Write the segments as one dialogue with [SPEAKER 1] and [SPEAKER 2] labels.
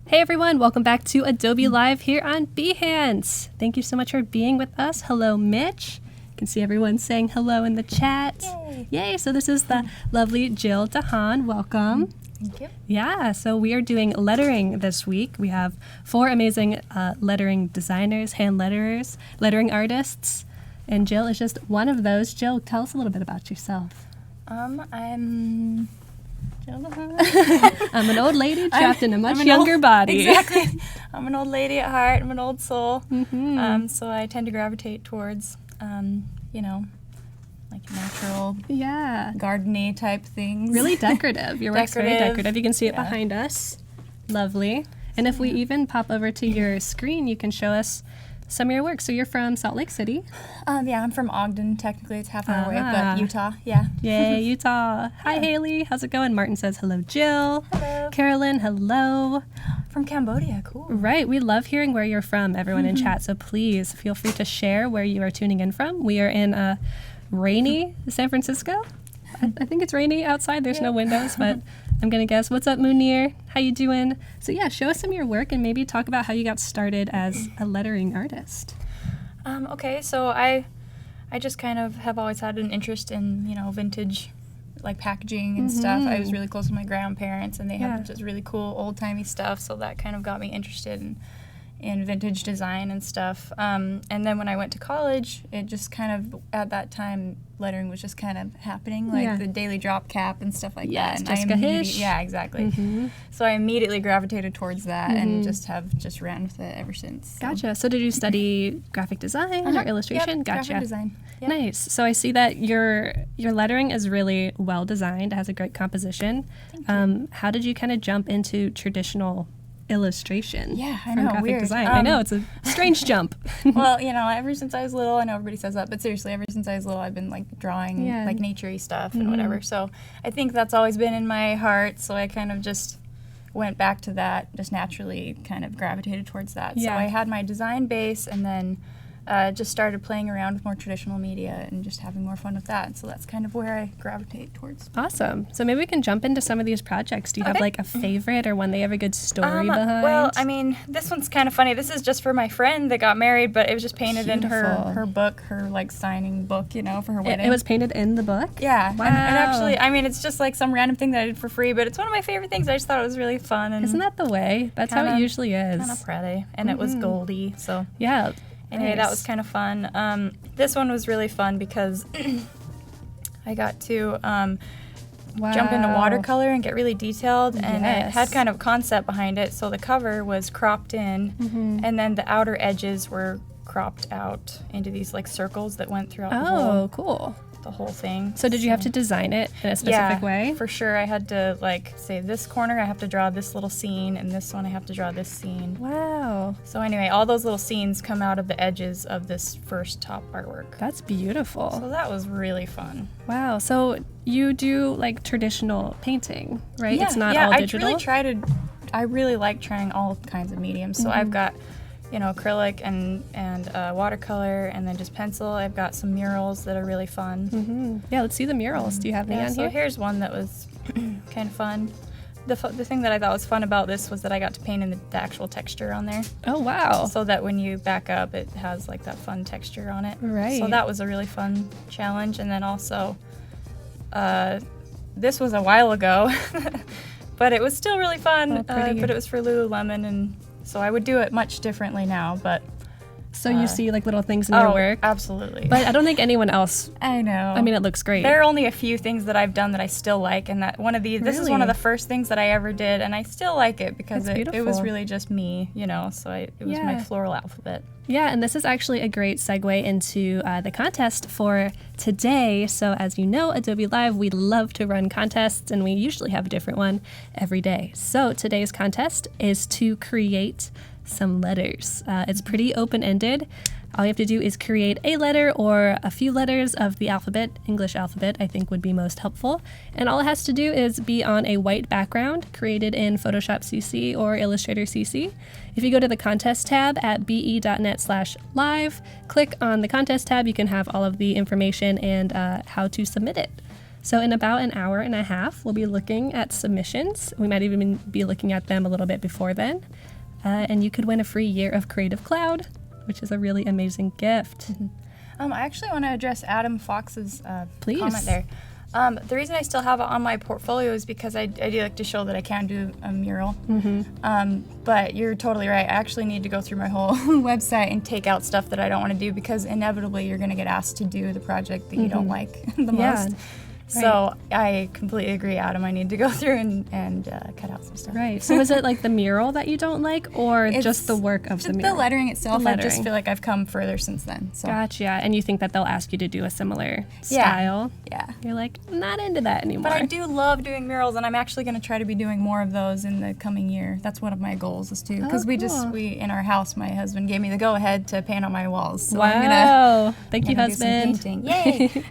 [SPEAKER 1] Hey everyone, welcome back to Adobe Live here on Behance. Thank you so much for being with us. Hello, Mitch. You can see everyone saying hello in the chat. Yay! So this is the lovely Jill DeHaan. Welcome.
[SPEAKER 2] Thank you.
[SPEAKER 1] Yeah, so we are doing lettering this week. We have 4 amazing lettering designers, hand letterers, lettering artists, and Jill is just one of those. Jill, tell us a little bit about yourself.
[SPEAKER 2] I'm Jill DeHaan.
[SPEAKER 1] I'm an old lady trapped in a much younger body.
[SPEAKER 2] Exactly. I'm an old lady at heart. I'm an old soul.
[SPEAKER 1] Mm-hmm.
[SPEAKER 2] So I tend to gravitate towards, like natural, garden-y type things.
[SPEAKER 1] Really decorative. Your work's very decorative. You can see it behind us. Lovely. And if we even pop over to your screen, you can show us some of your work. So you're from Salt Lake City.
[SPEAKER 2] I'm from Ogden. Technically, it's half hour away, but Utah. Yeah.
[SPEAKER 1] Yay, Utah. Hi, Haley. How's it going? Martin says hello, Jill.
[SPEAKER 2] Hello.
[SPEAKER 1] Carolyn, hello.
[SPEAKER 2] From Cambodia. Cool.
[SPEAKER 1] Right. We love hearing where you're from, everyone in chat. So please feel free to share where you are tuning in from. We are in rainy San Francisco. I think it's rainy outside. There's no windows, but I'm going to guess. What's up, Munir? How you doing? So yeah, show us some of your work and maybe talk about how you got started as a lettering artist.
[SPEAKER 2] Okay, so I just kind of have always had an interest in, vintage, like packaging and stuff. I was really close with my grandparents, and they have just really cool old-timey stuff, so that kind of got me interested in vintage design and stuff. And then when I went to college, it just kind of, at that time, lettering was just kind of happening, like the daily drop cap and stuff like that. And
[SPEAKER 1] Jessica Hish.
[SPEAKER 2] Yeah, exactly. So I immediately gravitated towards that and just ran with it ever since. So.
[SPEAKER 1] Gotcha. So did you study graphic design or illustration?
[SPEAKER 2] Yep,
[SPEAKER 1] Gotcha.
[SPEAKER 2] graphic design. Yep.
[SPEAKER 1] Nice. So I see that your lettering is really well designed. It has a great composition.
[SPEAKER 2] Thank you.
[SPEAKER 1] How did you kind of jump into traditional illustration
[SPEAKER 2] from
[SPEAKER 1] graphic
[SPEAKER 2] weird.
[SPEAKER 1] design? I know, it's a strange jump.
[SPEAKER 2] Well, ever since I was little, I know everybody says that, but seriously, ever since I was little, I've been like drawing like nature-y stuff and whatever. So I think that's always been in my heart. So I kind of just went back to that, just naturally kind of gravitated towards that. So I had my design base, and then just started playing around with more traditional media and just having more fun with that. So that's kind of where I gravitate towards.
[SPEAKER 1] Awesome. So maybe we can jump into some of these projects. Do you have like a favorite or one they have a good story behind?
[SPEAKER 2] Well, I mean, this one's kind of funny. This is just for my friend that got married, but it was just painted in her book, her like signing book, for her wedding.
[SPEAKER 1] It was painted in the book?
[SPEAKER 2] Yeah.
[SPEAKER 1] Wow.
[SPEAKER 2] And actually, I mean, it's just like some random thing that I did for free, but it's one of my favorite things. I just thought it was really fun. And
[SPEAKER 1] isn't that the way? That's how it usually is.
[SPEAKER 2] Kind of pretty. And it was goldy, so.
[SPEAKER 1] Yeah.
[SPEAKER 2] Anyway, that was kind of fun. This one was really fun because I got to jump into watercolor and get really detailed, and it had kind of a concept behind it. So the cover was cropped in, and then the outer edges were cropped out into these like circles that went throughout the whole thing.
[SPEAKER 1] So did you have to design it in a specific way?
[SPEAKER 2] For sure. I had to say this corner I have to draw this little scene, and this one I have to draw this scene.
[SPEAKER 1] Wow.
[SPEAKER 2] So anyway, all those little scenes come out of the edges of this first top artwork.
[SPEAKER 1] That's beautiful.
[SPEAKER 2] So that was really fun.
[SPEAKER 1] Wow. So you do like traditional painting, right? It's not all digital?
[SPEAKER 2] I really like trying all kinds of mediums. So I've got acrylic and watercolor, and then just pencil. I've got some murals that are really fun. Yeah,
[SPEAKER 1] let's see the murals. Do you have any on here?
[SPEAKER 2] So here's one that was kind of fun. The thing that I thought was fun about this was that I got to paint in the actual texture on there.
[SPEAKER 1] Oh, wow.
[SPEAKER 2] So that when you back up, it has like that fun texture on it.
[SPEAKER 1] Right.
[SPEAKER 2] So that was a really fun challenge. And then also, this was a while ago, but it was still really fun. But it was for Lululemon, and so I would do it much differently now, but...
[SPEAKER 1] So you see like little things in your work?
[SPEAKER 2] Absolutely.
[SPEAKER 1] But I don't think anyone else...
[SPEAKER 2] I know.
[SPEAKER 1] I mean, it looks great.
[SPEAKER 2] There are only a few things that I've done that I still like, and that this is one of the first things that I ever did, and I still like it because it was really just me, so it was my floral alphabet.
[SPEAKER 1] Yeah, and this is actually a great segue into the contest for today. So as you know, Adobe Live, we love to run contests, and we usually have a different one every day. So today's contest is to create some letters. It's pretty open-ended. All you have to do is create a letter or a few letters of the alphabet. English alphabet, I think, would be most helpful. And all it has to do is be on a white background created in Photoshop CC or Illustrator CC. If you go to the contest tab at be.net/live, click on the contest tab, you can have all of the information and how to submit it. So in about an hour and a half, we'll be looking at submissions. We might even be looking at them a little bit before then. And you could win a free year of Creative Cloud, which is a really amazing gift.
[SPEAKER 2] I actually want to address Adam Fox's
[SPEAKER 1] Please.
[SPEAKER 2] comment there. The reason I still have it on my portfolio is because I do like to show that I can do a mural. But you're totally right. I actually need to go through my whole website and take out stuff that I don't want to do, because inevitably you're going to get asked to do the project that you don't like the most. So I completely agree, Adam. I need to go through and cut out some stuff.
[SPEAKER 1] Right. So is it like the mural that you don't like, or just the work of the mural?
[SPEAKER 2] The lettering itself. I just feel like I've come further since then. So.
[SPEAKER 1] Gotcha. And you think that they'll ask you to do a similar style?
[SPEAKER 2] Yeah.
[SPEAKER 1] You're like, not into that anymore.
[SPEAKER 2] But I do love doing murals, and I'm actually going to try to be doing more of those in the coming year. That's one of my goals is to, because we in our house, my husband gave me the go-ahead to paint on my walls. So
[SPEAKER 1] wow. Thank you, husband.
[SPEAKER 2] Yay.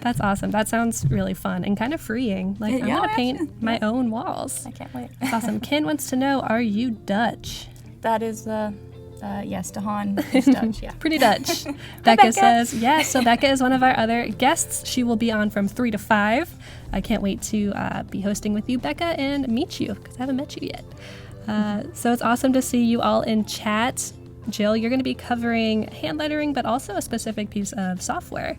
[SPEAKER 1] That's awesome. That sounds really fun and kind of freeing. Like, I want to paint my own walls.
[SPEAKER 2] I can't wait.
[SPEAKER 1] That's awesome. Ken wants to know, are you Dutch?
[SPEAKER 2] That is yes, DeHaan is Dutch, yeah.
[SPEAKER 1] Pretty Dutch. Becca says, yes. So Becca is one of our other guests. She will be on from 3 to 5. I can't wait to be hosting with you, Becca, and meet you, because I haven't met you yet. So it's awesome to see you all in chat. Jill, you're going to be covering hand lettering, but also a specific piece of software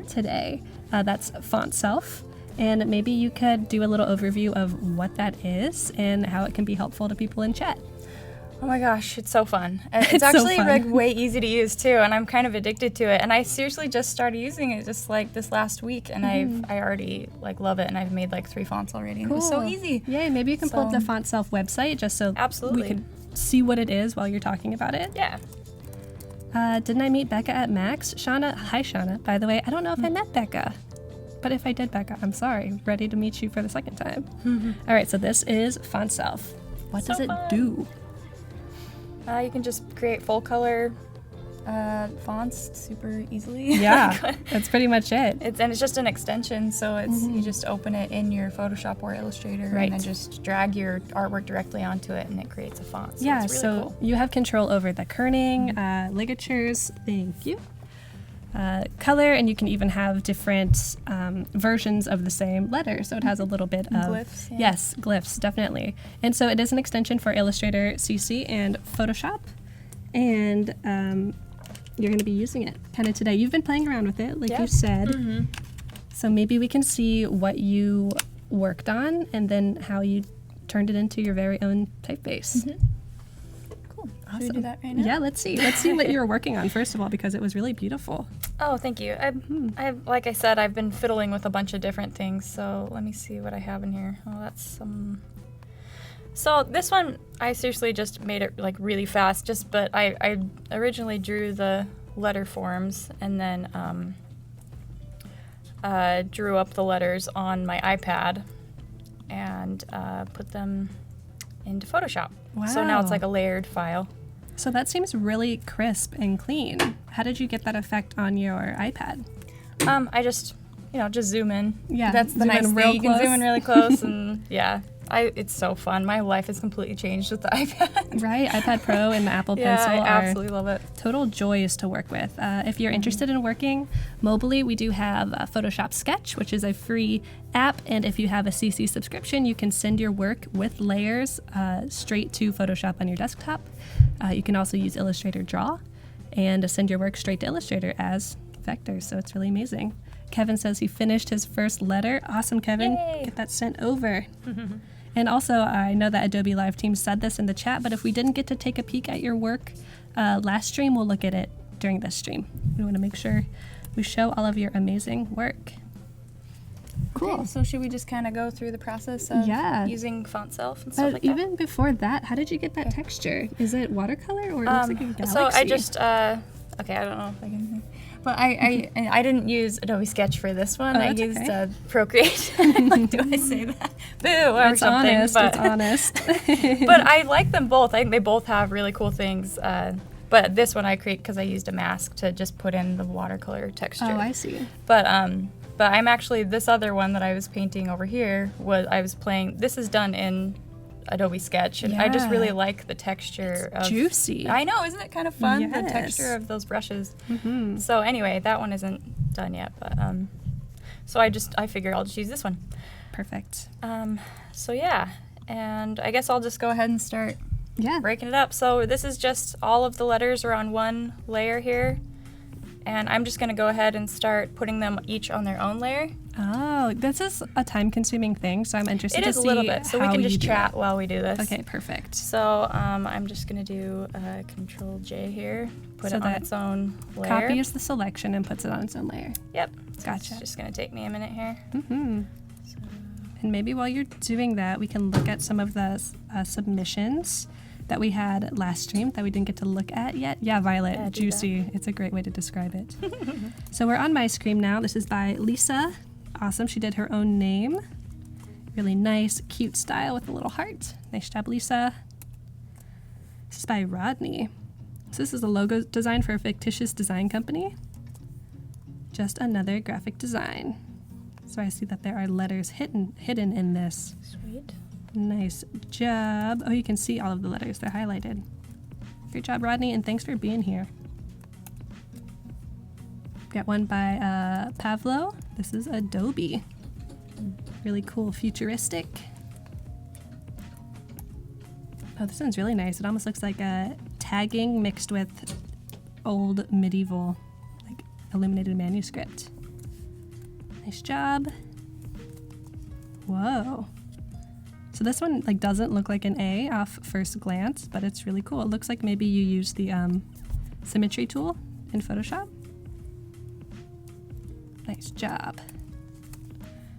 [SPEAKER 1] today. That's Fontself. And maybe you could do a little overview of what that is and how it can be helpful to people in chat.
[SPEAKER 2] Oh my gosh, it's so fun. It's actually like way easy to use too, and I'm kind of addicted to it. And I seriously just started using it just like this last week, and I already like love it, and I've made like 3 fonts already. And it was so easy.
[SPEAKER 1] Yay, maybe you can pull up the Fontself website just so we can see what it is while you're talking about it.
[SPEAKER 2] Yeah.
[SPEAKER 1] Didn't I meet Becca at Max? Shauna, hi Shauna. By the way, I don't know if I met Becca. But if I did, Becca, I'm sorry. Ready to meet you for the second time. All right, so this is Fontself. What does it do?
[SPEAKER 2] You can just create full color fonts super easily.
[SPEAKER 1] Yeah, that's pretty much it.
[SPEAKER 2] It's just an extension, so it's you just open it in your Photoshop or Illustrator, and then just drag your artwork directly onto it, and it creates a font. So it's really cool. You
[SPEAKER 1] have control over the kerning, ligatures. Thank you. Color, and you can even have different versions of the same letter, so it has a little bit of
[SPEAKER 2] glyphs. Yeah.
[SPEAKER 1] Yes, glyphs, definitely. And so it is an extension for Illustrator CC and Photoshop, and you're going to be using it kind of today. You've been playing around with it, like you said. So maybe we can see what you worked on and then how you turned it into your very own typeface.
[SPEAKER 2] Awesome. Should we do that right now?
[SPEAKER 1] Yeah, let's see. Let's see what you were working on first of all, because it was really beautiful.
[SPEAKER 2] Oh, thank you. I've like I said, I've been fiddling with a bunch of different things. So let me see what I have in here. Oh, that's some. So this one, I seriously just made it like really fast. But I originally drew the letter forms and then drew up the letters on my iPad and put them into Photoshop. Wow. So now it's like a layered file.
[SPEAKER 1] So that seems really crisp and clean. How did you get that effect on your iPad?
[SPEAKER 2] I just, just zoom in.
[SPEAKER 1] Yeah.
[SPEAKER 2] That's the nice thing. You can zoom in really close, and yeah. It's so fun. My life has completely changed with the iPad.
[SPEAKER 1] Right, iPad Pro and the Apple Pencil
[SPEAKER 2] I absolutely love it.
[SPEAKER 1] Total joys to work with. If you're interested in working mobily, we do have Photoshop Sketch, which is a free app, and if you have a CC subscription, you can send your work with layers straight to Photoshop on your desktop. You can also use Illustrator Draw and send your work straight to Illustrator as vectors, so it's really amazing. Kevin says he finished his first letter. Awesome, Kevin.
[SPEAKER 2] Yay.
[SPEAKER 1] Get that sent over. And also, I know that Adobe Live team said this in the chat, but if we didn't get to take a peek at your work last stream, we'll look at it during this stream. We want to make sure we show all of your amazing work.
[SPEAKER 2] Cool. Okay, so should we just kind of go through the process of using Fontself and stuff like that?
[SPEAKER 1] Even before that, how did you get that texture? Is it watercolor or it looks like a galaxy?
[SPEAKER 2] So I just, I don't know if I can... But I didn't use Adobe Sketch for this one. I used Procreate. Do I say that? Boo or
[SPEAKER 1] it's
[SPEAKER 2] something.
[SPEAKER 1] Honest, it's honest.
[SPEAKER 2] But I like them both. I think they both have really cool things. But this one I create because I used a mask to just put in the watercolor texture.
[SPEAKER 1] Oh, I see.
[SPEAKER 2] But I'm actually, this other one that I was painting over here, this is done in Adobe Sketch, and I just really like the texture.
[SPEAKER 1] It's juicy.
[SPEAKER 2] I know, isn't it kind of fun?
[SPEAKER 1] Yes.
[SPEAKER 2] The texture of those brushes. So anyway, that one isn't done yet, but So I figured I'll just use this one.
[SPEAKER 1] Perfect.
[SPEAKER 2] So yeah, and I guess I'll just go ahead and start breaking it up. So this is just all of the letters are on one layer here. And I'm just going to go ahead and start putting them each on their own layer.
[SPEAKER 1] Oh, this is a time-consuming thing, so I'm interested to see how you do it.
[SPEAKER 2] It is a little bit, so we can just chat while we do this.
[SPEAKER 1] Okay, perfect.
[SPEAKER 2] So I'm just going to do Control J here, put it on its own layer.
[SPEAKER 1] Copies the selection and puts it on its own layer.
[SPEAKER 2] Yep. So
[SPEAKER 1] Gotcha.
[SPEAKER 2] It's just going to take me a minute here.
[SPEAKER 1] Mm-hmm. So. And maybe while you're doing that, we can look at some of the submissions that we had last stream that we didn't get to look at yet. Yeah, Violet, yeah, juicy. It's a great way to describe it. So we're on my screen now. This is by Lisa. Awesome. She did her own name. Really nice, cute style with a little heart. Nice job, Lisa. This is by Rodney. So this is a logo design for a fictitious design company. Just another graphic design. So I see that there are letters hidden in this.
[SPEAKER 2] Sweet.
[SPEAKER 1] Nice job. Oh, you can see all of the letters. They're highlighted. Great job, Rodney, and thanks for being here. Got one by Pavlo. This is Adobe. Really cool, futuristic. Oh, this one's really nice. It almost looks like a tagging mixed with old medieval, like illuminated manuscript. Nice job. Whoa. So this one like doesn't look like an A off first glance, but it's really cool. It looks like maybe you used the symmetry tool in Photoshop. Nice job.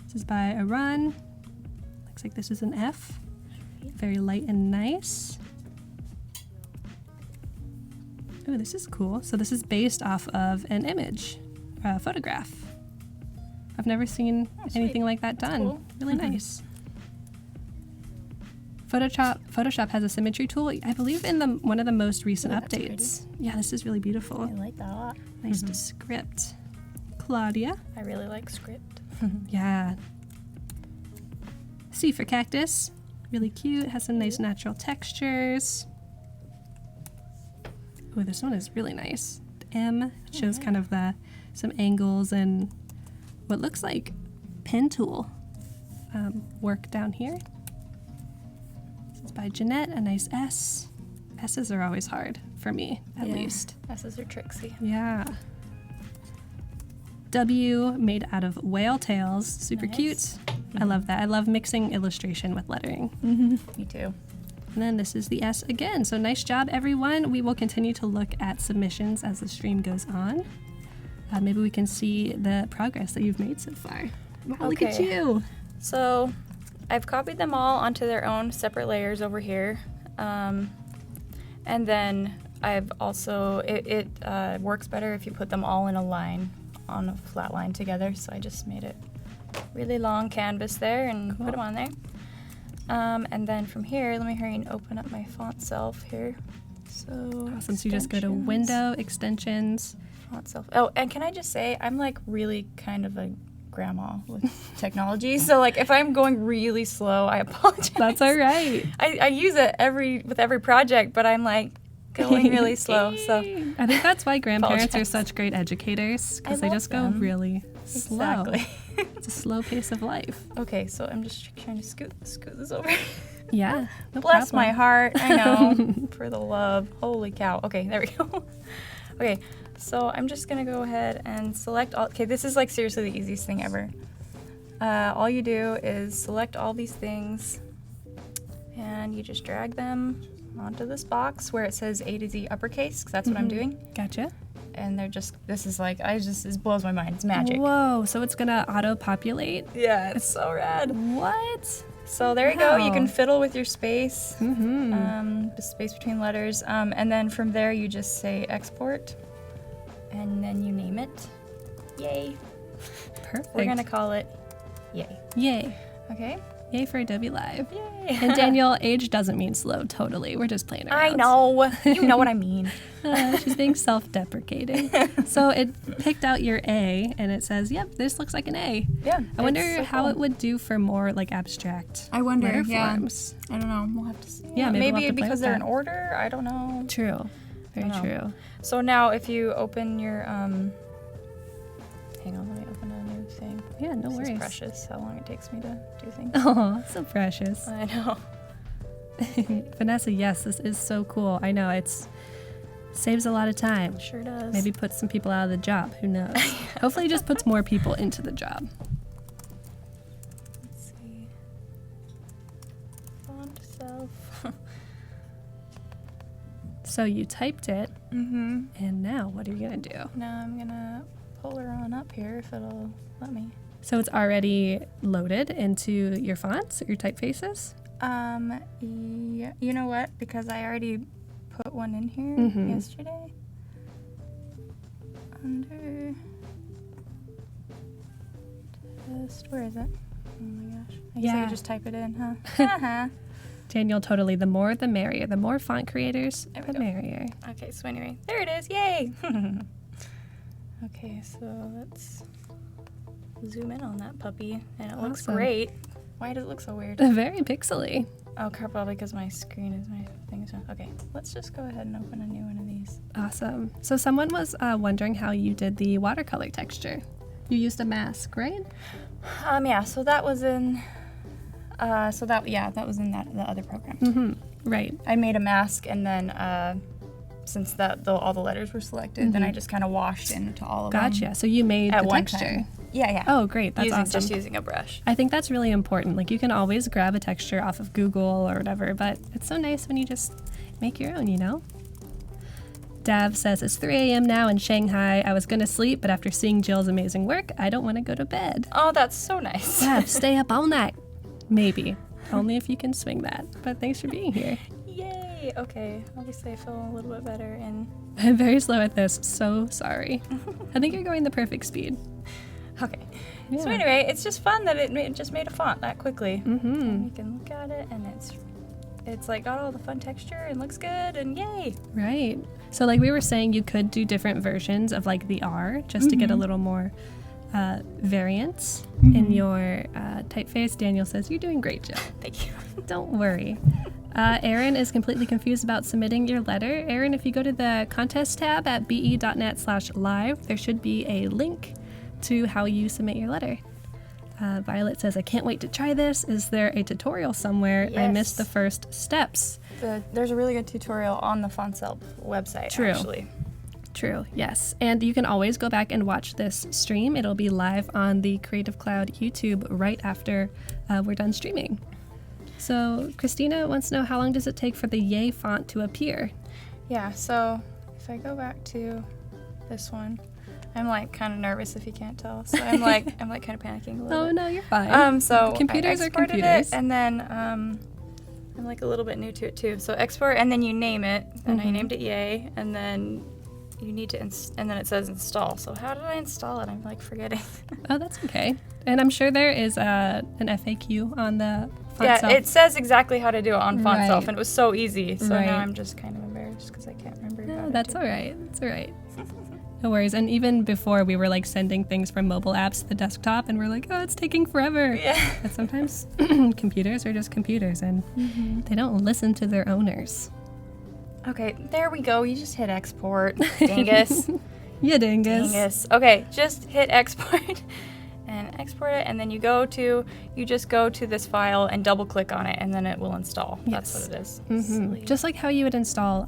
[SPEAKER 1] This is by Aran. Looks like this is an F. Very light and nice. Oh, this is cool. So this is based off of an image, a photograph. I've never seen anything like that done.
[SPEAKER 2] Cool.
[SPEAKER 1] Really nice. Photoshop has a symmetry tool, I believe, in one of the most recent updates.
[SPEAKER 2] Pretty.
[SPEAKER 1] Yeah, this is really beautiful.
[SPEAKER 2] I like that a lot.
[SPEAKER 1] Nice to script. Claudia.
[SPEAKER 2] I really like script.
[SPEAKER 1] Yeah. C for cactus. Really cute. Has some nice natural textures. Oh, this one is really nice. M shows kind of some angles and what looks like pen tool work down here. By Jeanette, a nice S. S's are always hard for me, at least.
[SPEAKER 2] S's are tricksy.
[SPEAKER 1] Yeah. W made out of whale tails. Super cute. Mm-hmm. I love that. I love mixing illustration with lettering.
[SPEAKER 2] Me too.
[SPEAKER 1] And then this is the S again. So nice job, everyone. We will continue to look at submissions as the stream goes on. Maybe we can see the progress that you've made so far. Wow, look at you.
[SPEAKER 2] So I've copied them all onto their own separate layers over here. And then I've also, it works better if you put them all in a line, on a flat line together. So I just made it really long canvas there and put them on there. And then from here, let me hurry and open up my Fontself here. So
[SPEAKER 1] awesome. So you just go to Window, Extensions.
[SPEAKER 2] Fontself. Oh, and can I just say, I'm like really kind of a grandma with technology, so like if I'm going really slow, I apologize.
[SPEAKER 1] That's all right.
[SPEAKER 2] I use it with every project, but I'm like going really slow. So
[SPEAKER 1] I think that's why grandparents are such great educators, because they just go really slow.
[SPEAKER 2] Exactly.
[SPEAKER 1] It's a slow pace of life.
[SPEAKER 2] Okay, so I'm just trying to scoot this over.
[SPEAKER 1] Yeah. No
[SPEAKER 2] Bless
[SPEAKER 1] problem.
[SPEAKER 2] my heart. I know. For the love. Holy cow. Okay, there we go. Okay. So I'm just gonna go ahead and select all, okay, this is like seriously the easiest thing ever. All you do is select all these things and you just drag them onto this box where it says A to Z uppercase, because that's what I'm doing.
[SPEAKER 1] Gotcha.
[SPEAKER 2] And they're just, this is like, this blows my mind. It's magic.
[SPEAKER 1] Whoa, so it's gonna auto-populate?
[SPEAKER 2] Yeah, it's so rad.
[SPEAKER 1] What?
[SPEAKER 2] So there you go, you can fiddle with your space,
[SPEAKER 1] Mm-hmm.
[SPEAKER 2] the space between letters, and then from there you just say export. And then you name it. Yay.
[SPEAKER 1] Perfect.
[SPEAKER 2] We're going to call it Yay.
[SPEAKER 1] Yay.
[SPEAKER 2] Okay.
[SPEAKER 1] Yay for Adobe Live.
[SPEAKER 2] Yay.
[SPEAKER 1] And Daniel, age doesn't mean slow, totally. We're just playing around.
[SPEAKER 2] I know. You know what I mean.
[SPEAKER 1] She's being self-deprecating. So it picked out your A, and it says, yep, this looks like an A.
[SPEAKER 2] Yeah.
[SPEAKER 1] I wonder how it would do for more like abstract letter forms.
[SPEAKER 2] I don't know. We'll have to see.
[SPEAKER 1] Yeah, maybe we'll have to play
[SPEAKER 2] because
[SPEAKER 1] with
[SPEAKER 2] they're
[SPEAKER 1] that.
[SPEAKER 2] in order. I don't know.
[SPEAKER 1] True. Very true.
[SPEAKER 2] So now if you open your, hang on, let me open a new thing.
[SPEAKER 1] Yeah, no
[SPEAKER 2] This
[SPEAKER 1] worries.
[SPEAKER 2] is precious how long it takes me to do things.
[SPEAKER 1] Oh, so precious.
[SPEAKER 2] I know.
[SPEAKER 1] Vanessa, yes, this is so cool. I know, it's saves a lot of time.
[SPEAKER 2] Sure does.
[SPEAKER 1] Maybe puts some people out of the job. Who knows? Hopefully it just puts more people into the job.
[SPEAKER 2] Let's see. Fontself.
[SPEAKER 1] So you typed it,
[SPEAKER 2] Mm-hmm.
[SPEAKER 1] and now what are you going to do?
[SPEAKER 2] Now I'm gonna pull her on up here if it'll let me.
[SPEAKER 1] So it's already loaded into your fonts, your typefaces?
[SPEAKER 2] Yeah, you know what? Because I already put one in here yesterday. Under test, where is it? Oh my gosh. I guess I could just type it in, huh?
[SPEAKER 1] Daniel, totally. The more, the merrier. The more font creators,
[SPEAKER 2] There we
[SPEAKER 1] the
[SPEAKER 2] go.
[SPEAKER 1] merrier.
[SPEAKER 2] Okay, so anyway, there it is. Yay! Okay, so let's zoom in on that puppy, and it looks
[SPEAKER 1] Awesome.
[SPEAKER 2] great. Why does it look so weird?
[SPEAKER 1] Very pixely.
[SPEAKER 2] Oh, probably because my screen is my thing. Okay, let's just go ahead and open a new one of these.
[SPEAKER 1] Awesome. So someone was wondering how you did the watercolor texture. You used a mask, right?
[SPEAKER 2] Yeah. So that was in. That was in the other program.
[SPEAKER 1] Mm-hmm. Right.
[SPEAKER 2] I made a mask, and then since all the letters were selected, then I just kind of washed into all of them.
[SPEAKER 1] Gotcha. So you made
[SPEAKER 2] At
[SPEAKER 1] the
[SPEAKER 2] one
[SPEAKER 1] texture.
[SPEAKER 2] time. Yeah.
[SPEAKER 1] Oh, great. That's awesome.
[SPEAKER 2] Just using a brush.
[SPEAKER 1] I think that's really important. Like, you can always grab a texture off of Google or whatever, but it's so nice when you just make your own, you know? Dav says, it's 3 a.m. now in Shanghai. I was going to sleep, but after seeing Jill's amazing work, I don't want to go to bed.
[SPEAKER 2] Oh, that's so nice.
[SPEAKER 1] Dav, stay up all night. Maybe. Only if you can swing that. But thanks for being here.
[SPEAKER 2] Yay! Okay, obviously I feel a little bit better, and
[SPEAKER 1] I'm very slow at this. So sorry. I think you're going the perfect speed.
[SPEAKER 2] okay.
[SPEAKER 1] Yeah.
[SPEAKER 2] So anyway, it's just fun that it just made a font that quickly.
[SPEAKER 1] Mm-hmm.
[SPEAKER 2] And you can look at it, and it's like got all the fun texture and looks good, and yay!
[SPEAKER 1] Right. So like we were saying, you could do different versions of like the R just to get a little more variance in your typeface. Daniel says, you're doing great, Jill.
[SPEAKER 2] Thank you.
[SPEAKER 1] Don't worry. Erin is completely confused about submitting your letter. Erin, if you go to the contest tab at be.net/live, there should be a link to how you submit your letter. Violet says, I can't wait to try this. Is there a tutorial somewhere? I missed the first steps.
[SPEAKER 2] There's a really good tutorial on the Fontself website,
[SPEAKER 1] True.
[SPEAKER 2] actually.
[SPEAKER 1] True, yes. And you can always go back and watch this stream. It'll be live on the Creative Cloud YouTube right after we're done streaming. So Christina wants to know, how long does it take for the Yay font to appear?
[SPEAKER 2] Yeah, so if I go back to this one, I'm like kind of nervous if you can't tell. So I'm like kind of panicking a little
[SPEAKER 1] Oh,
[SPEAKER 2] bit.
[SPEAKER 1] no, you're fine.
[SPEAKER 2] So
[SPEAKER 1] computers
[SPEAKER 2] I
[SPEAKER 1] are
[SPEAKER 2] exported
[SPEAKER 1] computers.
[SPEAKER 2] it, and then I'm like a little bit new to it too. So export, and then you name it, and I named it Yay, and then you need to, and then it says install. So how did I install it? I'm like forgetting.
[SPEAKER 1] Oh, that's okay. And I'm sure there is an FAQ on the Fontself.
[SPEAKER 2] Yeah, it says exactly how to do it on Fontself,
[SPEAKER 1] Right.
[SPEAKER 2] and it was so easy. So
[SPEAKER 1] Right.
[SPEAKER 2] now I'm just kind of embarrassed because I can't remember.
[SPEAKER 1] No, that's all right. That's all right. No worries. And even before, we were like sending things from mobile apps to the desktop, and we're like, oh, it's taking forever.
[SPEAKER 2] Yeah.
[SPEAKER 1] But sometimes computers are just computers, and they don't listen to their owners.
[SPEAKER 2] Okay, there we go. You just hit export. Dingus.
[SPEAKER 1] Yeah, dingus.
[SPEAKER 2] Dingus. Okay, just hit export and export it, and then you just go to this file and double click on it, and then it will install. That's
[SPEAKER 1] Yes.
[SPEAKER 2] what it is.
[SPEAKER 1] Mm-hmm. Just like how you would install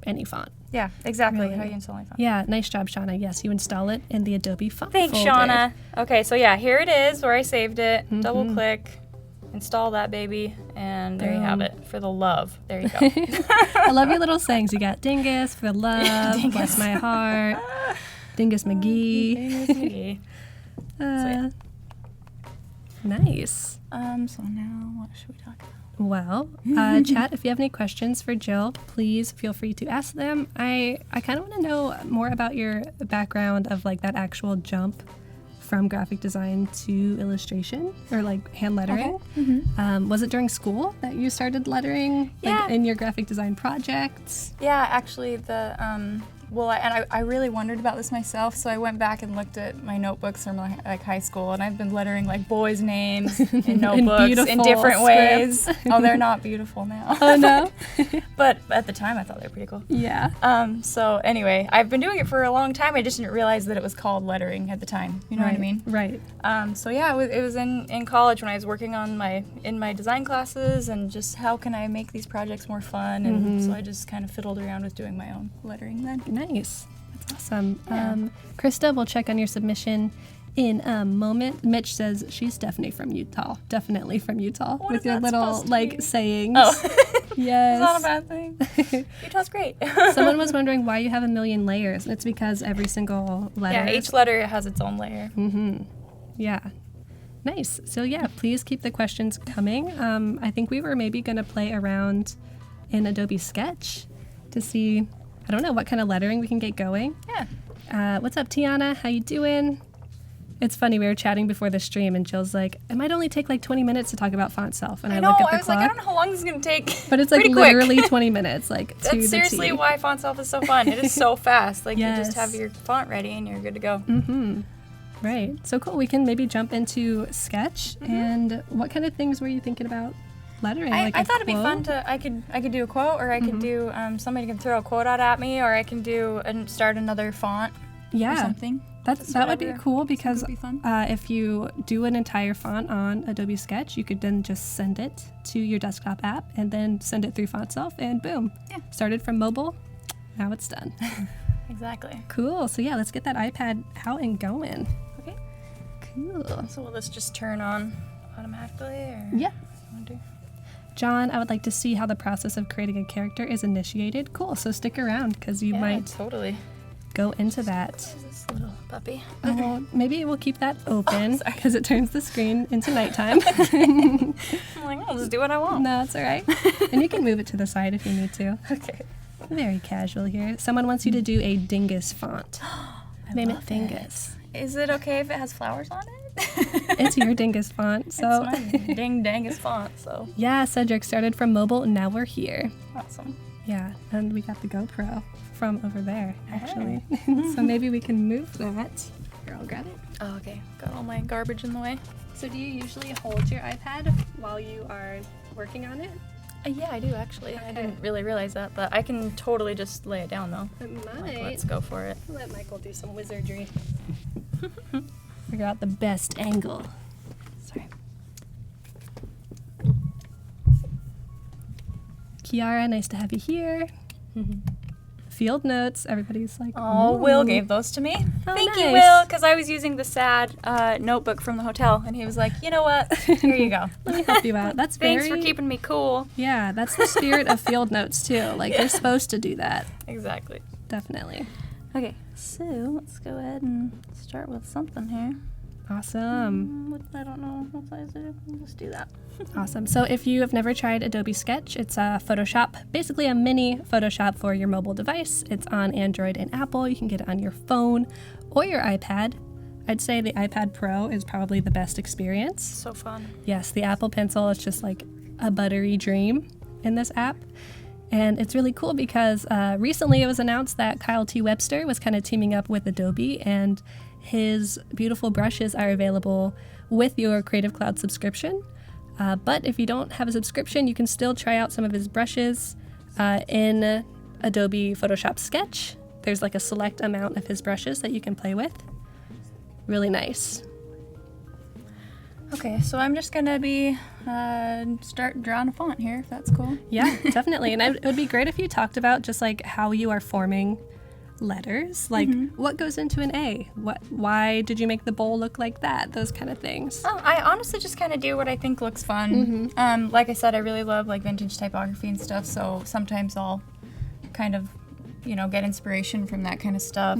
[SPEAKER 1] any font.
[SPEAKER 2] Yeah, exactly.
[SPEAKER 1] Really.
[SPEAKER 2] How you install any font.
[SPEAKER 1] Yeah, nice job, Shauna. Yes, you install it in the Adobe font
[SPEAKER 2] Thanks,
[SPEAKER 1] folder.
[SPEAKER 2] Shauna. Okay, so yeah, here it is where I saved it. Double click, install that baby, and there you have it for the love. There you go.
[SPEAKER 1] I love your little sayings. You got dingus for the love,
[SPEAKER 2] Dingus.
[SPEAKER 1] bless my heart, dingus McGee.
[SPEAKER 2] Dingus McGee. yeah.
[SPEAKER 1] Nice.
[SPEAKER 2] So now what should we talk about?
[SPEAKER 1] Well, chat, if you have any questions for Jill, please feel free to ask them. I kind of want to know more about your background of like that actual jump from graphic design to illustration or like hand lettering. Was it during school that you started lettering like
[SPEAKER 2] Yeah.
[SPEAKER 1] in your graphic design projects?
[SPEAKER 2] Yeah, actually, Well, I really wondered about this myself, so I went back and looked at my notebooks from like high school, and I've been lettering like boys' names in notebooks in different ways. Oh, they're not beautiful now.
[SPEAKER 1] Oh no.
[SPEAKER 2] But at the time, I thought they were pretty cool.
[SPEAKER 1] Yeah.
[SPEAKER 2] So anyway, I've been doing it for a long time. I just didn't realize that it was called lettering at the time. You know what I mean?
[SPEAKER 1] Right.
[SPEAKER 2] So yeah, it was in college when I was working on my design classes, and just how can I make these projects more fun, and so I just kind of fiddled around with doing my own lettering then.
[SPEAKER 1] Nice. That's awesome.
[SPEAKER 2] Yeah.
[SPEAKER 1] Krista, we'll check on your submission in a moment. Mitch says she's definitely from Utah. Definitely from Utah.
[SPEAKER 2] What
[SPEAKER 1] with
[SPEAKER 2] is
[SPEAKER 1] your
[SPEAKER 2] that
[SPEAKER 1] little
[SPEAKER 2] supposed to
[SPEAKER 1] like
[SPEAKER 2] mean?
[SPEAKER 1] sayings.
[SPEAKER 2] Oh.
[SPEAKER 1] Yes.
[SPEAKER 2] It's not a bad thing. Utah's great.
[SPEAKER 1] Someone was wondering why you have a million layers. It's because every single letter.
[SPEAKER 2] Yeah, each letter has its own layer.
[SPEAKER 1] Yeah. Nice. So yeah, please keep the questions coming. I think we were maybe going to play around in Adobe Sketch to see, I don't know, what kind of lettering we can get going.
[SPEAKER 2] Yeah.
[SPEAKER 1] What's up, Tiana? How you doing? It's funny, we were chatting before the stream, and Jill's like, it might only take like 20 minutes to talk about Fontself. And I look at the clock.
[SPEAKER 2] Like, I don't know how long this is going to take.
[SPEAKER 1] But it's like literally 20 minutes, like to the T.
[SPEAKER 2] That's seriously why Fontself is so fun. It is so fast. Like,
[SPEAKER 1] Yes.
[SPEAKER 2] you just have your font ready and you're good to go.
[SPEAKER 1] Right. So cool. We can maybe jump into Sketch. And what kind of things were you thinking about lettering?
[SPEAKER 2] I
[SPEAKER 1] Like a
[SPEAKER 2] thought it'd be
[SPEAKER 1] quote?
[SPEAKER 2] fun to, I could do a quote, or I could do, somebody can throw a quote out at me, or I can do and start another font or something.
[SPEAKER 1] That would be
[SPEAKER 2] whatever.
[SPEAKER 1] cool because
[SPEAKER 2] Would be fun.
[SPEAKER 1] if you do an entire font on Adobe Sketch, you could then just send it to your desktop app and then send it through Fontself, and boom.
[SPEAKER 2] Yeah.
[SPEAKER 1] Started from mobile, now it's done.
[SPEAKER 2] Exactly.
[SPEAKER 1] Cool. So yeah, let's get that iPad out and going.
[SPEAKER 2] Okay.
[SPEAKER 1] Cool.
[SPEAKER 2] So will this just turn on automatically, or?
[SPEAKER 1] Yeah.
[SPEAKER 2] What do you want to do?
[SPEAKER 1] John, I would like to see how the process of creating a character is initiated. Cool. So stick around because you might
[SPEAKER 2] totally
[SPEAKER 1] go into that.
[SPEAKER 2] This little puppy.
[SPEAKER 1] Oh, well, maybe we'll keep that open because it turns the screen into nighttime.
[SPEAKER 2] I'm like, I'll just do what I want.
[SPEAKER 1] No, it's all right. And you can move it to the side if you need to.
[SPEAKER 2] Okay.
[SPEAKER 1] Very casual here. Someone wants you to do a dingus font. Name it Dingus.
[SPEAKER 2] Is it okay if it has flowers on it?
[SPEAKER 1] It's your dingus font. So
[SPEAKER 2] It's my ding dangus font, so
[SPEAKER 1] yeah, Cedric started from mobile and now we're here.
[SPEAKER 2] awesome.
[SPEAKER 1] Yeah, and we got the GoPro from over there, actually. So maybe we can move that. Here, I'll grab it.
[SPEAKER 2] Oh, okay. Got all my garbage in the way.
[SPEAKER 1] So do you usually hold your iPad while you are working on it?
[SPEAKER 2] Yeah, I do actually.
[SPEAKER 1] Okay.
[SPEAKER 2] I didn't really realize that, but I can totally just lay it down though.
[SPEAKER 1] It
[SPEAKER 2] Like,
[SPEAKER 1] might.
[SPEAKER 2] let's go for it.
[SPEAKER 1] Let Michael do some wizardry. Figure out the best angle.
[SPEAKER 2] Sorry.
[SPEAKER 1] Kiara, nice to have you here. Field notes. Everybody's like,
[SPEAKER 2] Oh,
[SPEAKER 1] ooh.
[SPEAKER 2] Will gave those to me.
[SPEAKER 1] Oh,
[SPEAKER 2] Thank you,
[SPEAKER 1] nice.
[SPEAKER 2] Will, because I was using the sad notebook from the hotel, and he was like, you know what? Here you go.
[SPEAKER 1] Let me help you out. That's
[SPEAKER 2] Thanks
[SPEAKER 1] very,
[SPEAKER 2] for keeping me cool.
[SPEAKER 1] Yeah, that's the spirit of field notes too. Like you're supposed to do that.
[SPEAKER 2] Exactly.
[SPEAKER 1] Definitely.
[SPEAKER 2] Okay, so let's go ahead and start with something here.
[SPEAKER 1] Awesome.
[SPEAKER 2] I don't know what size it is. We'll just do that.
[SPEAKER 1] Awesome. So if you have never tried Adobe Sketch, it's a Photoshop, basically a mini Photoshop for your mobile device. It's on Android and Apple. You can get it on your phone or your iPad. I'd say the iPad Pro is probably the best experience.
[SPEAKER 2] So fun.
[SPEAKER 1] Yes, the Apple Pencil is just like a buttery dream in this app. And it's really cool because recently it was announced that Kyle T. Webster was kind of teaming up with Adobe, and his beautiful brushes are available with your Creative Cloud subscription. But if you don't have a subscription, you can still try out some of his brushes in Adobe Photoshop Sketch. There's like a select amount of his brushes that you can play with. Really nice.
[SPEAKER 2] Okay, so I'm just gonna be start drawing a font here, if that's cool.
[SPEAKER 1] Yeah, definitely. And it would be great if you talked about just like how you are forming letters. Like what goes into an A? Why did you make the bowl look like that? Those kind of things.
[SPEAKER 2] Oh, I honestly just kind of do what I think looks fun. Like I said, I really love like vintage typography and stuff, so sometimes I'll kind of, get inspiration from that kind of stuff.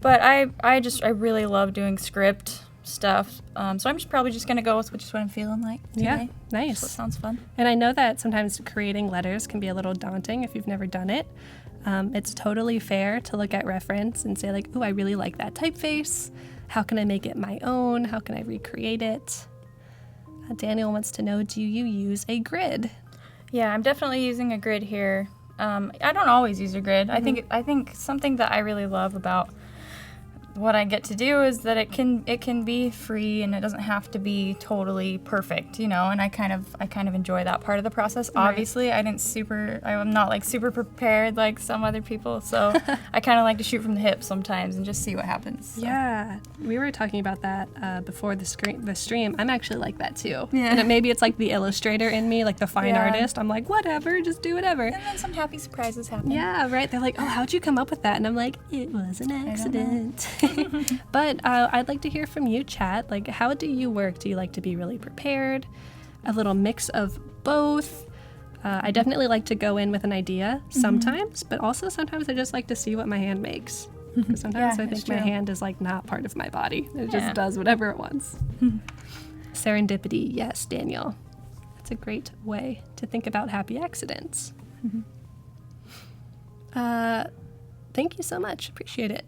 [SPEAKER 2] But I really love doing script stuff. So I'm just probably just gonna go with what I'm feeling like today.
[SPEAKER 1] Yeah, nice.
[SPEAKER 2] So it sounds fun.
[SPEAKER 1] And I know that sometimes creating letters can be a little daunting if you've never done it. It's totally fair to look at reference and say like, oh, I really like that typeface. How can I make it my own? How can I recreate it? Daniel wants to know, do you use a grid?
[SPEAKER 2] Yeah, I'm definitely using a grid here. I don't always use a grid. I think something that I really love about what I get to do is that it can be free and it doesn't have to be totally perfect, and I kind of enjoy that part of the process. Right. Obviously, I'm not like super prepared like some other people, so I kind of like to shoot from the hip sometimes and just see what happens. So.
[SPEAKER 1] Yeah, we were talking about that before the stream. I'm actually like that too. Yeah. And maybe it's like the illustrator in me, like the fine artist. I'm like, whatever, just do whatever.
[SPEAKER 2] And then some happy surprises happen.
[SPEAKER 1] Yeah, right. They're like, oh, how'd you come up with that? And I'm like, it was an accident. But I'd like to hear from you, chat. Like, how do you work? Do you like to be really prepared? A little mix of both? I definitely like to go in with an idea sometimes, but also sometimes I just like to see what my hand makes. Because sometimes I think my hand is like not part of my body. It just does whatever it wants. Serendipity, yes, Daniel. That's a great way to think about happy accidents. Thank you so much. Appreciate it.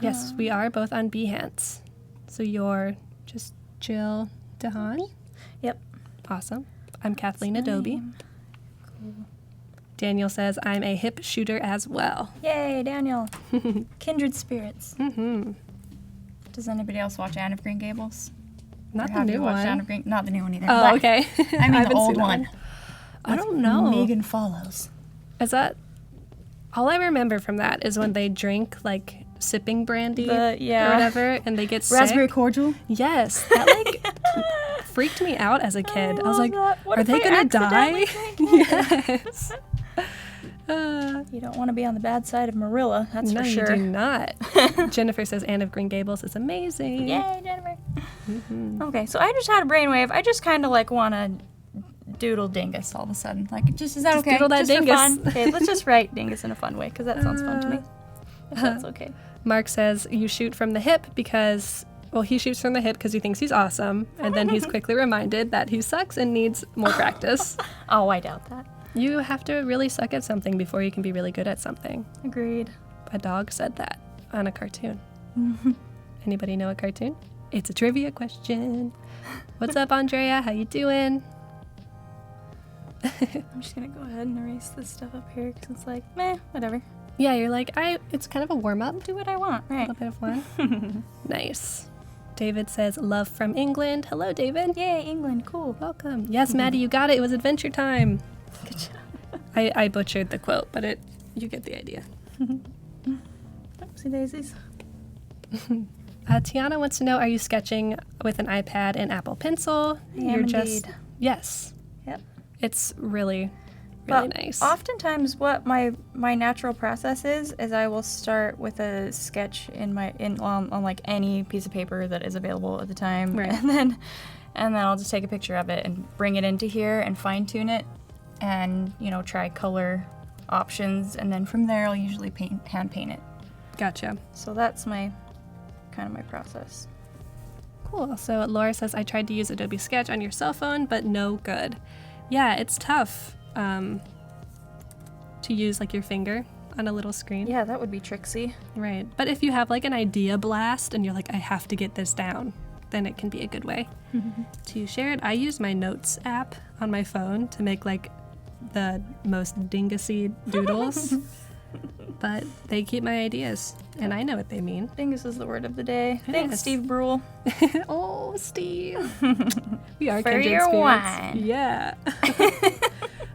[SPEAKER 1] Yes, we are both on Behance. So you're just Jill DeHaan?
[SPEAKER 2] Yep.
[SPEAKER 1] Awesome. I'm Kathleen Adobe. Cool. Daniel says, I'm a hip shooter as well.
[SPEAKER 2] Yay, Daniel. Kindred spirits. Does anybody else watch Anne of Green Gables?
[SPEAKER 1] Not the new one.
[SPEAKER 2] Not the new one either.
[SPEAKER 1] Oh, okay.
[SPEAKER 2] I mean the old one.
[SPEAKER 1] I don't know.
[SPEAKER 2] Megan Follows.
[SPEAKER 1] Is that... All I remember from that is when they drink, like... sipping brandy or whatever, and they get
[SPEAKER 2] raspberry
[SPEAKER 1] sick.
[SPEAKER 2] Cordial.
[SPEAKER 1] Yes, that like freaked me out as a kid. I was like, are they gonna die? Yes.
[SPEAKER 2] You don't want to be on the bad side of Marilla, that's for sure.
[SPEAKER 1] No, you do not. Jennifer says Anne of Green Gables is amazing.
[SPEAKER 2] Yay, Jennifer. Okay, so I just had a brainwave. I just kind of like want to doodle dingus all of a sudden. Like, is that okay?
[SPEAKER 1] Doodle that
[SPEAKER 2] just
[SPEAKER 1] dingus.
[SPEAKER 2] For fun. Okay, let's just write dingus in a fun way, because that sounds fun to me. If that's okay.
[SPEAKER 1] Mark says you shoot from the hip because, well, he shoots from the hip because he thinks he's awesome, and then he's quickly reminded that he sucks and needs more practice.
[SPEAKER 2] Oh, I doubt that.
[SPEAKER 1] You have to really suck at something before you can be really good at something.
[SPEAKER 2] Agreed.
[SPEAKER 1] A dog said that on a cartoon. Anybody know a cartoon? It's a trivia question. What's up, Andrea? How you doing?
[SPEAKER 2] I'm just going to go ahead and erase this stuff up here because it's like, meh, whatever.
[SPEAKER 1] Yeah, you're like, it's kind of a warm-up.
[SPEAKER 2] Do what I want, right?
[SPEAKER 1] A little bit of fun. Nice. David says, love from England. Hello, David.
[SPEAKER 2] Yay, England, cool.
[SPEAKER 1] Welcome. Yes, Maddie, you got it. It was adventure time.
[SPEAKER 2] Good job.
[SPEAKER 1] I butchered the quote, but you get the idea.
[SPEAKER 2] Oopsie daisies.
[SPEAKER 1] Tiana wants to know, are you sketching with an iPad and Apple Pencil?
[SPEAKER 2] Indeed.
[SPEAKER 1] Yes.
[SPEAKER 2] Yep.
[SPEAKER 1] It's really...
[SPEAKER 2] really
[SPEAKER 1] nice.
[SPEAKER 2] Oftentimes what my natural process is I will start with a sketch on like any piece of paper that is available at the time. Right. And then I'll just take a picture of it and bring it into here and fine tune it and, try color options, and then from there I'll usually hand paint it.
[SPEAKER 1] Gotcha.
[SPEAKER 2] So that's my process.
[SPEAKER 1] Cool. So Laura says, I tried to use Adobe Sketch on your cell phone, but no good. Yeah, it's tough. To use like your finger on a little screen.
[SPEAKER 2] Yeah, that would be tricksy.
[SPEAKER 1] Right. But if you have like an idea blast and you're like, I have to get this down, then it can be a good way to share it. I use my notes app on my phone to make like the most dingusy doodles, but they keep my ideas and I know what they mean.
[SPEAKER 2] Dingus is the word of the day. Thanks, Steve Brule.
[SPEAKER 1] Oh, Steve. We are
[SPEAKER 2] for
[SPEAKER 1] kindred
[SPEAKER 2] your
[SPEAKER 1] spirits.
[SPEAKER 2] wine.
[SPEAKER 1] Yeah.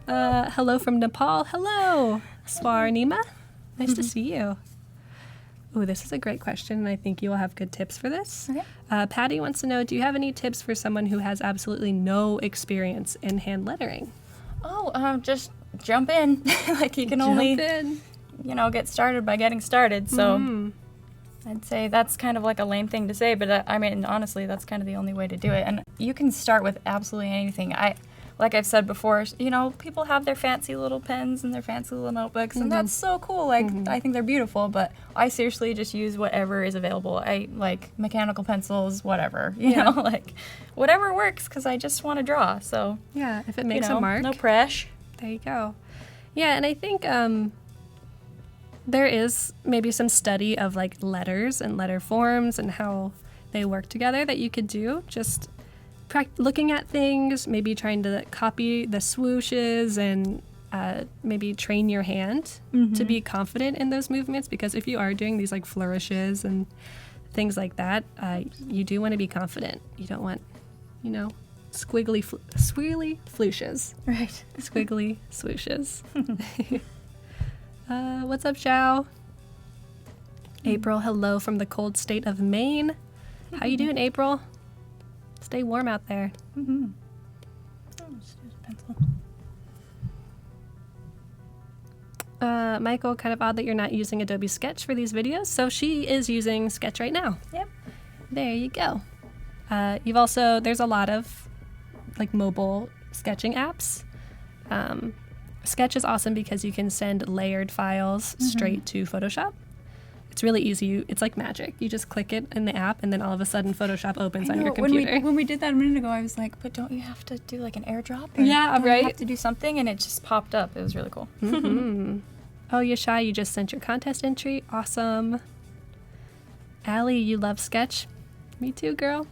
[SPEAKER 1] Hello from Nepal. Hello, Swarnima. Nice to see you. Oh, this is a great question, and I think you will have good tips for this. Okay. Patty wants to know, do you have any tips for someone who has absolutely no experience in hand lettering?
[SPEAKER 2] Oh, just jump in. Like you can only, get started by getting started. So I'd say that's kind of like a lame thing to say, but I mean, honestly, that's kind of the only way to do it. And you can start with absolutely anything. Like I've said before, people have their fancy little pens and their fancy little notebooks, and that's so cool. Like, I think they're beautiful, but I seriously just use whatever is available. I like mechanical pencils, whatever, you know, like whatever works, because I just want to draw. So
[SPEAKER 1] yeah, if it makes a mark.
[SPEAKER 2] No pressure.
[SPEAKER 1] There you go. Yeah, and I think there is maybe some study of like letters and letter forms and how they work together that you could do. Just looking at things, maybe trying to copy the swooshes and maybe train your hand to be confident in those movements, because if you are doing these like flourishes and things like that, you do want to be confident. You don't want, swirly flooshes.
[SPEAKER 2] Right.
[SPEAKER 1] Squiggly swooshes. What's up, Xiao? April, hello from the cold state of Maine. How you doing, April? Stay warm out there.
[SPEAKER 2] Oh, just use a pencil.
[SPEAKER 1] Michael, kind of odd that you're not using Adobe Sketch for these videos. So she is using Sketch right now.
[SPEAKER 2] Yep.
[SPEAKER 1] There you go. There's a lot of like mobile sketching apps. Sketch is awesome because you can send layered files straight to Photoshop. It's really easy. It's like magic. You just click it in the app, and then all of a sudden Photoshop opens on your computer.
[SPEAKER 2] When we did that a minute ago, I was like, but don't you have to do like an airdrop?
[SPEAKER 1] Yeah, right.
[SPEAKER 2] You have to do something, and it just popped up. It was really cool.
[SPEAKER 1] Oh, Yashai, you just sent your contest entry. Awesome. Allie, you love Sketch. Me too, girl.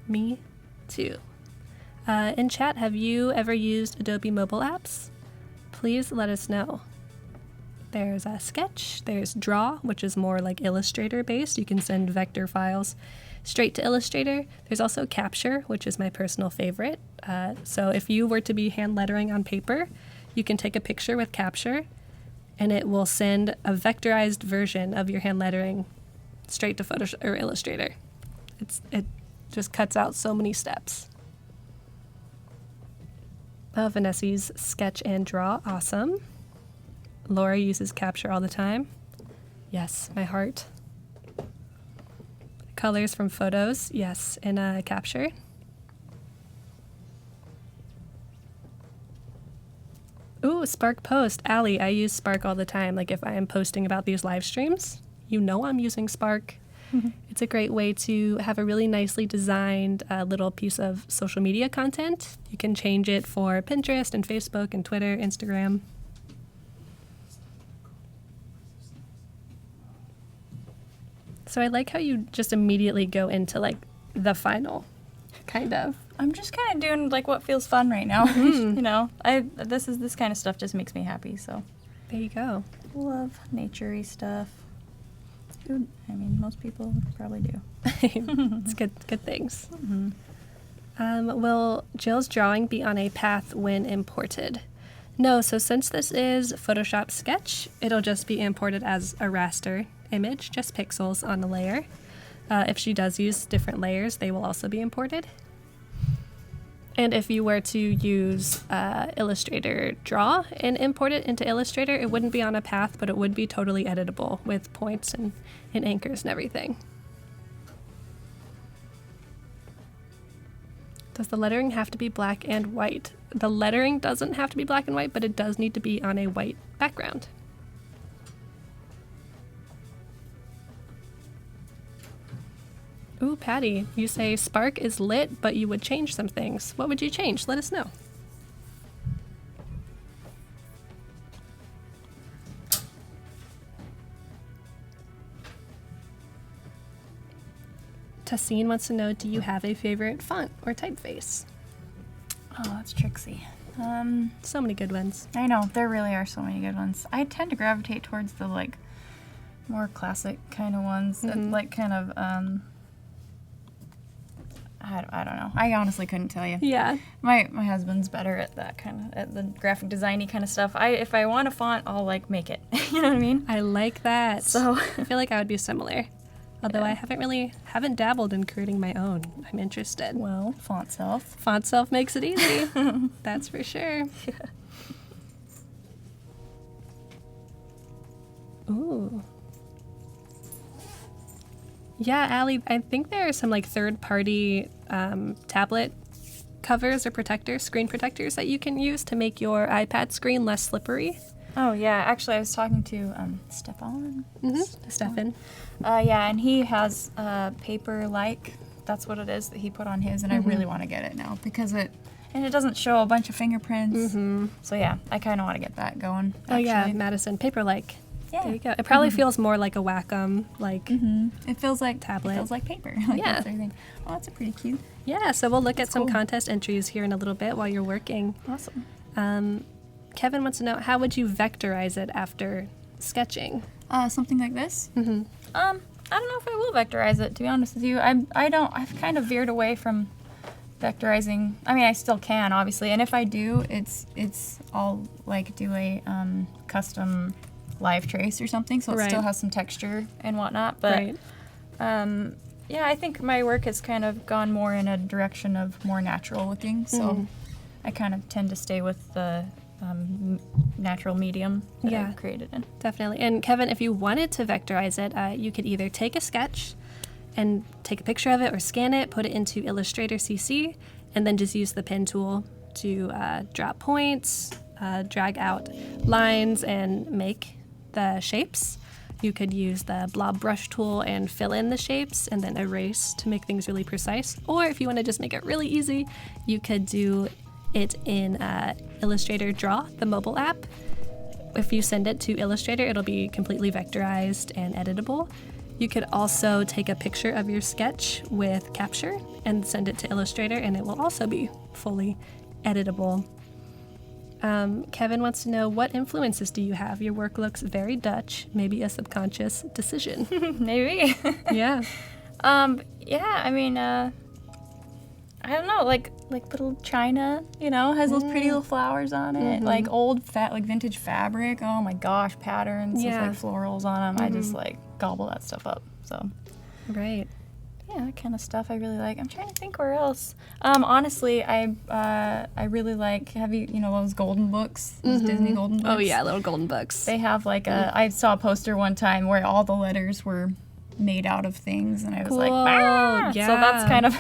[SPEAKER 1] Me too. In chat, have you ever used Adobe mobile apps? Please let us know. There's Sketch, there's Draw, which is more like Illustrator based. You can send vector files straight to Illustrator. There's also Capture, which is my personal favorite. So if you were to be hand lettering on paper, you can take a picture with Capture, and it will send a vectorized version of your hand lettering straight to Photoshop or Illustrator. It just cuts out so many steps. Vanessa's Sketch and Draw, awesome. Laura uses Capture all the time. Yes, my heart. Colors from photos, yes, in Capture. Ooh, Spark Post. Allie, I use Spark all the time. Like if I am posting about these live streams, I'm using Spark. It's a great way to have a really nicely designed little piece of social media content. You can change it for Pinterest and Facebook and Twitter, Instagram. So I like how you just immediately go into like the final, kind of.
[SPEAKER 2] I'm just kind of doing like what feels fun right now. This kind of stuff just makes me happy. So
[SPEAKER 1] there you go.
[SPEAKER 2] Love naturey stuff. Food. I mean, most people probably do.
[SPEAKER 1] It's good things. Will Jill's drawing be on a path when imported? No. So since this is Photoshop Sketch, it'll just be imported as a raster image, just pixels on the layer. If she does use different layers, they will also be imported. And if you were to use Illustrator Draw and import it into Illustrator, it wouldn't be on a path, but it would be totally editable with points and anchors and everything. Does the lettering have to be black and white? The lettering doesn't have to be black and white, but it does need to be on a white background. Ooh, Patty, you say Spark is lit, but you would change some things. What would you change? Let us know. Tassine wants to know, do you have a favorite font or typeface?
[SPEAKER 2] Oh, that's tricksy.
[SPEAKER 1] So many good ones.
[SPEAKER 2] I know, there really are so many good ones. I tend to gravitate towards the like more classic kind of ones. Like kind of I don't know. I honestly couldn't tell you.
[SPEAKER 1] Yeah.
[SPEAKER 2] My husband's better at that kind of, at the graphic designy kind of stuff. If I want a font, I'll like make it. You know what I mean?
[SPEAKER 1] I like that.
[SPEAKER 2] So
[SPEAKER 1] I feel like I would be similar. Although I haven't dabbled in creating my own. I'm interested.
[SPEAKER 2] Well, Fontself.
[SPEAKER 1] Fontself makes it easy. That's for sure.
[SPEAKER 2] Yeah.
[SPEAKER 1] Ooh. Yeah, Allie, I think there are some like third-party tablet covers or protectors, screen protectors that you can use to make your iPad screen less slippery.
[SPEAKER 2] Oh, yeah. Actually, I was talking to Stefan.
[SPEAKER 1] Stefan.
[SPEAKER 2] Yeah, and he has paper-like. That's what it is that he put on his, and I really want to get it now because it doesn't show a bunch of fingerprints. So yeah, I kind of want to get that going.
[SPEAKER 1] Oh yeah, Madison, paper-like.
[SPEAKER 2] Yeah.
[SPEAKER 1] There you go. It probably feels more like a Wacom, like
[SPEAKER 2] it feels like
[SPEAKER 1] tablet.
[SPEAKER 2] It feels like paper. Like
[SPEAKER 1] Yeah.
[SPEAKER 2] That's everything. Oh, that's a pretty cute.
[SPEAKER 1] Yeah, so we'll look at some
[SPEAKER 2] cool.
[SPEAKER 1] contest entries here in a little bit while you're working.
[SPEAKER 2] Awesome.
[SPEAKER 1] Kevin wants to know, how would you vectorize it after sketching?
[SPEAKER 2] Something like this.
[SPEAKER 1] Mm-hmm.
[SPEAKER 2] I don't know if I will vectorize it, to be honest with you. I've kind of veered away from vectorizing. I mean, I still can, obviously, and if I do, I'll like do a custom live trace or something, so it still has some texture and whatnot. But yeah, I think my work has kind of gone more in a direction of more natural looking, so I kind of tend to stay with the natural medium that I've created in.
[SPEAKER 1] Definitely. And Kevin, if you wanted to vectorize it, you could either take a sketch and take a picture of it or scan it, put it into Illustrator CC, and then just use the pen tool to drop points, drag out lines, and make the shapes. You could use the blob brush tool and fill in the shapes and then erase to make things really precise. Or if you want to just make it really easy, you could do it in Illustrator Draw, the mobile app. If you send it to Illustrator, it'll be completely vectorized and editable. You could also take a picture of your sketch with Capture and send it to Illustrator, and it will also be fully editable. Kevin wants to know, what influences do you have? Your work looks very Dutch, maybe a subconscious decision.
[SPEAKER 2] Maybe.
[SPEAKER 1] Yeah.
[SPEAKER 2] Yeah, I mean, I don't know, like little china, has those pretty little flowers on it, like old vintage fabric. Oh my gosh, patterns with like florals on them. I just like gobble that stuff up. So,
[SPEAKER 1] right.
[SPEAKER 2] Yeah, that kind of stuff I really like. I'm trying to think where else. Honestly, I really like. Have you those golden books? Those Disney golden books.
[SPEAKER 1] Oh yeah, little golden books.
[SPEAKER 2] They have like I saw a poster one time where all the letters were made out of things, and I was like, ah!
[SPEAKER 1] Yeah.
[SPEAKER 2] So that's kind of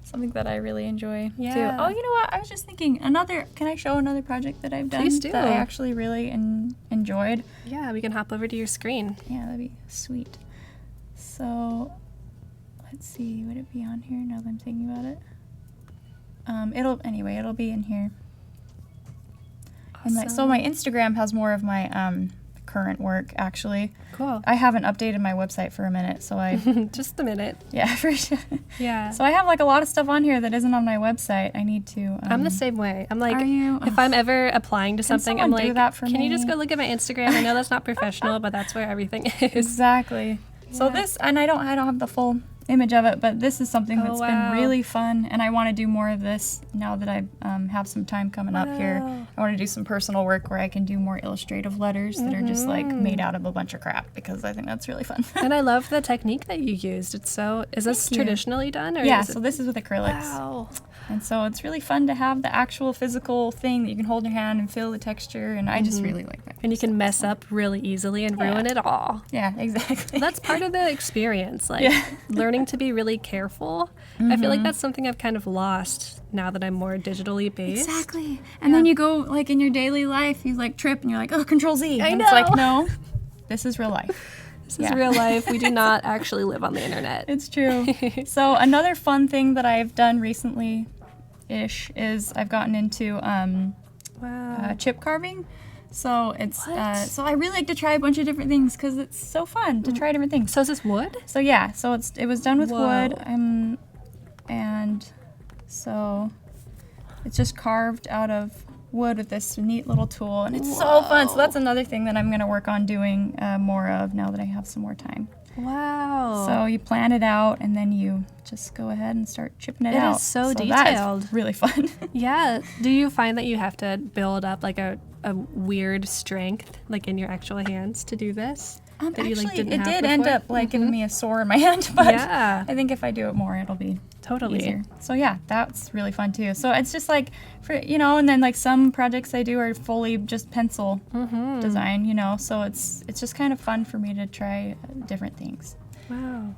[SPEAKER 2] something that I really enjoy too. Oh, you know what? I was just thinking can I show another project that I've done?
[SPEAKER 1] Please do.
[SPEAKER 2] That I actually really enjoyed.
[SPEAKER 1] Yeah, we can hop over to your screen.
[SPEAKER 2] Yeah, that'd be sweet. So, let's see, would it be on here now that I'm thinking about it? It'll be in here.
[SPEAKER 1] Awesome.
[SPEAKER 2] And so my Instagram has more of my current work, actually.
[SPEAKER 1] Cool.
[SPEAKER 2] I haven't updated my website for a minute, so I...
[SPEAKER 1] Just a minute.
[SPEAKER 2] Yeah, for sure.
[SPEAKER 1] Yeah.
[SPEAKER 2] So I have like a lot of stuff on here that isn't on my website. I need to...
[SPEAKER 1] I'm the same way. I'm like,
[SPEAKER 2] Are you?
[SPEAKER 1] if I'm ever applying to something, I'm
[SPEAKER 2] someone do
[SPEAKER 1] like,
[SPEAKER 2] that for
[SPEAKER 1] can you
[SPEAKER 2] me?
[SPEAKER 1] just go look at my Instagram? I know that's not professional, but that's where everything is.
[SPEAKER 2] Exactly.
[SPEAKER 1] Yeah.
[SPEAKER 2] So this, and I don't have the full image of it, but this is something that's been really fun, and I want to do more of this now that I have some time coming up here. I want to do some personal work where I can do more illustrative letters that are just like made out of a bunch of crap, because I think that's really fun.
[SPEAKER 1] And I love the technique that you used. It's so, is this traditionally done? Or
[SPEAKER 2] Yeah,
[SPEAKER 1] is
[SPEAKER 2] so this is with acrylics.
[SPEAKER 1] Wow.
[SPEAKER 2] And so it's really fun to have the actual physical thing that you can hold in your hand and feel the texture, and I just really like that.
[SPEAKER 1] And you can mess up really easily and ruin it all.
[SPEAKER 2] Yeah, exactly.
[SPEAKER 1] That's part of the experience, like learning to be really careful. I feel like that's something I've kind of lost now that I'm more digitally based.
[SPEAKER 2] Exactly. And then you go, like, in your daily life, you, like, trip, and you're like, oh, Control-Z.
[SPEAKER 1] I
[SPEAKER 2] And
[SPEAKER 1] know.
[SPEAKER 2] it's like, no, this is real life.
[SPEAKER 1] This is real life. We do not actually live on the internet.
[SPEAKER 2] It's true. So another fun thing that I've done recently-ish is I've gotten into chip carving. So it's so I really like to try a bunch of different things because it's so fun to try different things.
[SPEAKER 1] So is this wood?
[SPEAKER 2] So yeah, so it was done with wood, and so it's just carved out of wood with this neat little tool, and it's so fun. So that's another thing that I'm gonna work on doing more of now that I have some more time.
[SPEAKER 1] Wow.
[SPEAKER 2] So you plan it out, and then you just go ahead and start chipping it out.
[SPEAKER 1] It is so detailed.
[SPEAKER 2] That is really fun.
[SPEAKER 1] Yeah. Do you find that you have to build up like a weird strength like in your actual hands to do this? That
[SPEAKER 2] Actually,
[SPEAKER 1] you, like, didn't
[SPEAKER 2] it
[SPEAKER 1] have
[SPEAKER 2] did
[SPEAKER 1] before?
[SPEAKER 2] end up like giving me a sore in my hand, but
[SPEAKER 1] Yeah.
[SPEAKER 2] I think if I do it more, it'll be
[SPEAKER 1] Totally.
[SPEAKER 2] easier. So yeah, that's really fun too. So it's just like and then like some projects I do are fully just pencil design, so it's just kind of fun for me to try different things.
[SPEAKER 1] Wow.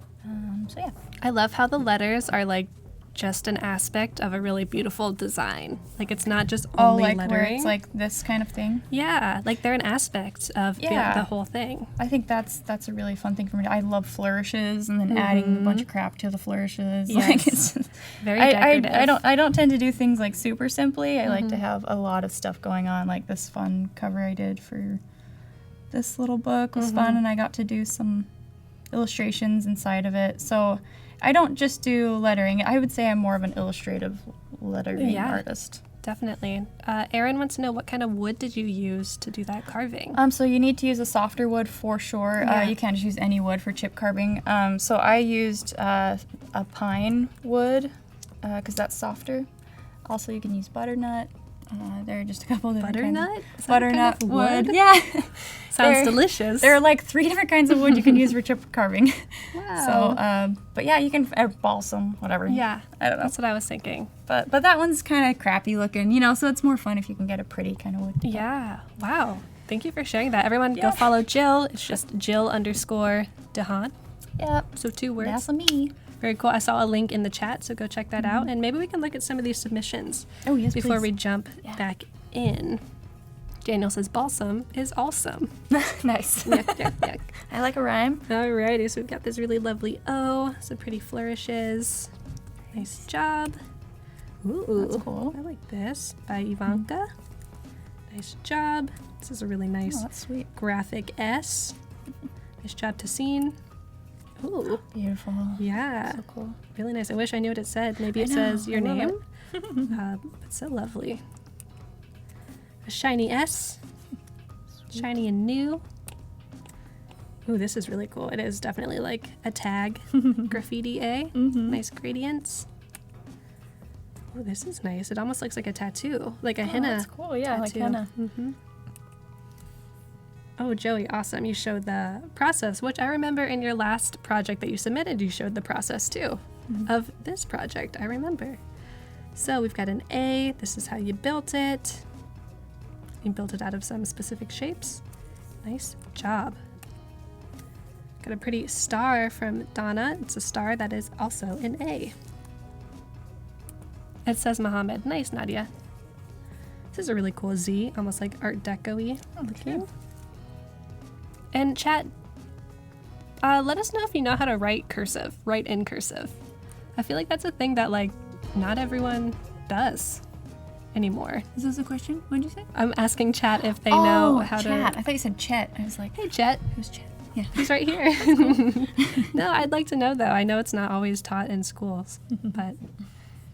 [SPEAKER 2] So yeah.
[SPEAKER 1] I love how the letters are like just an aspect of a really beautiful design. Like it's not just only
[SPEAKER 2] like
[SPEAKER 1] lettering.
[SPEAKER 2] where it's like this kind of thing.
[SPEAKER 1] Yeah, like they're an aspect of the whole thing.
[SPEAKER 2] I think that's a really fun thing for me. I love flourishes and then adding a bunch of crap to the flourishes.
[SPEAKER 1] Yes.
[SPEAKER 2] Like it's
[SPEAKER 1] Very decorative.
[SPEAKER 2] I don't tend to do things like super simply. I like to have a lot of stuff going on. Like this fun cover I did for this little book was fun, and I got to do some illustrations inside of it. So I don't just do lettering. I would say I'm more of an illustrative lettering artist.
[SPEAKER 1] definitely. Erin wants to know, what kind of wood did you use to do that carving?
[SPEAKER 2] So you need to use a softer wood for sure.
[SPEAKER 1] Yeah.
[SPEAKER 2] You can't just use any wood for chip carving. So I used a pine wood because that's softer. Also, you can use butternut. There are just a couple different
[SPEAKER 1] Butternut?
[SPEAKER 2] kinds. Butternut
[SPEAKER 1] kind of
[SPEAKER 2] wood. Yeah.
[SPEAKER 1] Sounds delicious.
[SPEAKER 2] There are like 3 different kinds of wood you can use for chip carving.
[SPEAKER 1] Wow.
[SPEAKER 2] So, but yeah, you can balsam, whatever.
[SPEAKER 1] Yeah.
[SPEAKER 2] I don't know.
[SPEAKER 1] That's what I was thinking.
[SPEAKER 2] But that one's kind of crappy looking, so it's more fun if you can get a pretty kind of wood.
[SPEAKER 1] Yeah. Wow. Thank you for sharing that. Everyone go
[SPEAKER 2] Yeah.
[SPEAKER 1] follow Jill. It's just Jill_DeHaan.
[SPEAKER 2] Yep.
[SPEAKER 1] So 2 words.
[SPEAKER 2] That's me.
[SPEAKER 1] Very cool. I saw a link in the chat, so go check that out. And maybe we can look at some of these submissions
[SPEAKER 2] Oh, yes,
[SPEAKER 1] before
[SPEAKER 2] please.
[SPEAKER 1] we jump back in. Daniel says balsam is awesome.
[SPEAKER 2] Nice.
[SPEAKER 1] Yuck, yuck, yuck.
[SPEAKER 2] I like a rhyme.
[SPEAKER 1] Alrighty, so we've got this really lovely O, some pretty flourishes. Nice job. Ooh,
[SPEAKER 2] That's cool.
[SPEAKER 1] I like this. By Ivanka. Nice job. This is a really nice
[SPEAKER 2] Oh, that's sweet.
[SPEAKER 1] graphic S. Nice job, Tassine. Ooh,
[SPEAKER 2] Beautiful.
[SPEAKER 1] yeah.
[SPEAKER 2] So cool.
[SPEAKER 1] Really nice. I wish I knew what it said. Maybe
[SPEAKER 2] I
[SPEAKER 1] it
[SPEAKER 2] know,
[SPEAKER 1] says your
[SPEAKER 2] I love
[SPEAKER 1] name. But so lovely. A shiny S. Shiny and new. Ooh, this is really cool. It is definitely like a tag. Graffiti A. Nice gradients. Oh, this is nice. It almost looks like a tattoo. Like a henna.
[SPEAKER 2] That's cool. Yeah, like
[SPEAKER 1] tattoo.
[SPEAKER 2] henna.
[SPEAKER 1] Oh, Joey, awesome. You showed the process, which I remember in your last project that you submitted, you showed the process too of this project. I remember. So we've got an A. This is how you built it. You built it out of some specific shapes. Nice job. Got a pretty star from Donna. It's a star that is also an A. It says Muhammad. Nice, Nadia. This is a really cool Z, almost like Art Deco-y looking. And chat, let us know if you know how to write in cursive. I feel like that's a thing that like not everyone does anymore.
[SPEAKER 2] Is this a question? What did you say?
[SPEAKER 1] I'm asking chat if they know how
[SPEAKER 2] Chat.
[SPEAKER 1] to.
[SPEAKER 2] I thought you said Chet. I was like,
[SPEAKER 1] Hey, Chet.
[SPEAKER 2] who's Chet? Yeah.
[SPEAKER 1] He's right here. No, I'd like to know though. I know it's not always taught in schools, but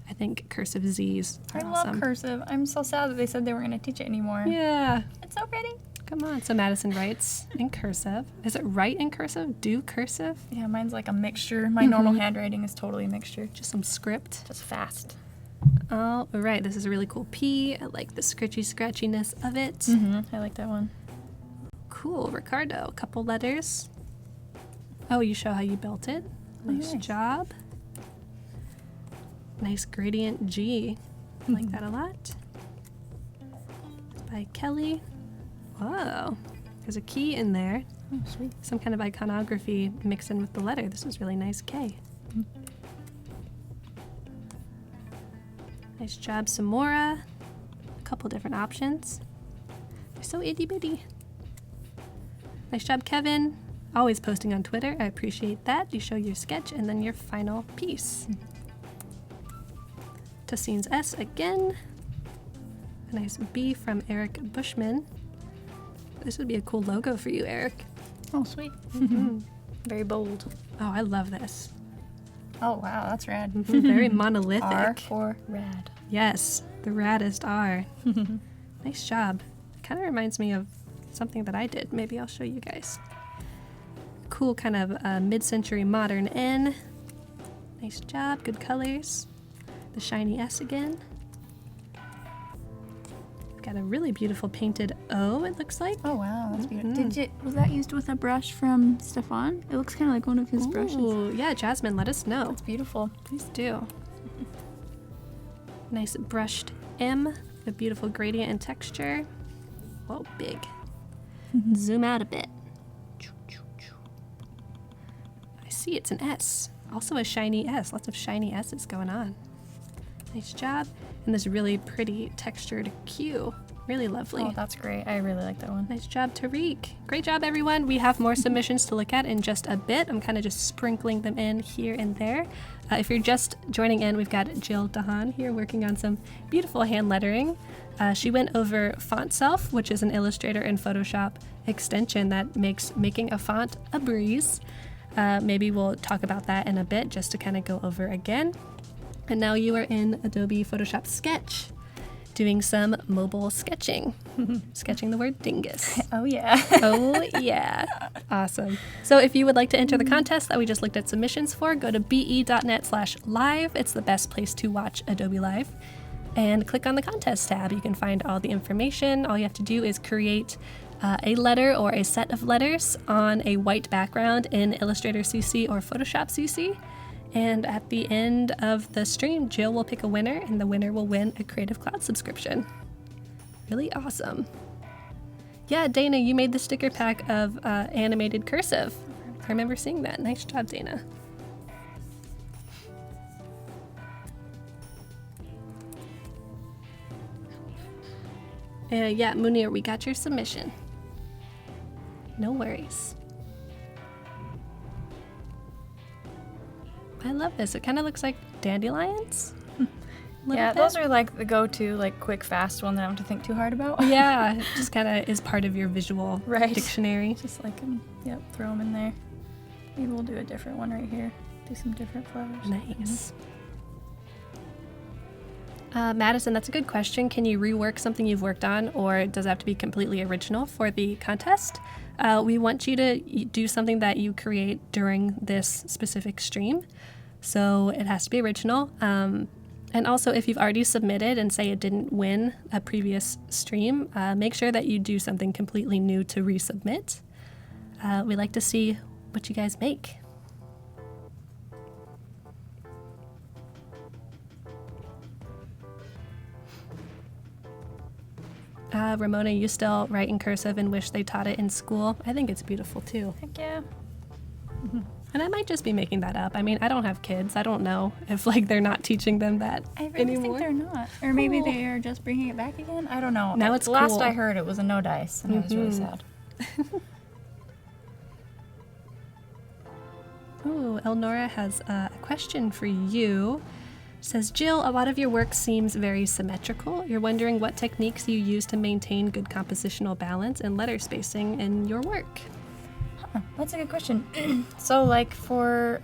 [SPEAKER 1] I think cursive Z's
[SPEAKER 2] I
[SPEAKER 1] are
[SPEAKER 2] love
[SPEAKER 1] awesome.
[SPEAKER 2] cursive. I'm so sad that they said they weren't going to teach it anymore.
[SPEAKER 1] Yeah.
[SPEAKER 2] It's so pretty.
[SPEAKER 1] Come on. So Madison writes in cursive. Is it write in cursive? Do cursive?
[SPEAKER 2] Yeah, mine's like a mixture. My normal handwriting is totally a mixture.
[SPEAKER 1] Just some script.
[SPEAKER 2] Just fast.
[SPEAKER 1] Oh, all right. This is a really cool P. I like the scratchiness of it.
[SPEAKER 2] I like that one.
[SPEAKER 1] Cool. Ricardo, a couple letters. Oh, you show how you built it. Nice job. Nice gradient G. I like that a lot. It's by Kelly. Whoa. There's a key in there.
[SPEAKER 2] Oh, sweet.
[SPEAKER 1] Some kind of iconography mixed in with the letter. This is really nice. K. Nice job, Samora. A couple different options. They're so itty bitty. Nice job, Kevin. Always posting on Twitter. I appreciate that. You show your sketch and then your final piece. Tassine's S again. A nice B from Eric Bushman. This would be a cool logo for you, Eric.
[SPEAKER 2] Oh, sweet. Very bold.
[SPEAKER 1] Oh, I love this.
[SPEAKER 2] Oh, wow. That's rad.
[SPEAKER 1] Very monolithic.
[SPEAKER 2] R for rad.
[SPEAKER 1] Yes, the raddest R. Nice job. It kind of reminds me of something that I did. Maybe I'll show you guys. Cool kind of mid-century modern N. Nice job. Good colors. The shiny S again. Got a really beautiful painted O, it looks like.
[SPEAKER 2] Oh, wow. That's beautiful. Was that used with a brush from Stefan? It looks kind of like one of his brushes.
[SPEAKER 1] Ooh, yeah, Jasmine, let us know.
[SPEAKER 2] It's beautiful.
[SPEAKER 1] Please do. Nice brushed M, a beautiful gradient and texture. Whoa, big. Zoom out a bit. I see it's an S. Also a shiny S. Lots of shiny S's going on. Nice job. And this really pretty textured Q. Really lovely.
[SPEAKER 2] Oh, that's great. I really like that one.
[SPEAKER 1] Nice job, Tariq. Great job, everyone. We have more submissions to look at in just a bit. I'm kind of just sprinkling them in here and there. If you're just joining in, we've got Jill DeHaan here working on some beautiful hand lettering. She went over Fontself, which is an Illustrator and Photoshop extension that makes making a font a breeze. Maybe we'll talk about that in a bit just to kind of go over again. And now you are in Adobe Photoshop Sketch. doing some mobile sketching. Sketching the word dingus.
[SPEAKER 2] Oh, yeah.
[SPEAKER 1] Oh, yeah. Awesome. So if you would like to enter the contest that we just looked at submissions for, go to be.net/live. It's the best place to watch Adobe Live. And click on the contest tab. You can find all the information. All you have to do is create a letter or a set of letters on a white background in Illustrator CC or Photoshop CC. And at the end of the stream, Jill will pick a winner, and the winner will win a Creative Cloud subscription. Really awesome. Yeah, Dana, you made the sticker pack of animated cursive. I remember seeing that. Nice job, Dana. Yeah, Munir, we got your submission. No worries. I love this. It kind of looks like dandelions.
[SPEAKER 2] Yeah, those are like the go-to, like quick, fast one that I don't have to think too hard about.
[SPEAKER 1] Yeah, it just kind of is part of your visual dictionary.
[SPEAKER 2] Just like them, yep, throw them in there. Maybe we'll do a different one right here. Do some different flowers.
[SPEAKER 1] Nice. Madison, that's a good question. Can you rework something you've worked on, or does it have to be completely original for the contest? We want you to do something that you create during this specific stream. So it has to be original. And also, if you've already submitted and say it didn't win a previous stream, make sure that you do something completely new to resubmit. We like to see what you guys make. Ramona, you still write in cursive and wish they taught it in school? I think it's beautiful too.
[SPEAKER 2] Heck yeah.
[SPEAKER 1] And I might just be making that up. I mean, I don't have kids. I don't know if they're not teaching them that
[SPEAKER 2] I really
[SPEAKER 1] anymore.
[SPEAKER 2] think they're not. Or maybe they are just bringing it back again. I don't know.
[SPEAKER 1] Now it's
[SPEAKER 2] last
[SPEAKER 1] cool.
[SPEAKER 2] I heard it was a no dice, and I was really sad.
[SPEAKER 1] Ooh, Elnora has a question for you. Says, Jill, a lot of your work seems very symmetrical. You're wondering what techniques you use to maintain good compositional balance and letter spacing in your work.
[SPEAKER 2] That's a good question. So, like for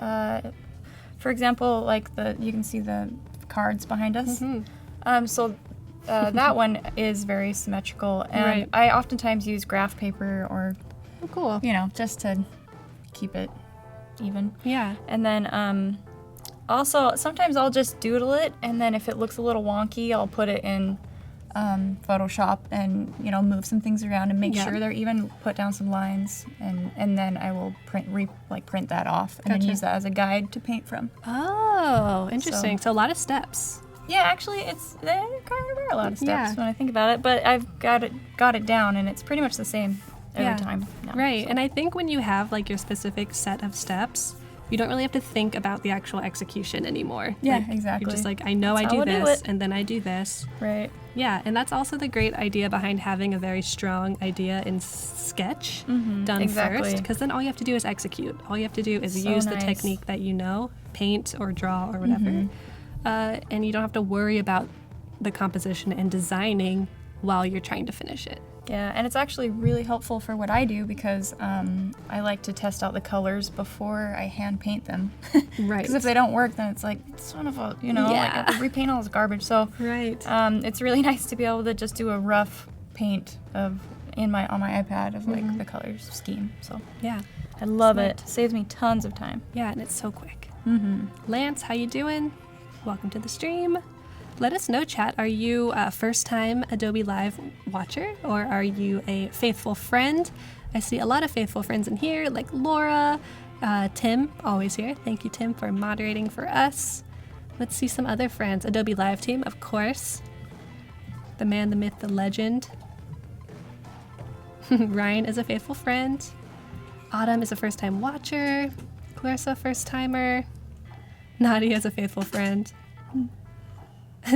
[SPEAKER 2] example, like you can see the cards behind us. That one is very symmetrical, and I oftentimes use graph paper or,
[SPEAKER 1] cool,
[SPEAKER 2] just to keep it even.
[SPEAKER 1] Yeah.
[SPEAKER 2] And then also sometimes I'll just doodle it, and then if it looks a little wonky, I'll put it in Photoshop and move some things around and make sure they're even, put down some lines, and then I will print that off and then use that as a guide to paint from.
[SPEAKER 1] Oh, interesting. So a lot of steps.
[SPEAKER 2] Yeah, actually there kind of are a lot of steps when I think about it, but I've got it down, and it's pretty much the same every time now.
[SPEAKER 1] Right. So. And I think when you have your specific set of steps, you don't really have to think about the actual execution anymore.
[SPEAKER 2] Yeah, exactly.
[SPEAKER 1] You're just I know I do this, and then I do this.
[SPEAKER 2] Right.
[SPEAKER 1] Yeah, and that's also the great idea behind having a very strong idea in Sketch done first, because then all you have to do is execute. All you have to do is use the technique that paint or draw or whatever, and you don't have to worry about the composition and designing while you're trying to finish it.
[SPEAKER 2] Yeah, and it's actually really helpful for what I do, because I like to test out the colors before I hand paint them.
[SPEAKER 1] Right.
[SPEAKER 2] Because if they don't work, then it's son of a, I have to repaint all this garbage. So it's really nice to be able to just do a rough paint on my iPad of the colors scheme. So
[SPEAKER 1] yeah,
[SPEAKER 2] I love it. Saves me tons of time.
[SPEAKER 1] Yeah, and it's so quick. Lance, how you doing? Welcome to the stream. Let us know, chat. Are you a first-time Adobe Live watcher, or are you a faithful friend? I see a lot of faithful friends in here, like Laura, Tim, always here. Thank you, Tim, for moderating for us. Let's see some other friends. Adobe Live team, of course. The man, the myth, the legend. Ryan is a faithful friend. Autumn is a first-time watcher. Clarissa, first-timer. Nadia is a faithful friend.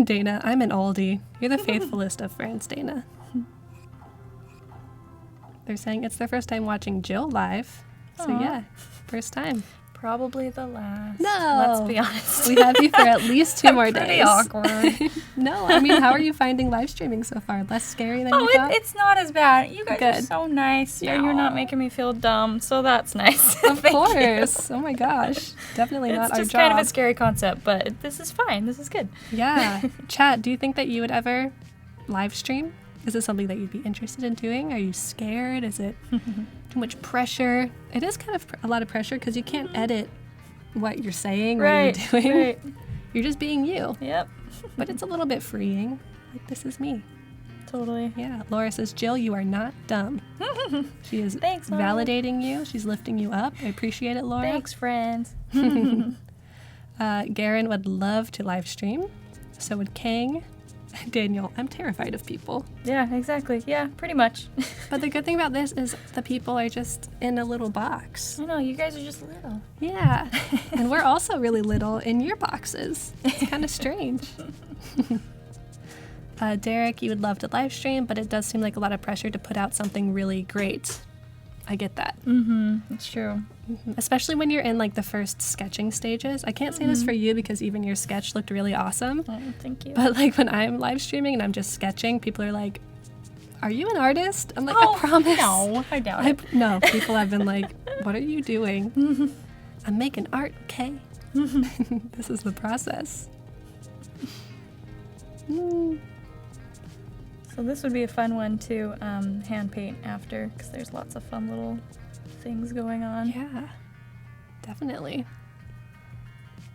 [SPEAKER 1] Dana, I'm an oldie. You're the faithfulest of friends, Dana. They're saying it's their first time watching Jill live. So yeah, first time.
[SPEAKER 2] Probably the last.
[SPEAKER 1] No.
[SPEAKER 2] Let's be honest.
[SPEAKER 1] We have you for at least 2 more days.
[SPEAKER 2] Pretty awkward.
[SPEAKER 1] No, I mean, how are you finding live streaming so far? Less scary than you thought?
[SPEAKER 2] It's not as bad. You guys are so nice.
[SPEAKER 1] Yeah.
[SPEAKER 2] And you're not making me feel dumb, so that's nice.
[SPEAKER 1] Of course. Oh my gosh. Definitely not our job.
[SPEAKER 2] It's just kind of a scary concept, but this is fine. This is good.
[SPEAKER 1] Yeah. Chat, do you think that you would ever live stream? Is this something that you'd be interested in doing? Are you scared? Is it too much pressure? It is kind of a lot of pressure because you can't edit what you're saying or you're doing.
[SPEAKER 2] Right.
[SPEAKER 1] You're just being you.
[SPEAKER 2] Yep.
[SPEAKER 1] But it's a little bit freeing. Like, this is me.
[SPEAKER 2] Totally.
[SPEAKER 1] Yeah. Laura says, Jill, you are not dumb. She is
[SPEAKER 2] Thanks, Mom.
[SPEAKER 1] validating you. She's lifting you up. I appreciate it, Laura.
[SPEAKER 2] Thanks, friends.
[SPEAKER 1] Garen would love to live stream. So would Kang. Daniel, I'm terrified of people.
[SPEAKER 2] Yeah, exactly. Yeah, pretty much.
[SPEAKER 1] But the good thing about this is the people are just in a little box.
[SPEAKER 2] I know, you guys are just little.
[SPEAKER 1] Yeah. And we're also really little in your boxes. It's kind of strange. Derek, you would love to live stream, but it does seem like a lot of pressure to put out something really great. I get that.
[SPEAKER 2] It's true.
[SPEAKER 1] Especially when you're in like the first sketching stages. I can't say this for you because even your sketch looked really awesome.
[SPEAKER 2] Oh, thank you.
[SPEAKER 1] But like when I'm live streaming and I'm just sketching, people are like, are you an artist? I'm like, I promise.
[SPEAKER 2] No, I doubt it.
[SPEAKER 1] No, people have been like, what are you doing? I'm making art, okay? This is the process.
[SPEAKER 2] So this would be a fun one to hand paint after, because there's lots of fun little things going on.
[SPEAKER 1] Yeah, definitely.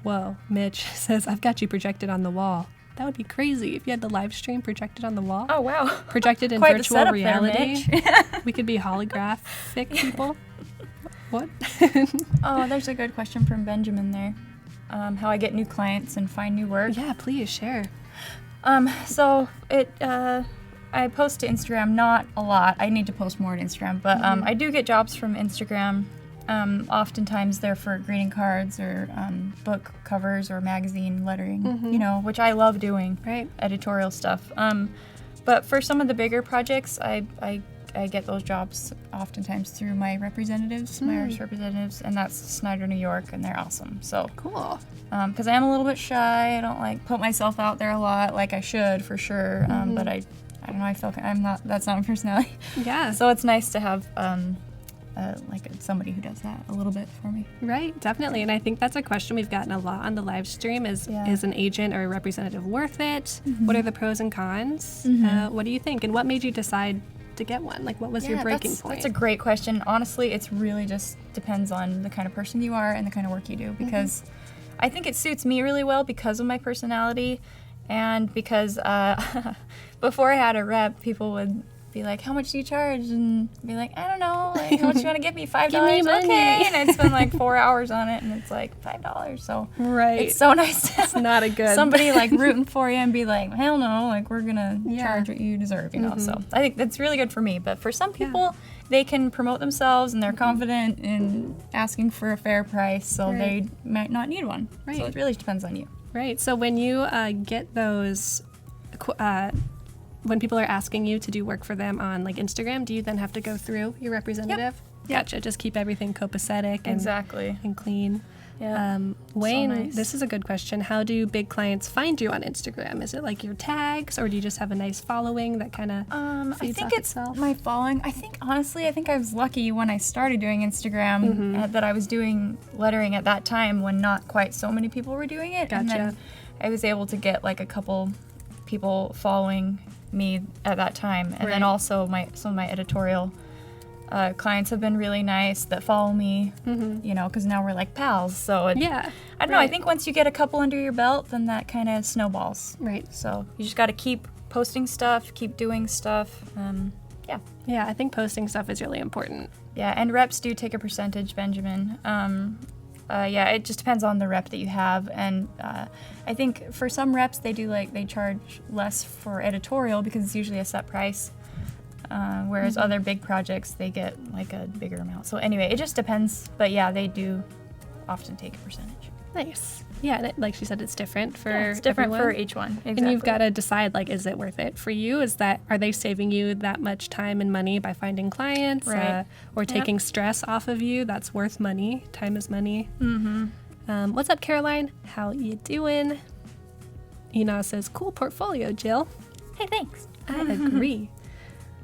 [SPEAKER 1] Whoa, Mitch says, I've got you projected on the wall. That would be crazy if you had the live stream projected on the wall.
[SPEAKER 2] Oh, wow.
[SPEAKER 1] Projected in
[SPEAKER 2] Quite the
[SPEAKER 1] virtual
[SPEAKER 2] setup
[SPEAKER 1] reality.
[SPEAKER 2] there, Mitch.
[SPEAKER 1] We could be holographic people. What?
[SPEAKER 2] Oh, there's a good question from Benjamin there. How I get new clients and find new work.
[SPEAKER 1] Yeah, please share.
[SPEAKER 2] So I post to Instagram, not a lot. I need to post more to Instagram, but I do get jobs from Instagram. Oftentimes they're for greeting cards or book covers or magazine lettering, which I love doing.
[SPEAKER 1] Right.
[SPEAKER 2] Editorial stuff. But for some of the bigger projects, I get those jobs oftentimes through my representatives, my artist representatives, and that's Snyder New York, and they're awesome. So
[SPEAKER 1] Cool.
[SPEAKER 2] because I am a little bit shy, I don't like put myself out there a lot, like I should for sure. But I don't know. I feel that's not my personality.
[SPEAKER 1] Yeah.
[SPEAKER 2] So it's nice to have like somebody who does that a little bit for me.
[SPEAKER 1] Right, definitely. And I think that's a question we've gotten a lot on the live stream is an agent or a representative worth it? What are the pros and cons? What do you think? And what made you decide to get one? Like, what was your breaking point?
[SPEAKER 2] That's a great question. Honestly, it's really just depends on the kind of person you are and the kind of work you do, because I think it suits me really well because of my personality, and because before I had a rep, people would be like, how much do you charge? And be like, I don't know, like, how much you want to give me? $5?
[SPEAKER 1] Give me money.
[SPEAKER 2] Okay. And I'd spend like 4 hours on it, and it's like $5. So
[SPEAKER 1] right.
[SPEAKER 2] it's so nice to
[SPEAKER 1] It's not a good
[SPEAKER 2] somebody like rooting for you and be like, hell no, like we're gonna charge what you deserve, you know. So I think that's really good for me. But for some people, they can promote themselves and they're confident in asking for a fair price, so they might not need one.
[SPEAKER 1] Right.
[SPEAKER 2] So it really depends on you.
[SPEAKER 1] Right. So when you get those, when people are asking you to do work for them on like Instagram, do you then have to go through your representative?
[SPEAKER 2] Yep.
[SPEAKER 1] Gotcha. Just keep everything copacetic and clean.
[SPEAKER 2] Yeah.
[SPEAKER 1] Wayne,
[SPEAKER 2] So nice.
[SPEAKER 1] This is a good question. How do big clients find you on Instagram? Is it like your tags, or do you just have a nice following that kind of
[SPEAKER 2] I
[SPEAKER 1] feeds
[SPEAKER 2] think
[SPEAKER 1] off
[SPEAKER 2] it's
[SPEAKER 1] itself?
[SPEAKER 2] my following. I think honestly, I was lucky when I started doing Instagram that I was doing lettering at that time when not quite so many people were doing it.
[SPEAKER 1] Gotcha.
[SPEAKER 2] And then I was able to get like a couple people following me at that time, and then also some of my editorial clients have been really nice that follow me, you know, because now we're like pals. So I don't know. I think once you get a couple under your belt, then that kind of snowballs.
[SPEAKER 1] Right.
[SPEAKER 2] So you just got to keep posting stuff, keep doing stuff.
[SPEAKER 1] Yeah, I think posting stuff is really important.
[SPEAKER 2] Yeah, and reps do take a percentage, Benjamin. It just depends on the rep that you have, and I think for some reps they charge less for editorial because it's usually a set price, whereas other big projects they get like a bigger amount. So anyway, it just depends, but yeah, they do often take a percentage.
[SPEAKER 1] Nice. Yeah, and like she said, it's different for
[SPEAKER 2] It's different
[SPEAKER 1] everyone.
[SPEAKER 2] for each one. Exactly.
[SPEAKER 1] And you've got to decide, like, is it worth it for you? Are they saving you that much time and money by finding clients, or taking stress off of you? That's worth money. Time is money. What's up, Caroline? How you doing? Ina says, cool portfolio, Jill.
[SPEAKER 2] Hey, thanks.
[SPEAKER 1] I agree.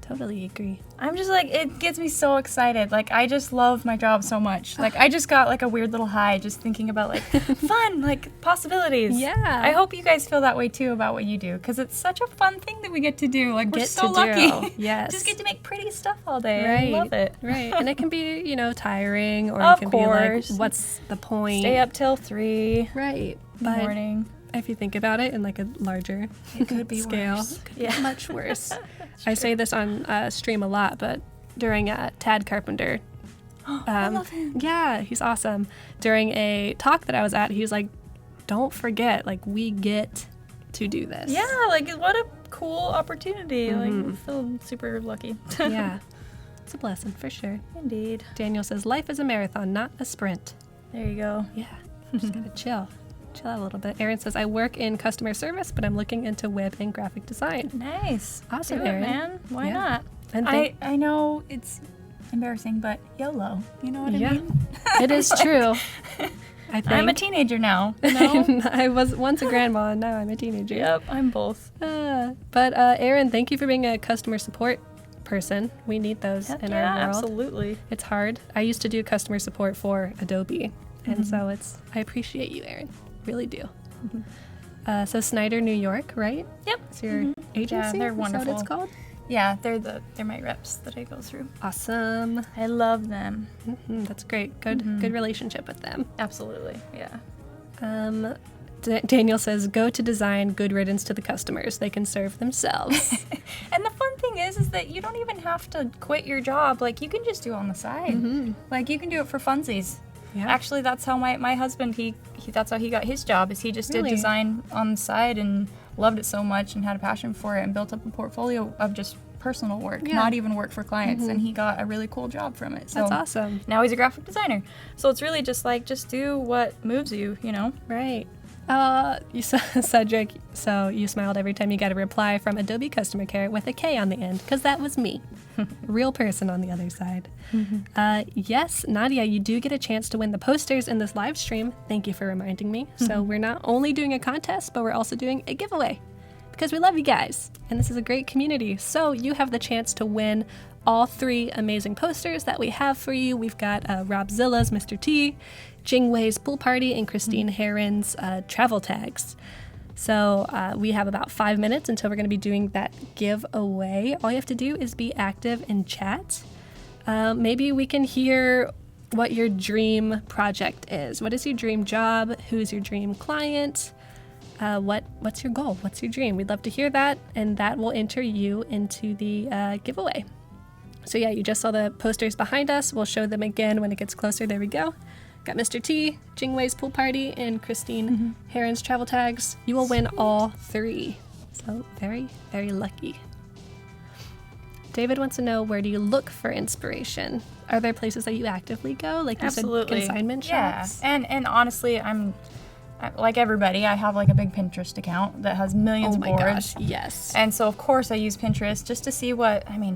[SPEAKER 1] Totally agree.
[SPEAKER 2] I'm just like, it gets me so excited. Like, I just love my job so much. Like, I just got like a weird little high just thinking about like fun, like possibilities.
[SPEAKER 1] Yeah.
[SPEAKER 2] I hope you guys feel that way too about what you do, because it's such a fun thing that we get to do. Like, we're so lucky.
[SPEAKER 1] Yes.
[SPEAKER 2] Just get to make pretty stuff all day.
[SPEAKER 1] Right.
[SPEAKER 2] I love it.
[SPEAKER 1] Right. And it can be, tiring, or
[SPEAKER 2] Of
[SPEAKER 1] it can be
[SPEAKER 2] course.
[SPEAKER 1] like, what's the point?
[SPEAKER 2] Stay up till 3
[SPEAKER 1] Right.
[SPEAKER 2] in the morning.
[SPEAKER 1] If you think about it in like a larger
[SPEAKER 2] It could be
[SPEAKER 1] scale,
[SPEAKER 2] worse.
[SPEAKER 1] it could be much worse. I say this on stream a lot, but during Tad Carpenter,
[SPEAKER 2] I love him.
[SPEAKER 1] yeah, he's awesome. During a talk that I was at, he was like, "Don't forget, like we get to do this."
[SPEAKER 2] Yeah, like what a cool opportunity. Like, I feel super lucky.
[SPEAKER 1] Yeah, it's a blessing for sure.
[SPEAKER 2] Indeed.
[SPEAKER 1] Daniel says, "Life is a marathon, not a sprint."
[SPEAKER 2] There you go.
[SPEAKER 1] Yeah, just gotta chill out a little bit. Aaron says, "I work in customer service, but I'm looking into web and graphic design."
[SPEAKER 2] Nice.
[SPEAKER 1] Awesome,
[SPEAKER 2] Do it,
[SPEAKER 1] Erin.
[SPEAKER 2] man. Why
[SPEAKER 1] Yeah.
[SPEAKER 2] not?
[SPEAKER 1] And
[SPEAKER 2] I know it's embarrassing, but YOLO. You know what I
[SPEAKER 1] Yeah.
[SPEAKER 2] mean?
[SPEAKER 1] It is true. I think.
[SPEAKER 2] I'm a teenager now. You know?
[SPEAKER 1] I was once a grandma, and now I'm a teenager.
[SPEAKER 2] Yep, I'm both.
[SPEAKER 1] But Aaron, thank you for being a customer support person. We need those in our world.
[SPEAKER 2] Absolutely.
[SPEAKER 1] It's hard. I used to do customer support for Adobe, and so I appreciate you, Aaron. Really do. So Snyder New York, right?
[SPEAKER 2] Yep.
[SPEAKER 1] It's your agency?
[SPEAKER 2] they're
[SPEAKER 1] Is that what
[SPEAKER 2] wonderful.
[SPEAKER 1] it's called?
[SPEAKER 2] Yeah, they're my reps that I go through.
[SPEAKER 1] Awesome.
[SPEAKER 2] I love them.
[SPEAKER 1] That's great. Good relationship with them.
[SPEAKER 2] Absolutely. Yeah.
[SPEAKER 1] Daniel says, "Go to design, good riddance to the customers. They can serve themselves."
[SPEAKER 2] And the fun thing is that you don't even have to quit your job. Like, you can just do it on the side. Like, you can do it for funsies.
[SPEAKER 1] Yeah.
[SPEAKER 2] Actually, that's how my husband, he that's how he got his job, is he just
[SPEAKER 1] Really?
[SPEAKER 2] did design on the side and loved it so much and had a passion for it and built up a portfolio of just personal work,
[SPEAKER 1] Yeah.
[SPEAKER 2] not even work for clients, and he got a really cool job from it. So
[SPEAKER 1] That's awesome.
[SPEAKER 2] now he's a graphic designer. So it's really just like, just do what moves you, you know?
[SPEAKER 1] Right. Cedric, so you smiled every time you got a reply from Adobe Customer Care with a K on the end, because that was me. Real person on the other side. Yes, Nadia, you do get a chance to win the posters in this live stream. Thank you for reminding me. So we're not only doing a contest, but we're also doing a giveaway, because we love you guys, and this is a great community. So you have the chance to win all 3 amazing posters that we have for you. We've got Rob Zilla's Mr. T, Jing Wei's Pool Party, and Christine Herron's travel tags. So we have about 5 minutes until we're going to be doing that giveaway. All you have to do is be active in chat. Maybe we can hear what your dream project is. What is your dream job? Who's your dream client? What's your goal? What's your dream? We'd love to hear that, and that will enter you into the giveaway. So yeah, you just saw the posters behind us. We'll show them again when it gets closer. There we go. Got Mr. T, Jing Wei's Pool Party, and Christine Herron's travel tags. You will win all 3. So very, very lucky. David wants to know, where do you look for inspiration? Are there places that you actively go? Like you
[SPEAKER 2] Absolutely.
[SPEAKER 1] said, consignment shops?
[SPEAKER 2] Yeah, and honestly, I'm like everybody, I have like a big Pinterest account that has millions
[SPEAKER 1] Oh
[SPEAKER 2] of
[SPEAKER 1] my
[SPEAKER 2] boards.
[SPEAKER 1] gosh, yes.
[SPEAKER 2] And so of course I use Pinterest just to see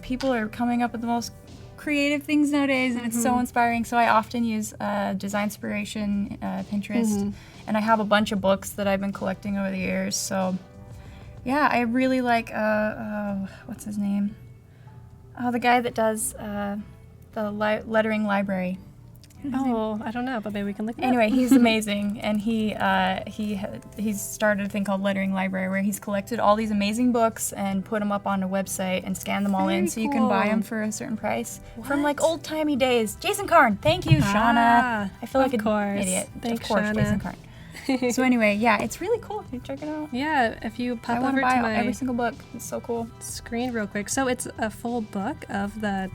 [SPEAKER 2] people are coming up with the most creative things nowadays, and it's so inspiring. So I often use Design Inspiration, Pinterest, and I have a bunch of books that I've been collecting over the years. So yeah, I really like, what's his name? Oh, the guy that does the lettering library.
[SPEAKER 1] Oh, I don't know, but maybe we can look it
[SPEAKER 2] Anyway,
[SPEAKER 1] up.
[SPEAKER 2] he's amazing, and he's started a thing called Lettering Library, where he's collected all these amazing books and put them up on a website and scanned them all in, so you can buy them for a certain price from like old timey days. Jason Karn, thank you, Shauna. I feel like an idiot.
[SPEAKER 1] Thanks,
[SPEAKER 2] of course,
[SPEAKER 1] Shauna.
[SPEAKER 2] Jason Karn. So anyway, yeah, it's really cool. Check it out.
[SPEAKER 1] Yeah, if you pop
[SPEAKER 2] I want
[SPEAKER 1] over
[SPEAKER 2] to
[SPEAKER 1] to
[SPEAKER 2] buy
[SPEAKER 1] my
[SPEAKER 2] every single book. It's so cool.
[SPEAKER 1] screen real quick. So it's a full book of the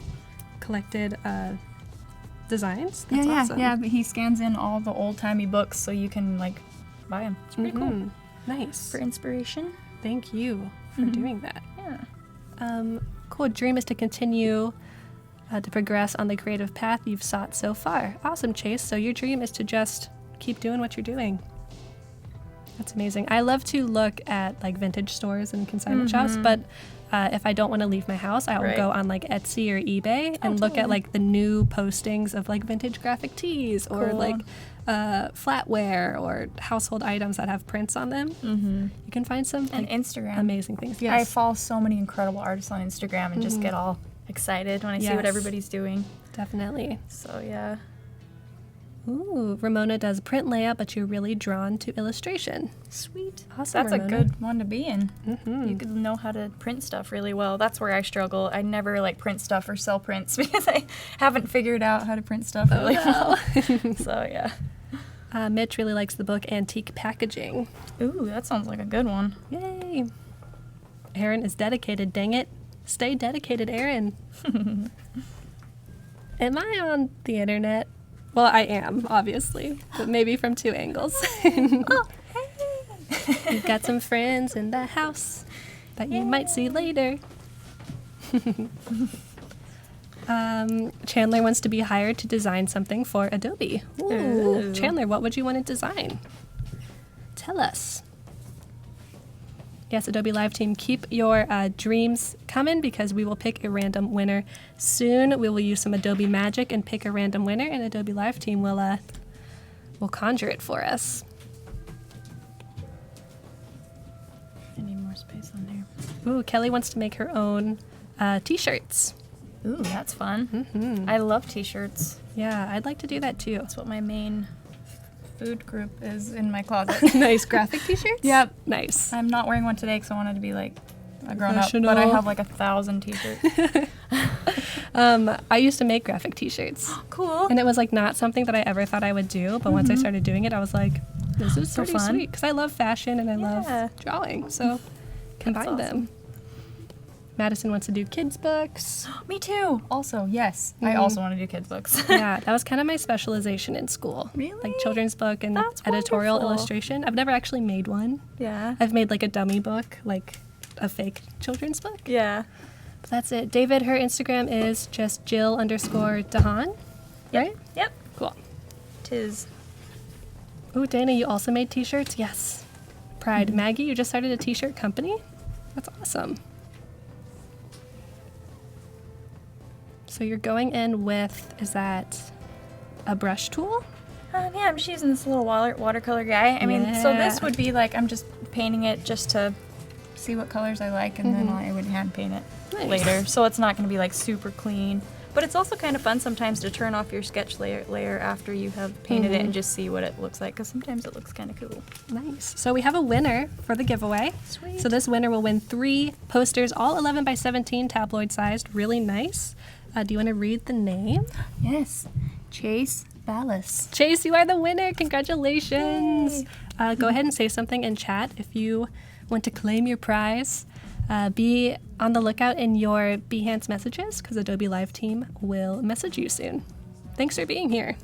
[SPEAKER 1] collected designs. That's awesome.
[SPEAKER 2] Yeah. But he scans in all the old timey books, so you can like buy them. It's pretty cool
[SPEAKER 1] Nice.
[SPEAKER 2] for inspiration.
[SPEAKER 1] Thank you for doing that.
[SPEAKER 2] Yeah.
[SPEAKER 1] Cool. Dream is to continue to progress on the creative path you've sought so far. Awesome, Chase. So your dream is to just keep doing what you're doing. That's amazing. I love to look at like vintage stores and consignment shops, but if I don't want to leave my house, I will
[SPEAKER 2] Right.
[SPEAKER 1] go on like Etsy or eBay and look at like the new postings of like vintage graphic tees or
[SPEAKER 2] Cool.
[SPEAKER 1] like flatware or household items that have prints on them.
[SPEAKER 2] Mm-hmm.
[SPEAKER 1] You can find some
[SPEAKER 2] And
[SPEAKER 1] like,
[SPEAKER 2] Instagram.
[SPEAKER 1] amazing things.
[SPEAKER 2] I
[SPEAKER 1] Yes,
[SPEAKER 2] follow so many incredible artists on Instagram and just get all excited when I see what
[SPEAKER 1] Yes.
[SPEAKER 2] everybody's doing.
[SPEAKER 1] definitely.
[SPEAKER 2] So yeah.
[SPEAKER 1] Ooh, Ramona does print layout, but you're really drawn to illustration.
[SPEAKER 2] Sweet.
[SPEAKER 1] Awesome,
[SPEAKER 2] That's
[SPEAKER 1] Ramona.
[SPEAKER 2] a good one to be in.
[SPEAKER 1] Mm-hmm.
[SPEAKER 2] You could know how to print stuff really well. That's where I struggle. I never like print stuff or sell prints because I haven't figured out how to print stuff really well. So yeah.
[SPEAKER 1] Mitch really likes the book Antique Packaging.
[SPEAKER 2] Ooh, that sounds like a good one.
[SPEAKER 1] Yay! Aaron is dedicated, dang it. Stay dedicated, Aaron. Am I on the internet? Well, I am, obviously, but maybe from two angles.
[SPEAKER 2] Oh, hey.
[SPEAKER 1] We've got some friends in the house that you might see later. Chandler wants to be hired to design something for Adobe.
[SPEAKER 2] Ooh.
[SPEAKER 1] Chandler, what would you want to design? Tell us. Yes, Adobe Live team, keep your dreams coming because we will pick a random winner soon. We will use some Adobe magic and pick a random winner, and Adobe Live team will conjure it for us.
[SPEAKER 2] I need more space on there.
[SPEAKER 1] Ooh, Kelly wants to make her own t-shirts.
[SPEAKER 2] Ooh, that's fun.
[SPEAKER 1] Mm-hmm.
[SPEAKER 2] I love t-shirts.
[SPEAKER 1] Yeah, I'd like to do that too.
[SPEAKER 2] That's what my main food group is in my closet.
[SPEAKER 1] Nice graphic t-shirts?
[SPEAKER 2] Yep.
[SPEAKER 1] Nice.
[SPEAKER 2] I'm not wearing one today because I wanted to be like a grown-up,
[SPEAKER 1] Professional.
[SPEAKER 2] but I have like 1,000 t-shirts.
[SPEAKER 1] I used to make graphic t-shirts.
[SPEAKER 2] Cool.
[SPEAKER 1] And it was like not something that I ever thought I would do, but once I started doing it, I was like, this is
[SPEAKER 2] So
[SPEAKER 1] pretty
[SPEAKER 2] fun.
[SPEAKER 1] sweet because I love fashion and I
[SPEAKER 2] Yeah.
[SPEAKER 1] love drawing. So combine
[SPEAKER 2] awesome.
[SPEAKER 1] them. Madison wants to do kids books.
[SPEAKER 2] Me too. Also, yes. I also want to do kids books.
[SPEAKER 1] Yeah, that was kind of my specialization in school.
[SPEAKER 2] Really?
[SPEAKER 1] Like children's book and
[SPEAKER 2] That's
[SPEAKER 1] editorial
[SPEAKER 2] wonderful.
[SPEAKER 1] illustration. I've never actually made one.
[SPEAKER 2] Yeah.
[SPEAKER 1] I've made like a dummy book, like a fake children's book.
[SPEAKER 2] Yeah.
[SPEAKER 1] But that's it. David, her Instagram is just Jill _DeHaan, right?
[SPEAKER 2] Yep.
[SPEAKER 1] Cool.
[SPEAKER 2] Tis.
[SPEAKER 1] Ooh, Dana, you also made t-shirts? Yes. Pride. Maggie, you just started a t-shirt company? That's awesome. So you're going in with, is that a brush tool?
[SPEAKER 2] Yeah, I'm just using this little watercolor guy. I mean, so this
[SPEAKER 1] Yeah.
[SPEAKER 2] would be like I'm just painting it just to see what colors I like, and then I would hand paint it
[SPEAKER 1] Nice.
[SPEAKER 2] later. So it's not going to be like super clean. But it's also kind of fun sometimes to turn off your sketch layer after you have painted it and just see what it looks like, because sometimes it looks kind of cool.
[SPEAKER 1] Nice. So we have a winner for the giveaway.
[SPEAKER 2] Sweet.
[SPEAKER 1] So this winner will win 3 posters, all 11 by 17, tabloid sized. Really nice. Do you want to read the name?
[SPEAKER 2] Yes. Chase Ballas.
[SPEAKER 1] Chase, you are the winner. Congratulations. Go ahead and say something in chat if you want to claim your prize. Be on the lookout in your Behance messages because Adobe Live team will message you soon. Thanks for being here.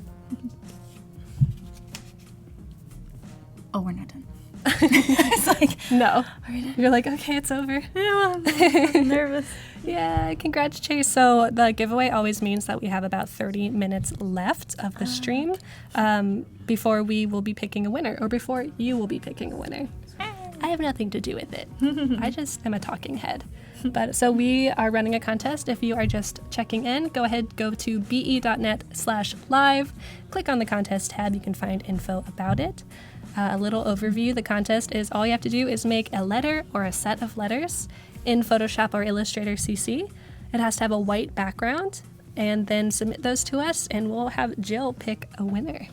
[SPEAKER 2] Oh, we're not done. It's like,
[SPEAKER 1] No.
[SPEAKER 2] are we done?
[SPEAKER 1] You're like, okay, it's over.
[SPEAKER 2] Yeah, I'm nervous.
[SPEAKER 1] Yeah, congrats, Chase. So the giveaway always means that we have about 30 minutes left of the stream before we will be picking a winner or before you will be picking a winner. I have nothing to do with it. I just am a talking head. But so we are running a contest. If you are just checking in, go ahead, go to be.net/live. Click on the contest tab. You can find info about it. A little overview. The contest is all you have to do is make a letter or a set of letters in Photoshop or Illustrator CC. It has to have a white background and then submit those to us and we'll have Jill pick a winner.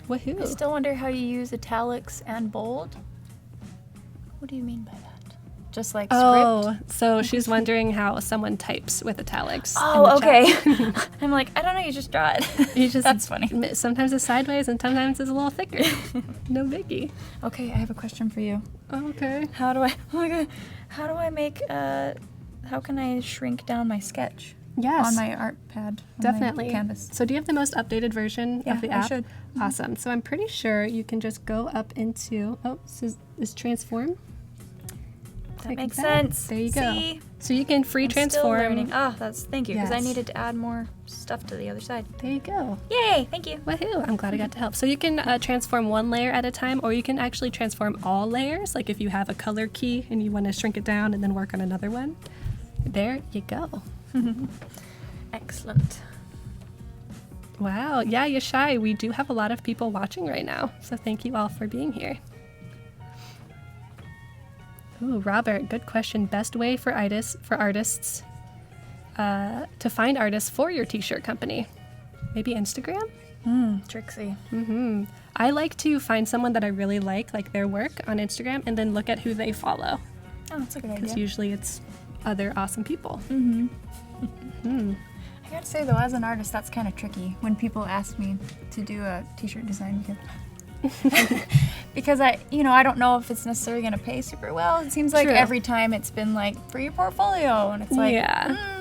[SPEAKER 1] Woohoo.
[SPEAKER 2] I still wonder how you use italics and bold. What do you mean by that? Just like script?
[SPEAKER 1] Oh, so she's wondering how someone types with italics. in
[SPEAKER 2] Oh,
[SPEAKER 1] the
[SPEAKER 2] okay.
[SPEAKER 1] chat.
[SPEAKER 2] I'm like, I don't know, you just draw it.
[SPEAKER 1] You just
[SPEAKER 2] That's funny.
[SPEAKER 1] Sometimes it's sideways and sometimes it's a little thicker. No biggie.
[SPEAKER 2] Okay, I have a question for you.
[SPEAKER 1] Okay.
[SPEAKER 2] How do I, oh my god, how do I make, how can I shrink down my sketch?
[SPEAKER 1] Yes.
[SPEAKER 2] On my art pad. On
[SPEAKER 1] Definitely.
[SPEAKER 2] My canvas.
[SPEAKER 1] So do you have the most updated version
[SPEAKER 2] Yeah,
[SPEAKER 1] of the
[SPEAKER 2] I
[SPEAKER 1] app?
[SPEAKER 2] should.
[SPEAKER 1] Awesome. So I'm pretty sure you can just go up into, is transform? That
[SPEAKER 2] makes sense.
[SPEAKER 1] There you
[SPEAKER 2] See?
[SPEAKER 1] go. So you can free
[SPEAKER 2] I'm
[SPEAKER 1] transform.
[SPEAKER 2] Still learning. Thank you, because I
[SPEAKER 1] Yes.
[SPEAKER 2] needed to add more stuff to the other side.
[SPEAKER 1] There you go.
[SPEAKER 2] Yay, thank you.
[SPEAKER 1] Woohoo! I'm glad I got to help. So you can transform one layer at a time, or you can actually transform all layers. Like if you have a color key and you want to shrink it down and then work on another one. There you go.
[SPEAKER 2] Excellent.
[SPEAKER 1] Wow. Yeah, Yashai, we do have a lot of people watching right now. So thank you all for being here. Ooh, Robert, good question. Best way for artists to find artists for your t-shirt company? Maybe Instagram?
[SPEAKER 2] Tricksy.
[SPEAKER 1] I like to find someone that I really like their work on Instagram, and then look at who they follow.
[SPEAKER 2] Oh, that's a good
[SPEAKER 1] Because
[SPEAKER 2] idea.
[SPEAKER 1] usually it's other awesome people.
[SPEAKER 2] I gotta say though, as an artist, that's kind of tricky when people ask me to do a t-shirt design because I don't know if it's necessarily gonna pay super well. It seems like
[SPEAKER 1] True.
[SPEAKER 2] every time it's been like for your portfolio, and it's like,
[SPEAKER 1] Yeah.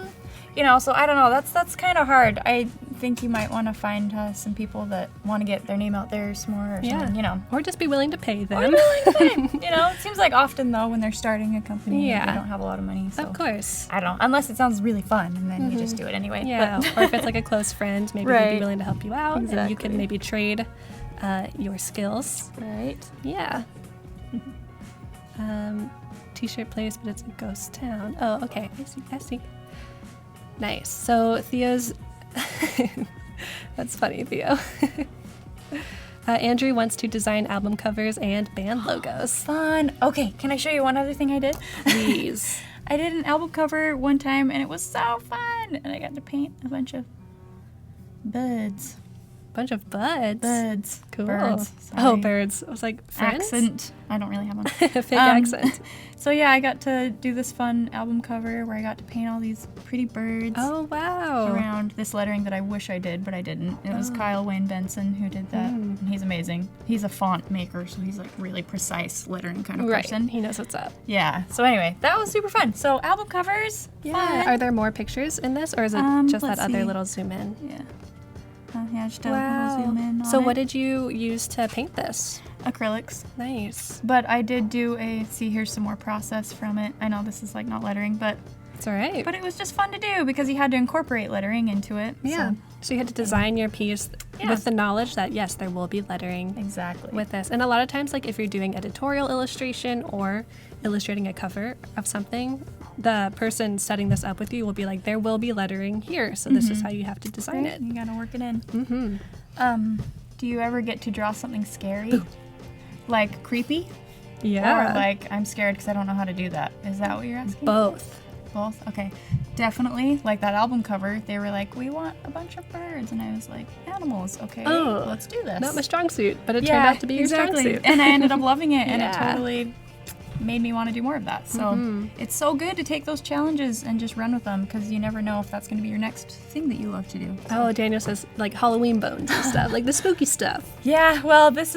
[SPEAKER 2] So I don't know. That's kind of hard. I think you might want to find some people that want to get their name out there some more, or something,
[SPEAKER 1] Or just be willing to pay them.
[SPEAKER 2] It seems like often though when they're starting a company,
[SPEAKER 1] Yeah.
[SPEAKER 2] they don't have a lot of money. So.
[SPEAKER 1] Of course.
[SPEAKER 2] I don't know, unless it sounds really fun, and then you just do it anyway.
[SPEAKER 1] Yeah,
[SPEAKER 2] But-
[SPEAKER 1] or if it's like a close friend, maybe they'd be
[SPEAKER 2] Right.
[SPEAKER 1] willing to help you out, and you
[SPEAKER 2] Exactly.
[SPEAKER 1] can maybe trade your skills.
[SPEAKER 2] right.
[SPEAKER 1] Yeah. T-shirt place, but it's a ghost town. Oh, okay. I see. Nice. So Theo's... That's funny, Theo. Andrew wants to design album covers and band logos.
[SPEAKER 2] Fun. Okay, can I show you one other thing I did?
[SPEAKER 1] Please.
[SPEAKER 2] I did an album cover one time, and it was so fun. And I got to paint a bunch of birds.
[SPEAKER 1] Bunch of buds.
[SPEAKER 2] Birds.
[SPEAKER 1] Cool.
[SPEAKER 2] Birds.
[SPEAKER 1] Oh,
[SPEAKER 2] Sorry.
[SPEAKER 1] birds. I was like, friends?
[SPEAKER 2] Accent. I don't really have one.
[SPEAKER 1] Fake accent.
[SPEAKER 2] So yeah, I got to do this fun album cover where I got to paint all these pretty birds
[SPEAKER 1] Oh, wow.
[SPEAKER 2] around this lettering that I wish I did, but I didn't. It was Kyle Wayne Benson who did that, and he's amazing. He's a font maker, so he's like really precise lettering kind of
[SPEAKER 1] Right.
[SPEAKER 2] person.
[SPEAKER 1] He knows what's up.
[SPEAKER 2] Yeah. So anyway, that was super fun. So album covers.
[SPEAKER 1] Yeah.
[SPEAKER 2] Fun.
[SPEAKER 1] Are there more pictures in this, or is it just that
[SPEAKER 2] let's
[SPEAKER 1] other
[SPEAKER 2] see.
[SPEAKER 1] little zoom in?
[SPEAKER 2] Yeah. Yeah, just a little zoom in on
[SPEAKER 1] So
[SPEAKER 2] it.
[SPEAKER 1] what did you use to paint this?
[SPEAKER 2] Acrylics.
[SPEAKER 1] Nice.
[SPEAKER 2] But I did do here's some more process from it. I know this is like not lettering, but
[SPEAKER 1] It's all right.
[SPEAKER 2] it was just fun to do because you had to incorporate lettering into it.
[SPEAKER 1] Yeah. So you had to design your piece
[SPEAKER 2] Yeah.
[SPEAKER 1] with the knowledge that, yes, there will be lettering
[SPEAKER 2] So, exactly.
[SPEAKER 1] with this. And a lot of times, like if you're doing editorial illustration or illustrating a cover of something, the person setting this up with you will be like, there will be lettering here. So this is how you have to design it.
[SPEAKER 2] You gotta work it in.
[SPEAKER 1] Mm-hmm.
[SPEAKER 2] Do you ever get to draw something scary? Like creepy?
[SPEAKER 1] Yeah.
[SPEAKER 2] Or like, I'm scared because I don't know how to do that. Is that what you're asking?
[SPEAKER 1] Both.
[SPEAKER 2] Both? Okay. Definitely. Like that album cover, they were like, we want a bunch of birds. And I was like, animals. Okay,
[SPEAKER 1] Oh,
[SPEAKER 2] let's do this.
[SPEAKER 1] Not my strong suit, but it turned out to be your strong suit.
[SPEAKER 2] And I ended up loving it, and it
[SPEAKER 1] Yeah.
[SPEAKER 2] totally made me want to do more of that. So it's so good to take those challenges and just run with them, because you never know if that's going to be your next thing that you love to do.
[SPEAKER 1] Oh, Daniel says like Halloween bones and stuff, like the spooky stuff.
[SPEAKER 2] Yeah, well, this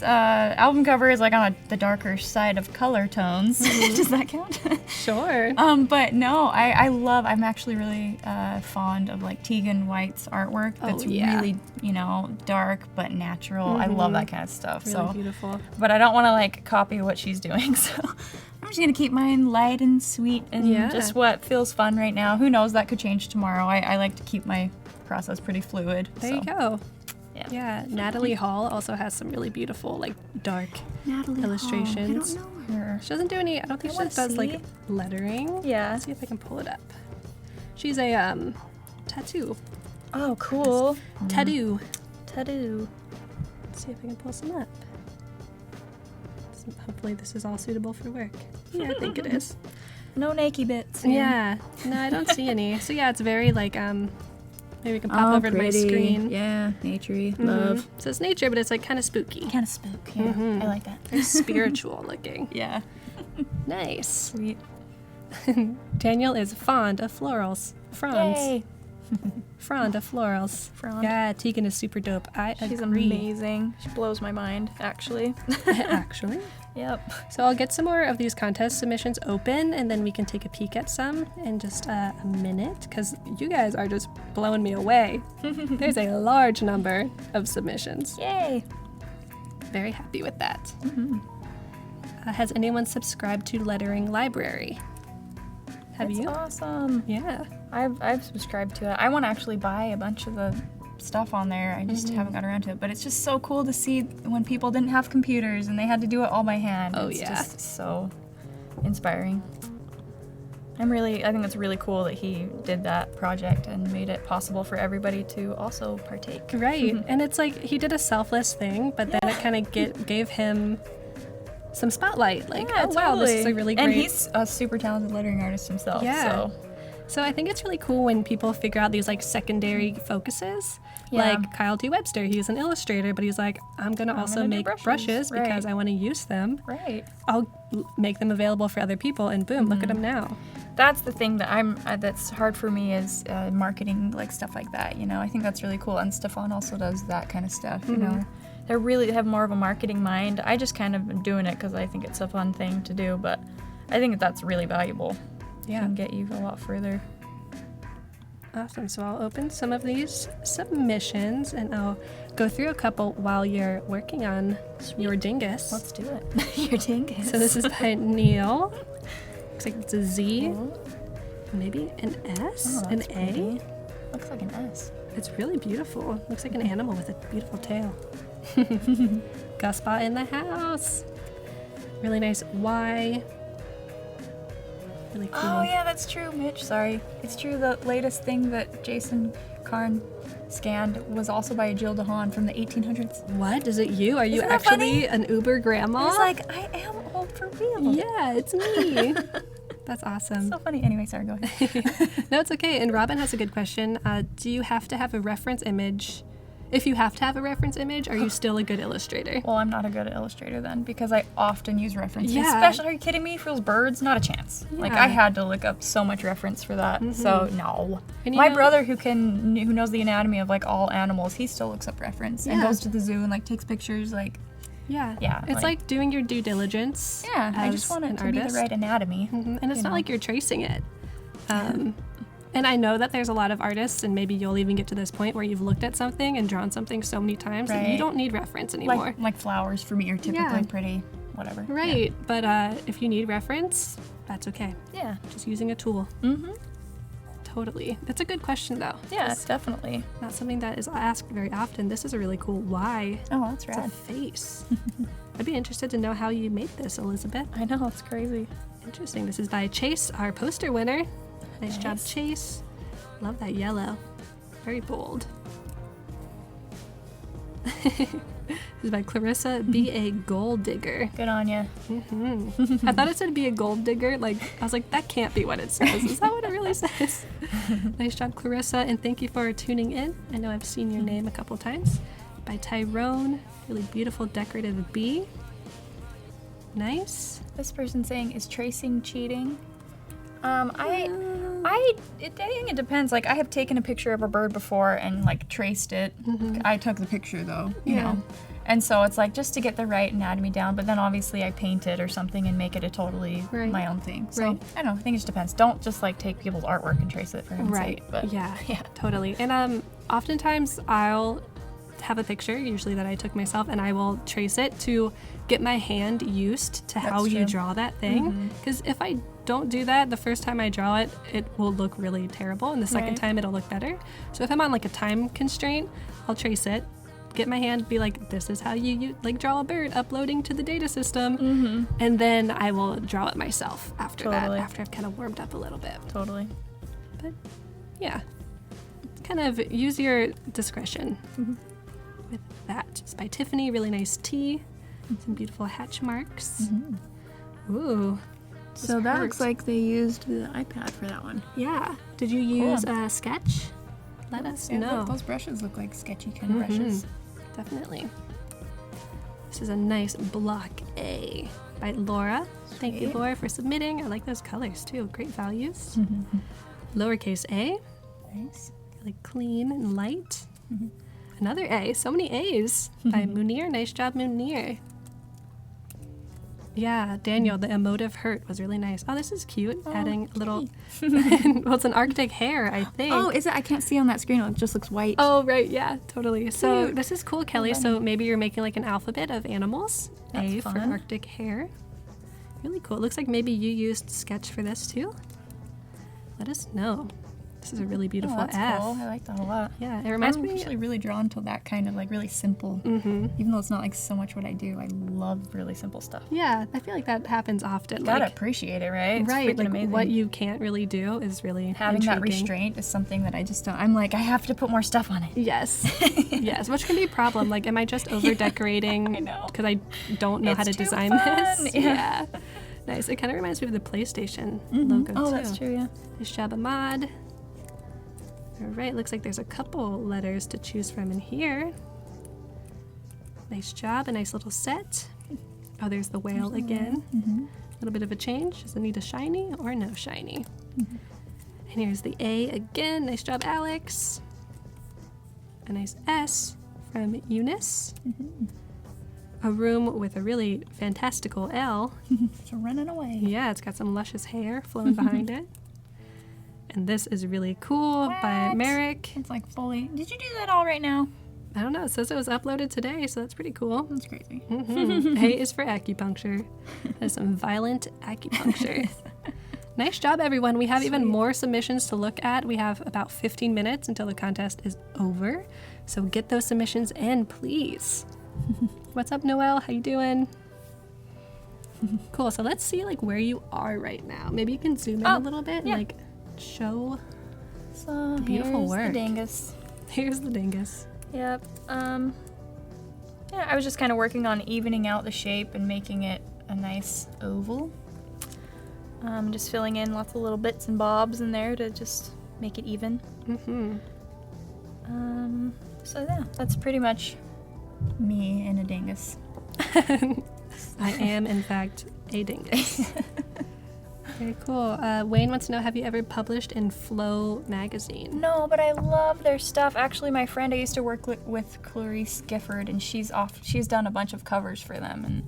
[SPEAKER 2] album cover is like on the darker side of color tones. Does that count?
[SPEAKER 1] Sure.
[SPEAKER 2] But no, I'm actually really fond of like Tegan White's artwork. That's really, dark but natural. I love that kind of stuff.
[SPEAKER 1] Really
[SPEAKER 2] so
[SPEAKER 1] beautiful.
[SPEAKER 2] But I don't want to like copy what she's doing, so I'm just gonna keep mine light and sweet and just what feels fun right now. Who knows, that could change tomorrow. I like to keep my process pretty fluid.
[SPEAKER 1] There you go.
[SPEAKER 2] Yeah.
[SPEAKER 1] Natalie Hall also has some really beautiful, like, dark illustrations.
[SPEAKER 2] I don't know her.
[SPEAKER 1] She doesn't do any, I don't think
[SPEAKER 2] I
[SPEAKER 1] she
[SPEAKER 2] wanna
[SPEAKER 1] does, like,
[SPEAKER 2] see.
[SPEAKER 1] lettering.
[SPEAKER 2] Yeah.
[SPEAKER 1] Let's see if I can pull it up. She's a, tattoo.
[SPEAKER 2] Oh, cool.
[SPEAKER 1] Tattoo.
[SPEAKER 2] Tattoo.
[SPEAKER 1] Let's see if I can pull some up. So hopefully this is all suitable for work. Yeah, I think it is.
[SPEAKER 2] No naked bits.
[SPEAKER 1] Yeah. No, I don't see any. So yeah, it's very, like, maybe we can pop over to my screen.
[SPEAKER 2] Yeah, naturey.
[SPEAKER 1] Love. So it's nature, but it's, like, kind of spooky.
[SPEAKER 2] Kind of spook. Yeah, I like that.
[SPEAKER 1] Very spiritual looking.
[SPEAKER 2] Yeah.
[SPEAKER 1] Nice.
[SPEAKER 2] Sweet.
[SPEAKER 1] Daniel is fond of florals. Franz.
[SPEAKER 2] Yay.
[SPEAKER 1] Fond of florals.
[SPEAKER 2] Frond.
[SPEAKER 1] Yeah, Tegan is super dope. I
[SPEAKER 2] She's
[SPEAKER 1] agree.
[SPEAKER 2] amazing. She blows my mind, actually.
[SPEAKER 1] Actually.
[SPEAKER 2] Yep.
[SPEAKER 1] So I'll get some more of these contest submissions open, and then we can take a peek at some in just a minute, because you guys are just blowing me away. There's a large number of submissions.
[SPEAKER 2] Yay.
[SPEAKER 1] Very happy with that. has anyone subscribed to Lettering Library? Have
[SPEAKER 2] That's
[SPEAKER 1] you?
[SPEAKER 2] awesome.
[SPEAKER 1] Yeah.
[SPEAKER 2] I've subscribed to it. I want to actually buy a bunch of the stuff on there. I just haven't got around to it. But it's just so cool to see when people didn't have computers and they had to do it all by hand.
[SPEAKER 1] Oh,
[SPEAKER 2] it's
[SPEAKER 1] yeah.
[SPEAKER 2] just so inspiring. I think it's really cool that he did that project and made it possible for everybody to also partake.
[SPEAKER 1] Right. And it's like he did a selfless thing, but then it kind of gave him some spotlight. Like,
[SPEAKER 2] Yeah,
[SPEAKER 1] oh, wow, this is a really great...
[SPEAKER 2] And he's a super talented lettering artist himself.
[SPEAKER 1] Yeah. So I think it's really cool when people figure out these like secondary focuses.
[SPEAKER 2] Yeah.
[SPEAKER 1] Like Kyle T. Webster, he's an illustrator, but he's like, I'm going to also make brushes because I want to use them.
[SPEAKER 2] Right.
[SPEAKER 1] I'll make them available for other people, and boom, look at them now.
[SPEAKER 2] That's the thing that that's hard for me is marketing, like stuff like that. You know, I think that's really cool. And Stefan also does that kind of stuff. You know, they have more of a marketing mind. I just kind of am doing it because I think it's a fun thing to do. But I think that's really valuable.
[SPEAKER 1] Yeah,
[SPEAKER 2] can get you a lot further.
[SPEAKER 1] Awesome. So I'll open some of these submissions and I'll go through a couple while you're working on your dingus.
[SPEAKER 2] Let's do it. Your dingus.
[SPEAKER 1] So this is by Neil. Looks like it's a Z, maybe an S, an A.
[SPEAKER 2] Pretty. Looks like an S.
[SPEAKER 1] It's really beautiful. Looks like an animal with a beautiful tail. Guspa in the house. Really nice Y. Really cool.
[SPEAKER 2] Oh yeah, that's true, Mitch. Sorry. It's true. The latest thing that Jason Karn scanned was also by Jill DeHaan from the 1800s.
[SPEAKER 1] What? Is it you? Are you
[SPEAKER 2] Isn't that
[SPEAKER 1] actually
[SPEAKER 2] funny?
[SPEAKER 1] an Uber grandma?
[SPEAKER 2] I was like, I am old for real.
[SPEAKER 1] Yeah, it's me. That's awesome.
[SPEAKER 2] So funny. Anyway, sorry, go ahead.
[SPEAKER 1] No, it's okay. And Robin has a good question. Do you have to have a reference image? If you have to have a reference image, are you still a good illustrator?
[SPEAKER 2] Well, I'm not a good illustrator then because I often use references.
[SPEAKER 1] Yeah.
[SPEAKER 2] Especially, are you kidding me? For those birds, not a chance.
[SPEAKER 1] Yeah.
[SPEAKER 2] Like I had to look up so much reference for that. So no.
[SPEAKER 1] And
[SPEAKER 2] My brother, who knows the anatomy of like all animals, he still looks up reference and
[SPEAKER 1] Yeah.
[SPEAKER 2] goes to the zoo and like takes pictures. Like
[SPEAKER 1] yeah. It's like doing your due diligence.
[SPEAKER 2] yeah, I just want it to be the right anatomy.
[SPEAKER 1] And it's not like you're tracing it. And I know that there's a lot of artists, and maybe you'll even get to this point where you've looked at something and drawn something so many times that you don't need reference anymore.
[SPEAKER 2] Like flowers for me are typically pretty, whatever.
[SPEAKER 1] Right, but if you need reference, that's okay.
[SPEAKER 2] Yeah.
[SPEAKER 1] Just using a tool. Totally. That's a good question, though.
[SPEAKER 2] Yeah, definitely.
[SPEAKER 1] Not something that is asked very often. This is a really cool Y.
[SPEAKER 2] Oh, that's
[SPEAKER 1] It's a
[SPEAKER 2] rad.
[SPEAKER 1] face. I'd be interested to know how you made this, Elizabeth.
[SPEAKER 2] I know, it's crazy.
[SPEAKER 1] Interesting. This is by Chase, our poster winner. Nice job, Chase. Love that yellow. Very bold. This is by Clarissa, Be a Gold Digger.
[SPEAKER 2] Good on ya.
[SPEAKER 1] I thought it said be a gold digger. Like, I was like, that can't be what it says. Is that what it really says? Nice job, Clarissa, and thank you for tuning in. I know I've seen your name a couple times. By Tyrone, really beautiful decorative bee. Nice.
[SPEAKER 2] This person saying, is tracing cheating? I think it depends. Like, I have taken a picture of a bird before and, like, traced it. I took the picture, though, you know. And so it's, like, just to get the right anatomy down, but then obviously I paint it or something and make it a totally my own thing. So, I don't know. I think it just depends. Don't just, like, take people's artwork and trace it for heaven's sake. But,
[SPEAKER 1] yeah, totally. And oftentimes I'll have a picture, usually that I took myself, and I will trace it to get my hand used to how you draw that thing. Because if I don't do that, the first time I draw it, it will look really terrible, and the second time it'll look better. So if I'm on like a time constraint, I'll trace it, get my hand, be like, this is how you like draw a bird, uploading to the data system, and then I will draw it myself after that, after I've kind of warmed up a little bit.
[SPEAKER 2] Totally.
[SPEAKER 1] But yeah, kind of use your discretion with that. It's by Tiffany, really nice tea, some beautiful hatch marks. Ooh.
[SPEAKER 2] So that looks like they used the iPad for that one.
[SPEAKER 1] Yeah. Did you use Sketch? Let us know.
[SPEAKER 2] Those brushes look like sketchy kind of brushes.
[SPEAKER 1] Definitely. This is a nice block A by Laura. Thank you, Laura, for submitting. I like those colors too. Great values. Lowercase a.
[SPEAKER 2] Nice.
[SPEAKER 1] Really clean and light. Another A. So many A's by Munir. Nice job, Munir. Yeah, Daniel, the emotive hurt was really nice. Oh, this is cute. Adding a little, well, it's an Arctic hare, I think.
[SPEAKER 2] Oh, is it? I can't see on that screen. It just looks white.
[SPEAKER 1] Oh, right. Yeah, totally. So this is cool, Kelly. So maybe you're making like an alphabet of animals.
[SPEAKER 2] That's
[SPEAKER 1] A
[SPEAKER 2] fun.
[SPEAKER 1] for Arctic hare. Really cool. It looks like maybe you used Sketch for this too. Let us know. This is a really beautiful
[SPEAKER 2] that's
[SPEAKER 1] F.
[SPEAKER 2] cool. I like that a lot.
[SPEAKER 1] Yeah, it reminds
[SPEAKER 2] I'm
[SPEAKER 1] me.
[SPEAKER 2] actually really drawn to that kind of like really simple. Even though it's not like so much what I do, I love really simple stuff.
[SPEAKER 1] Yeah, I feel like that happens often.
[SPEAKER 2] Gotta
[SPEAKER 1] like,
[SPEAKER 2] appreciate it, right? It's
[SPEAKER 1] right,
[SPEAKER 2] freaking
[SPEAKER 1] like
[SPEAKER 2] amazing.
[SPEAKER 1] what you can't really do is really
[SPEAKER 2] Having that
[SPEAKER 1] intriguing.
[SPEAKER 2] restraint is something that I just don't. I'm like, I have to put more stuff on it.
[SPEAKER 1] Yes, yes, which can be a problem. Like, am I just over decorating?
[SPEAKER 2] I know.
[SPEAKER 1] Because I don't know how to
[SPEAKER 2] It's too
[SPEAKER 1] design
[SPEAKER 2] fun.
[SPEAKER 1] this.
[SPEAKER 2] Yeah.
[SPEAKER 1] Nice. It kind of reminds me of the PlayStation logo
[SPEAKER 2] Oh,
[SPEAKER 1] too.
[SPEAKER 2] that's true. Yeah.
[SPEAKER 1] Nice job, Ahmad. All right, looks like there's a couple letters to choose from in here. Nice job, a nice little set. Oh, there's the whale again. A little bit of a change. Does it need a shiny or no shiny? And here's the A again. Nice job, Alex. A nice S from Eunice. A room with a really fantastical L.
[SPEAKER 2] It's running away.
[SPEAKER 1] Yeah, it's got some luscious hair flowing behind it. And this is really cool by
[SPEAKER 2] What?
[SPEAKER 1] Merrick.
[SPEAKER 2] It's like fully. Did you do that all right now?
[SPEAKER 1] I don't know. It says it was uploaded today, so that's pretty cool.
[SPEAKER 2] That's crazy.
[SPEAKER 1] A is for acupuncture. That's some violent acupuncture. Nice job, everyone. We have even more submissions to look at. We have about 15 minutes until the contest is over. So get those submissions in, please. What's up, Noelle? How you doing? Cool. So let's see like where you are right now. Maybe you can zoom in a little bit and like show.
[SPEAKER 2] So
[SPEAKER 1] beautiful
[SPEAKER 2] here's
[SPEAKER 1] work.
[SPEAKER 2] the dingus.
[SPEAKER 1] Here's the dingus.
[SPEAKER 2] Yep. Yeah, I was just kind of working on evening out the shape and making it a nice oval. Just filling in lots of little bits and bobs in there to just make it even. So yeah, that's pretty much me and a dingus.
[SPEAKER 1] I am, in fact, a dingus. Very cool. Wayne wants to know, have you ever published in Flow magazine?
[SPEAKER 2] No, but I love their stuff. Actually, my friend I used to work with, Clarice Gifford, and she's done a bunch of covers for them, and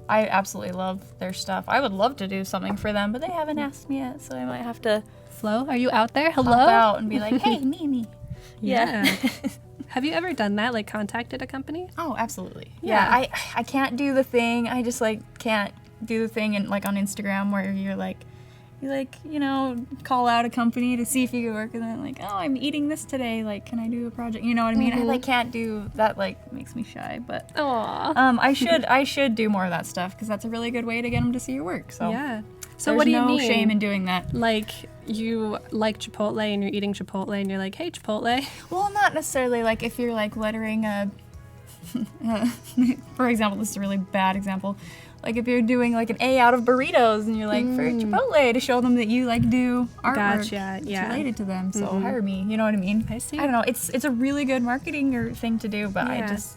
[SPEAKER 2] I absolutely love their stuff. I would love to do something for them, but they haven't asked me yet, so I might have to
[SPEAKER 1] Flow, are you out there? Hello?
[SPEAKER 2] pop out and be like, hey, me.
[SPEAKER 1] Yeah. Have you ever done that, like contacted a company?
[SPEAKER 2] Oh, absolutely.
[SPEAKER 1] Yeah.
[SPEAKER 2] Yeah, I can't do the thing. I just like can't do the thing and like on Instagram where you call out a company to see if you can work with them. Like, oh, I'm eating this today. Like, can I do a project? You know what I mean? I like can't do that. Like, makes me shy. But
[SPEAKER 1] Aww.
[SPEAKER 2] I should do more of that stuff because that's a really good way to get them to see your work. So
[SPEAKER 1] Yeah. So
[SPEAKER 2] there's
[SPEAKER 1] what do you
[SPEAKER 2] no
[SPEAKER 1] mean?
[SPEAKER 2] shame in doing that.
[SPEAKER 1] Like, you like Chipotle and you're eating Chipotle and you're like, hey, Chipotle.
[SPEAKER 2] Well, not necessarily like if you're like lettering a. For example, this is a really bad example. Like if you're doing like an A out of burritos and you're like for Chipotle to show them that you like do artwork
[SPEAKER 1] Gotcha, yeah.
[SPEAKER 2] related to them. So hire me. You know what I mean?
[SPEAKER 1] I see.
[SPEAKER 2] I don't know. It's a really good marketing or thing to do, but I
[SPEAKER 1] Yeah.
[SPEAKER 2] just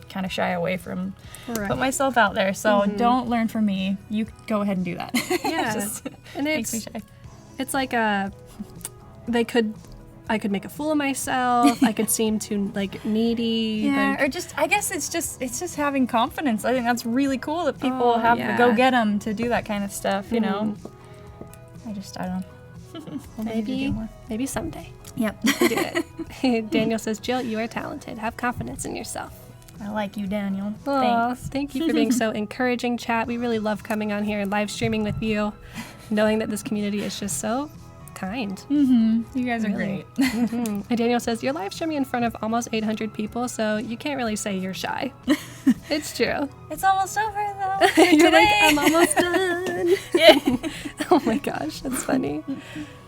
[SPEAKER 2] kind of shy away from
[SPEAKER 1] Right.
[SPEAKER 2] put myself out there. So don't learn from me. You go ahead and do that.
[SPEAKER 1] Yeah.
[SPEAKER 2] Just
[SPEAKER 1] And
[SPEAKER 2] makes me
[SPEAKER 1] it's
[SPEAKER 2] shy.
[SPEAKER 1] it's like I could make a fool of myself. I could seem too like needy.
[SPEAKER 2] Yeah,
[SPEAKER 1] like,
[SPEAKER 2] or just I guess it's just having confidence. I think that's really cool that people have
[SPEAKER 1] yeah.
[SPEAKER 2] the go get 'em to do that kind of stuff. You know, I don't know.
[SPEAKER 1] well,
[SPEAKER 2] I need to do more.
[SPEAKER 1] maybe someday.
[SPEAKER 2] Yep.
[SPEAKER 1] Do it. Daniel says, Jill, you are talented. Have confidence in yourself.
[SPEAKER 2] I like you, Daniel.
[SPEAKER 1] Aw,
[SPEAKER 2] Thanks.
[SPEAKER 1] thank you for being so encouraging, chat. We really love coming on here and live streaming with you, knowing that this community is just so kind.
[SPEAKER 2] You guys are
[SPEAKER 1] Really.
[SPEAKER 2] great.
[SPEAKER 1] And Daniel says, you're live streaming in front of almost 800 people, so you can't really say you're shy. It's true.
[SPEAKER 2] It's almost over though. For
[SPEAKER 1] You're like,
[SPEAKER 2] today.
[SPEAKER 1] I'm almost done.
[SPEAKER 2] Yeah.
[SPEAKER 1] Oh my gosh, that's funny.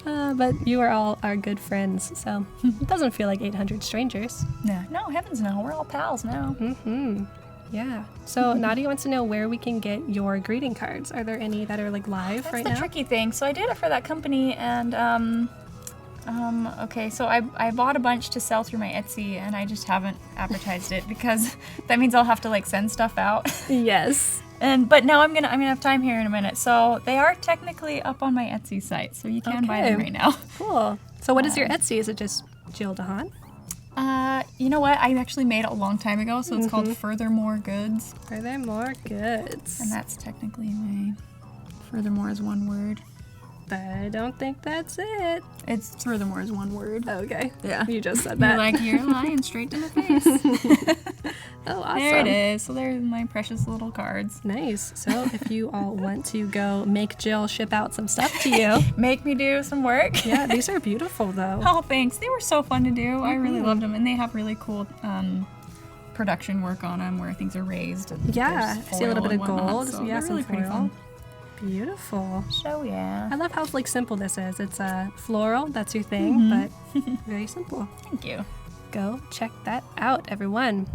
[SPEAKER 1] But you are all our good friends, so it doesn't feel like 800 strangers.
[SPEAKER 2] No, heavens no. We're all pals now.
[SPEAKER 1] Yeah. So Nadia wants to know where we can get your greeting cards. Are there any that are like live
[SPEAKER 2] That's
[SPEAKER 1] right
[SPEAKER 2] the
[SPEAKER 1] now?
[SPEAKER 2] tricky thing. So I did it for that company, and okay, so I bought a bunch to sell through my Etsy, and I just haven't advertised it because that means I'll have to like send stuff out.
[SPEAKER 1] Yes.
[SPEAKER 2] But now I'm gonna have time here in a minute. So they are technically up on my Etsy site, so you can buy them
[SPEAKER 1] Okay.
[SPEAKER 2] right now.
[SPEAKER 1] Cool. So what is your Etsy? Is it just Jill DeHaan?
[SPEAKER 2] You know what? I actually made it a long time ago, so it's called Furthermore Goods,
[SPEAKER 1] Are there more goods?
[SPEAKER 2] and that's technically my Furthermore is one word.
[SPEAKER 1] I don't think that's it.
[SPEAKER 2] It's furthermore is one word.
[SPEAKER 1] Okay.
[SPEAKER 2] Yeah.
[SPEAKER 1] You just said that.
[SPEAKER 2] You're lying straight to my face.
[SPEAKER 1] Oh, awesome.
[SPEAKER 2] There it is. So there's my precious little cards.
[SPEAKER 1] Nice. So if you all want to go make Jill ship out some stuff to you.
[SPEAKER 2] Make me do some work.
[SPEAKER 1] Yeah, these are beautiful though.
[SPEAKER 2] Oh, thanks. They were so fun to do. I really loved them. And they have really cool production work on them where things are raised. And
[SPEAKER 1] yeah, I see a little bit of gold.
[SPEAKER 2] So
[SPEAKER 1] yeah,
[SPEAKER 2] they're really pretty fun.
[SPEAKER 1] Beautiful.
[SPEAKER 2] So yeah.
[SPEAKER 1] I love how simple this is. It's floral, that's your thing, but very simple.
[SPEAKER 2] Thank you.
[SPEAKER 1] Go check that out, everyone.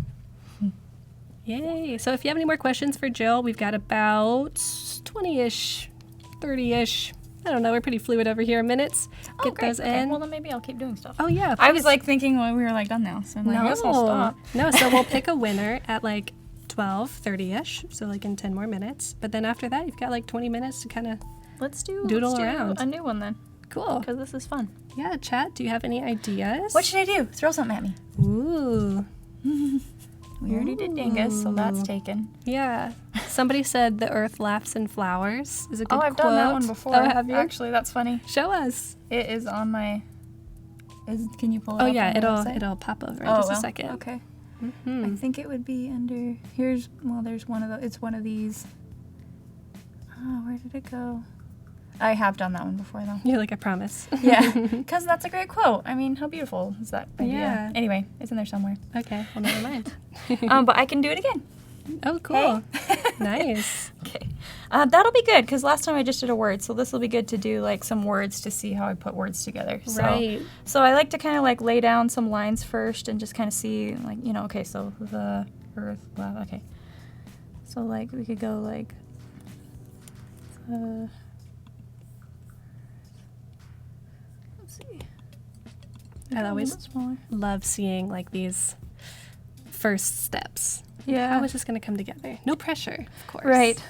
[SPEAKER 1] Yay. So if you have any more questions for Jill, we've got about 20-ish, 30-ish. I don't know, we're pretty fluid over here. Minutes. Get those in.
[SPEAKER 2] Well, then maybe I'll keep doing stuff.
[SPEAKER 1] Oh, yeah.
[SPEAKER 2] I was thinking we were done now. So I guess I'll stop.
[SPEAKER 1] No, so we'll pick a winner at 12:30-ish, so in 10 more minutes. But then after that, you've got 20 minutes to kind of doodle around.
[SPEAKER 2] A new one then.
[SPEAKER 1] Cool.
[SPEAKER 2] Because this is fun.
[SPEAKER 1] Yeah, chat, do you have any ideas?
[SPEAKER 2] What should I do? Throw something at me.
[SPEAKER 1] Ooh.
[SPEAKER 2] We already did dingus, so that's taken.
[SPEAKER 1] Yeah. Somebody said the earth laughs in flowers is a good quote.
[SPEAKER 2] Oh, I've done that one before.
[SPEAKER 1] Oh, have you?
[SPEAKER 2] Actually, that's funny.
[SPEAKER 1] Show us.
[SPEAKER 2] It is on my... Can you pull it up?
[SPEAKER 1] Oh, yeah,
[SPEAKER 2] on the website?
[SPEAKER 1] it'll pop over in just a second.
[SPEAKER 2] Okay.
[SPEAKER 1] Mm-hmm.
[SPEAKER 2] I think it would be under... there's one of the... It's one of these... Oh, where did it go? I have done that one before, though.
[SPEAKER 1] You're I promise.
[SPEAKER 2] Yeah, because that's a great quote. I mean, how beautiful is that idea?
[SPEAKER 1] Yeah.
[SPEAKER 2] Anyway, it's in there somewhere.
[SPEAKER 1] Okay, well, never mind.
[SPEAKER 2] But I can do it again.
[SPEAKER 1] Oh, cool.
[SPEAKER 2] Hey?
[SPEAKER 1] Nice.
[SPEAKER 2] Okay. That'll be good, because last time I just did a word, so this will be good to do, some words to see how I put words together. So,
[SPEAKER 1] right.
[SPEAKER 2] So I like to kind of, lay down some lines first and just kind of see, okay, so the earth, wow, okay. So, we could go, let's see.
[SPEAKER 1] I always love seeing, these first steps.
[SPEAKER 2] Yeah.
[SPEAKER 1] How is this going to come together? No pressure, of course.
[SPEAKER 2] Right.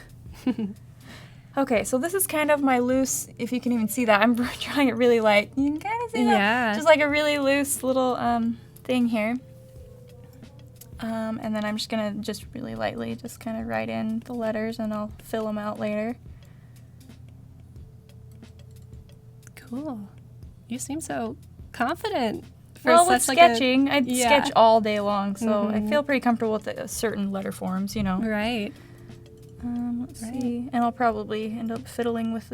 [SPEAKER 2] Okay, so this is kind of my loose, if you can even see that. I'm drawing it really light. You can kind of see that.
[SPEAKER 1] Yeah.
[SPEAKER 2] Just a really loose little thing here. And then I'm just going to really lightly just kind of write in the letters and I'll fill them out later.
[SPEAKER 1] Cool. You seem so confident.
[SPEAKER 2] With sketching, I sketch all day long, so I feel pretty comfortable with certain letter forms,
[SPEAKER 1] Right.
[SPEAKER 2] Let's see. And I'll probably end up fiddling with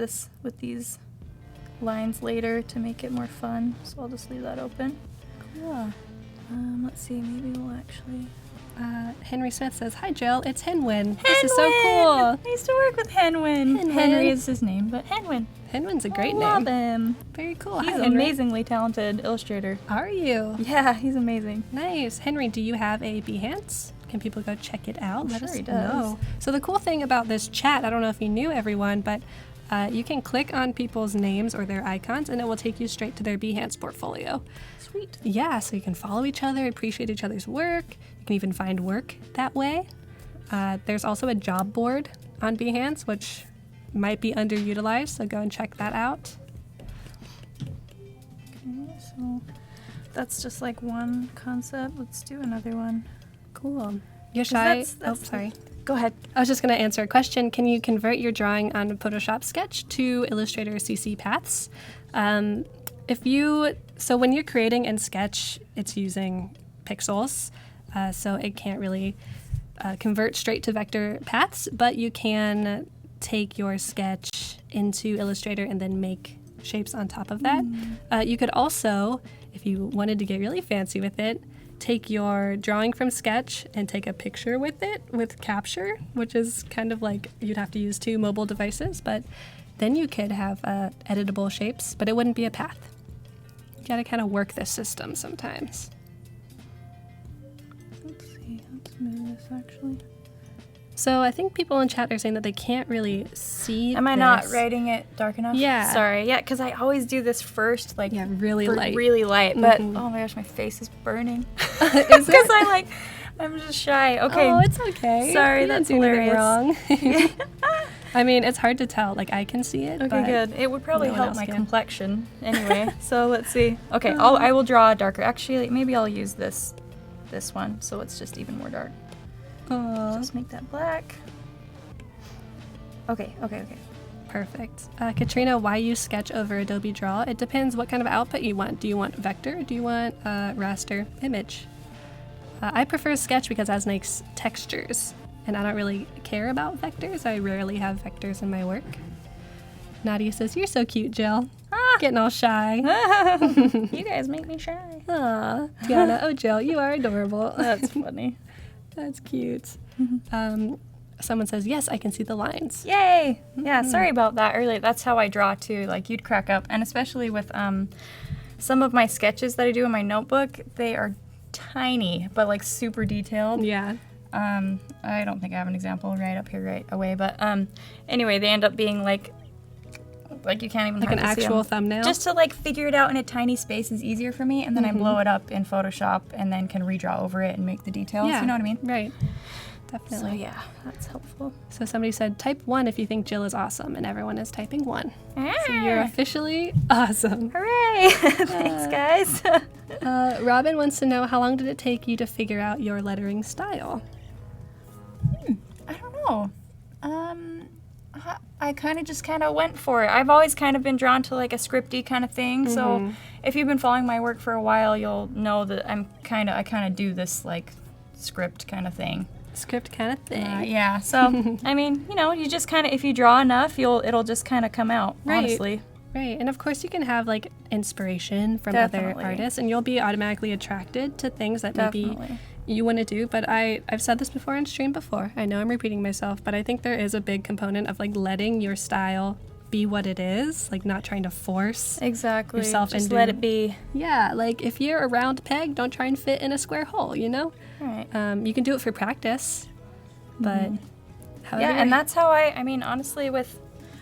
[SPEAKER 2] these lines later to make it more fun, so I'll just leave that open.
[SPEAKER 1] Cool.
[SPEAKER 2] Let's see, maybe we'll actually...
[SPEAKER 1] Henry Smith says, "Hi, Jill. It's Henwin. This is so cool.
[SPEAKER 2] I used to work with Henwin. Henry is his name, but Henwin.
[SPEAKER 1] Henwin's a great
[SPEAKER 2] I
[SPEAKER 1] name.
[SPEAKER 2] love him.
[SPEAKER 1] Very cool.
[SPEAKER 2] He's
[SPEAKER 1] Hi,
[SPEAKER 2] an
[SPEAKER 1] Henry.
[SPEAKER 2] amazingly talented illustrator.
[SPEAKER 1] Are you?
[SPEAKER 2] Yeah, he's amazing.
[SPEAKER 1] Nice. Henry, do you have a Behance? Can people go check it out? Let
[SPEAKER 2] Sure
[SPEAKER 1] us
[SPEAKER 2] he
[SPEAKER 1] know. So the cool thing about this chat, I don't know if you knew, everyone, but you can click on people's names or their icons, and it will take you straight to their Behance portfolio.
[SPEAKER 2] Sweet.
[SPEAKER 1] Yeah, so you can follow each other, appreciate each other's work. You can even find work that way. There's also a job board on Behance, which might be underutilized, so go and check that out.
[SPEAKER 2] Okay, so that's just one concept. Let's do another one.
[SPEAKER 1] Cool. You're shy.
[SPEAKER 2] That's
[SPEAKER 1] sorry.
[SPEAKER 2] Go ahead.
[SPEAKER 1] I was just going to answer a question. Can you convert your drawing on Photoshop Sketch to Illustrator CC paths? So when you're creating in Sketch, it's using pixels, so it can't really convert straight to vector paths, but you can take your sketch into Illustrator and then make shapes on top of that. You could also, if you wanted to get really fancy with it, take your drawing from Sketch and take a picture with it with Capture, which is kind of you'd have to use 2 mobile devices, but then you could have editable shapes, but it wouldn't be a path. You gotta kind of work this system sometimes.
[SPEAKER 2] Let's see, let's move this actually.
[SPEAKER 1] So I think people in chat are saying that they can't really see
[SPEAKER 2] Am I not writing it dark enough?
[SPEAKER 1] Yeah.
[SPEAKER 2] Sorry. Yeah, because I always do this first,
[SPEAKER 1] really light.
[SPEAKER 2] Really light. But, oh my gosh, my face is burning.
[SPEAKER 1] Is
[SPEAKER 2] Because I'm just shy. Okay.
[SPEAKER 1] Oh, it's okay.
[SPEAKER 2] Sorry,
[SPEAKER 1] You
[SPEAKER 2] that's
[SPEAKER 1] didn't do anything
[SPEAKER 2] hilarious.
[SPEAKER 1] wrong. I mean, it's hard to tell. I can see it.
[SPEAKER 2] Okay,
[SPEAKER 1] but
[SPEAKER 2] good. It would probably
[SPEAKER 1] no one
[SPEAKER 2] help
[SPEAKER 1] else
[SPEAKER 2] my
[SPEAKER 1] can.
[SPEAKER 2] complexion. Anyway, so let's see. Okay, I will draw darker. Actually, maybe I'll use this one, so it's just even more dark.
[SPEAKER 1] Aw.
[SPEAKER 2] Just make that black. Okay.
[SPEAKER 1] Perfect. Katrina, why use Sketch over Adobe Draw? It depends what kind of output you want. Do you want vector or do you want raster image? I prefer Sketch because it has nice textures, and I don't really care about vectors. I rarely have vectors in my work. Nadia says, "You're so cute, Jill." Getting all shy.
[SPEAKER 2] You guys make me shy.
[SPEAKER 1] Aw, Tiana, oh Jill, you are adorable.
[SPEAKER 2] That's funny.
[SPEAKER 1] That's cute. Someone says, "Yes, I can see the lines."
[SPEAKER 2] Yay! Yeah, sorry about that earlier. That's how I draw too. Like, you'd crack up. And especially with some of my sketches that I do in my notebook, they are tiny, but like super detailed.
[SPEAKER 1] Yeah.
[SPEAKER 2] I don't think I have an example right up here right away, but anyway, they end up being like you can't even
[SPEAKER 1] Like an
[SPEAKER 2] hardly see
[SPEAKER 1] actual
[SPEAKER 2] 'em.
[SPEAKER 1] thumbnail?
[SPEAKER 2] Just to like figure it out in a tiny space is easier for me, and then I blow it up in Photoshop and then can redraw over it and make the details.
[SPEAKER 1] Yeah.
[SPEAKER 2] You know what I mean?
[SPEAKER 1] Right. Definitely.
[SPEAKER 2] So yeah, that's helpful.
[SPEAKER 1] So somebody said, "Type 1 if you think Jill is awesome," and everyone is typing 1. So you're officially awesome.
[SPEAKER 2] Hooray! Thanks, guys.
[SPEAKER 1] Robin wants to know, how long did it take you to figure out your lettering style?
[SPEAKER 2] I don't know. I kind of just went for it. I've always kind of been drawn to like a scripty kind of thing. So if you've been following my work for a while, you'll know that I kind of do this like script kind of thing.
[SPEAKER 1] Script kind of thing.
[SPEAKER 2] Yeah. So I mean, you just kind of, if you draw enough, it'll just kind of come out.
[SPEAKER 1] Right.
[SPEAKER 2] Honestly.
[SPEAKER 1] Right, and of course you can have like inspiration from
[SPEAKER 2] Definitely.
[SPEAKER 1] other artists, and you'll be automatically attracted to things that maybe
[SPEAKER 2] Definitely.
[SPEAKER 1] you want to do. But I've said this before on stream before. I know I'm repeating myself, but I think there is a big component of like letting your style be what it is, like not trying to force
[SPEAKER 2] Exactly.
[SPEAKER 1] yourself
[SPEAKER 2] Just
[SPEAKER 1] into
[SPEAKER 2] let it be.
[SPEAKER 1] Yeah, like if you're a round peg, don't try and fit in a square hole, you know?
[SPEAKER 2] Right.
[SPEAKER 1] You can do it for practice, but however,
[SPEAKER 2] Yeah, and that's how I mean, honestly,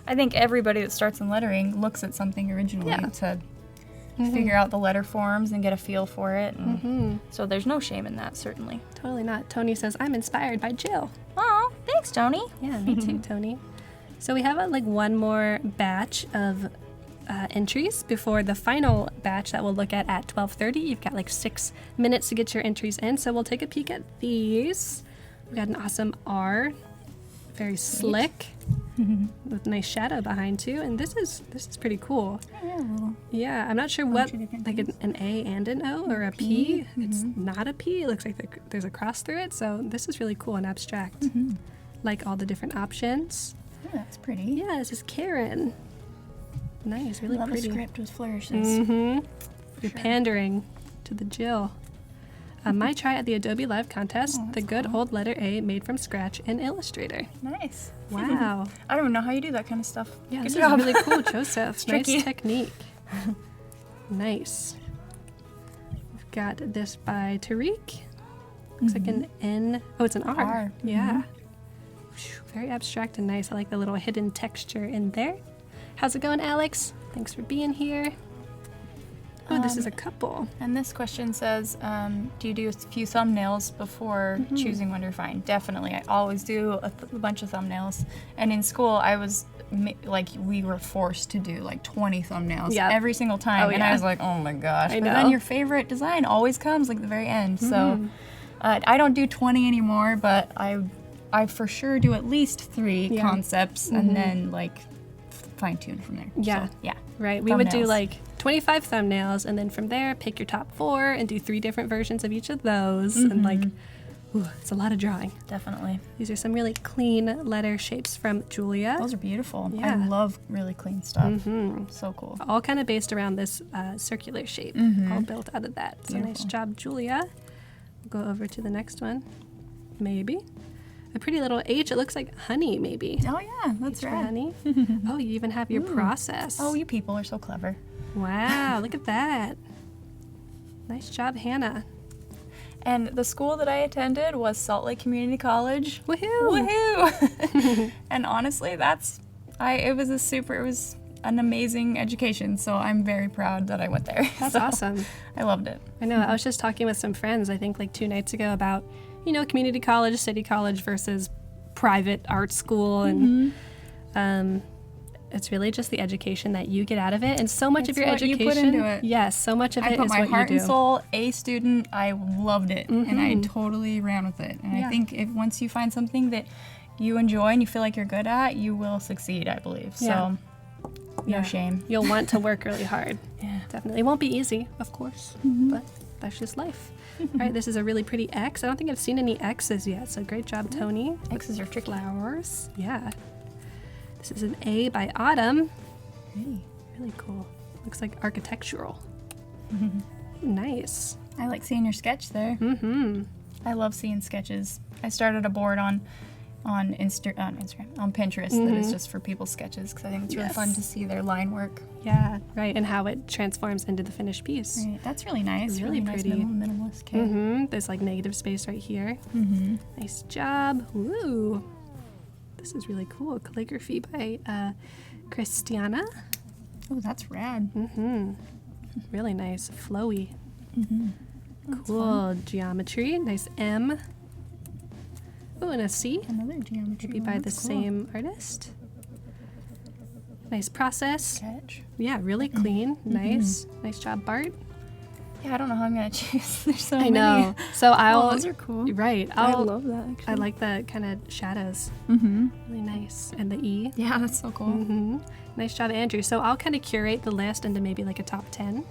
[SPEAKER 2] I think everybody that starts in lettering looks at something originally to figure out the letter forms and get a feel for it. And so there's no shame in that, certainly.
[SPEAKER 1] Totally not. Tony says, "I'm inspired by Jill."
[SPEAKER 2] Oh, thanks, Tony.
[SPEAKER 1] Yeah, me too, Tony. So we have one more batch of entries before the final batch that we'll look at 12:30. You've got like 6 minutes to get your entries in, so we'll take a peek at these. We've got an awesome R, very slick, with nice shadow behind too, and this is pretty cool. Yeah, I'm not sure what, like an A and an O or a P. It's not a P. It looks like there's a cross through it, so this is really cool and abstract. Like all the different options.
[SPEAKER 2] Oh, that's pretty.
[SPEAKER 1] Yeah, this is Karen. Nice, really
[SPEAKER 2] Love
[SPEAKER 1] pretty.
[SPEAKER 2] a script with flourishes.
[SPEAKER 1] You're pandering to the Jill. My try at the Adobe Live contest, the good old letter A made from scratch in Illustrator.
[SPEAKER 2] Nice.
[SPEAKER 1] Wow.
[SPEAKER 2] I don't even know how you do that kind of stuff.
[SPEAKER 1] Yeah,
[SPEAKER 2] Good
[SPEAKER 1] this
[SPEAKER 2] job.
[SPEAKER 1] is really cool, Joseph. Nice
[SPEAKER 2] tricky.
[SPEAKER 1] technique. Nice. We've got this by Tariq. Looks like an N. Oh, it's an R.
[SPEAKER 2] R.
[SPEAKER 1] Yeah. Very abstract and nice. I like the little hidden texture in there. How's it going, Alex? Thanks for being here. Oh, this is a couple.
[SPEAKER 2] And this question says, do you do a few thumbnails before choosing one to refine? Definitely. I always do a bunch of thumbnails. And in school, I was we were forced to do like 20 thumbnails every single time.
[SPEAKER 1] Oh,
[SPEAKER 2] and
[SPEAKER 1] yeah.
[SPEAKER 2] I was like, oh my gosh.
[SPEAKER 1] I
[SPEAKER 2] But
[SPEAKER 1] know.
[SPEAKER 2] then your favorite design always comes like the very end. So I don't do 20 anymore, but I for sure do at least 3 concepts and then like fine tune from there.
[SPEAKER 1] Yeah.
[SPEAKER 2] So, yeah.
[SPEAKER 1] Right. We would do
[SPEAKER 2] Thumbnails.
[SPEAKER 1] like 25 thumbnails, and then from there, pick your top 4 and do 3 different versions of each of those. And like, ooh, it's a lot of drawing.
[SPEAKER 2] Definitely.
[SPEAKER 1] These are some really clean letter shapes from Julia.
[SPEAKER 2] Those are beautiful.
[SPEAKER 1] Yeah.
[SPEAKER 2] I love really clean stuff. So cool.
[SPEAKER 1] All kind of based around this circular shape, all built out of that. So nice job, Julia. We'll go over to the next one. Maybe. A pretty little H. It looks like honey, maybe.
[SPEAKER 2] Oh yeah, that's
[SPEAKER 1] For
[SPEAKER 2] right.
[SPEAKER 1] honey. Oh, you even have your process.
[SPEAKER 2] Oh, you people are so clever.
[SPEAKER 1] Wow, look at that. Nice job, Hannah.
[SPEAKER 2] And the school that I attended was Salt Lake Community College.
[SPEAKER 1] Woohoo!
[SPEAKER 2] Woohoo! And honestly, it was an amazing education. So I'm very proud that I went there.
[SPEAKER 1] That's awesome.
[SPEAKER 2] I loved it.
[SPEAKER 1] I know. I was just talking with some friends, I think like 2 nights ago, about, community college, city college versus private art school. And it's really just the education that you get out of it. And so much of your
[SPEAKER 2] what you
[SPEAKER 1] education.
[SPEAKER 2] put into it.
[SPEAKER 1] Yes, so much of
[SPEAKER 2] I
[SPEAKER 1] it
[SPEAKER 2] put
[SPEAKER 1] is
[SPEAKER 2] my
[SPEAKER 1] what
[SPEAKER 2] heart
[SPEAKER 1] you do.
[SPEAKER 2] and soul, A student. I loved it, and I totally ran with it. And I think if once you find something that you enjoy and you feel like you're good at, you will succeed, I believe.
[SPEAKER 1] Yeah.
[SPEAKER 2] So no shame.
[SPEAKER 1] You'll want to work really hard.
[SPEAKER 2] Yeah.
[SPEAKER 1] Definitely. It won't be easy, of course, but that's just life. All right, this is a really pretty X. I don't think I've seen any X's yet, so great job, Tony.
[SPEAKER 2] X's are tricky.
[SPEAKER 1] Flowers. Yeah. This is an A by Autumn.
[SPEAKER 2] Hey.
[SPEAKER 1] Really cool. Looks like architectural. Nice.
[SPEAKER 2] I like seeing your sketch there. I love seeing sketches. I started a board on Instagram, on Pinterest that is just for people's sketches because I think it's really fun to see their line work.
[SPEAKER 1] Yeah, right, and how it transforms into the finished piece.
[SPEAKER 2] Right, that's really nice.
[SPEAKER 1] Really pretty.
[SPEAKER 2] Nice minimalist kit.
[SPEAKER 1] There's like negative space right here. Nice job. Woo. This is really cool. Calligraphy by Christiana.
[SPEAKER 2] Oh, that's rad.
[SPEAKER 1] Really nice. Flowy. Cool.
[SPEAKER 2] Fun.
[SPEAKER 1] Geometry. Nice M. Oh, and a C.
[SPEAKER 2] Another geometry.
[SPEAKER 1] Maybe by the same artist. Nice process.
[SPEAKER 2] Sketch.
[SPEAKER 1] Yeah, really clean. Nice. Nice job, Bart.
[SPEAKER 2] Yeah, I don't know how I'm gonna choose. There's so
[SPEAKER 1] I
[SPEAKER 2] many.
[SPEAKER 1] know. So I'll.
[SPEAKER 2] Those are cool.
[SPEAKER 1] Right.
[SPEAKER 2] I love that. Actually.
[SPEAKER 1] I like the kind of shadows. Really nice. And the E.
[SPEAKER 2] Yeah, that's so cool.
[SPEAKER 1] Nice job, Andrew. So I'll kind of curate the list into maybe like a top 10,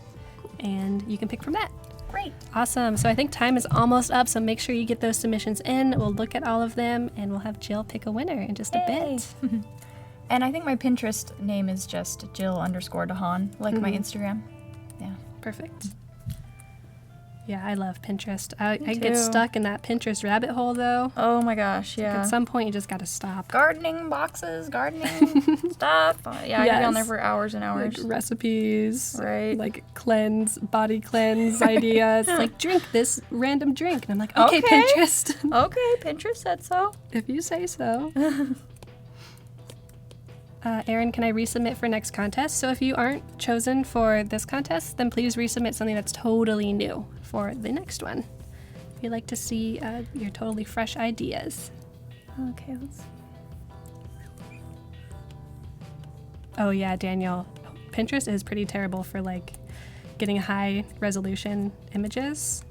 [SPEAKER 1] and you can pick from that.
[SPEAKER 2] Great.
[SPEAKER 1] Awesome. So I think time is almost up, so make sure you get those submissions in. We'll look at all of them, and we'll have Jill pick a winner in just a bit.
[SPEAKER 2] And I think my Pinterest name is just Jill _DeHaan, like my Instagram. Yeah.
[SPEAKER 1] Perfect. Yeah, I love Pinterest. I
[SPEAKER 2] Me
[SPEAKER 1] get
[SPEAKER 2] too.
[SPEAKER 1] stuck in that Pinterest rabbit hole, though.
[SPEAKER 2] Oh my gosh, yeah.
[SPEAKER 1] At some point, you just got to stop.
[SPEAKER 2] Gardening boxes, gardening stuff. Yeah, I could be on there for hours and hours.
[SPEAKER 1] Like recipes,
[SPEAKER 2] Right.
[SPEAKER 1] like body cleanse ideas. Like, drink this random drink. And I'm like, okay,
[SPEAKER 2] Okay.
[SPEAKER 1] Pinterest.
[SPEAKER 2] Okay, Pinterest said so.
[SPEAKER 1] If you say so. Erin, can I resubmit for next contest? So if you aren't chosen for this contest, then please resubmit something that's totally new for the next one. We'd like to see your totally fresh ideas.
[SPEAKER 2] Okay, let's see.
[SPEAKER 1] Oh yeah, Daniel, Pinterest is pretty terrible for like getting high resolution images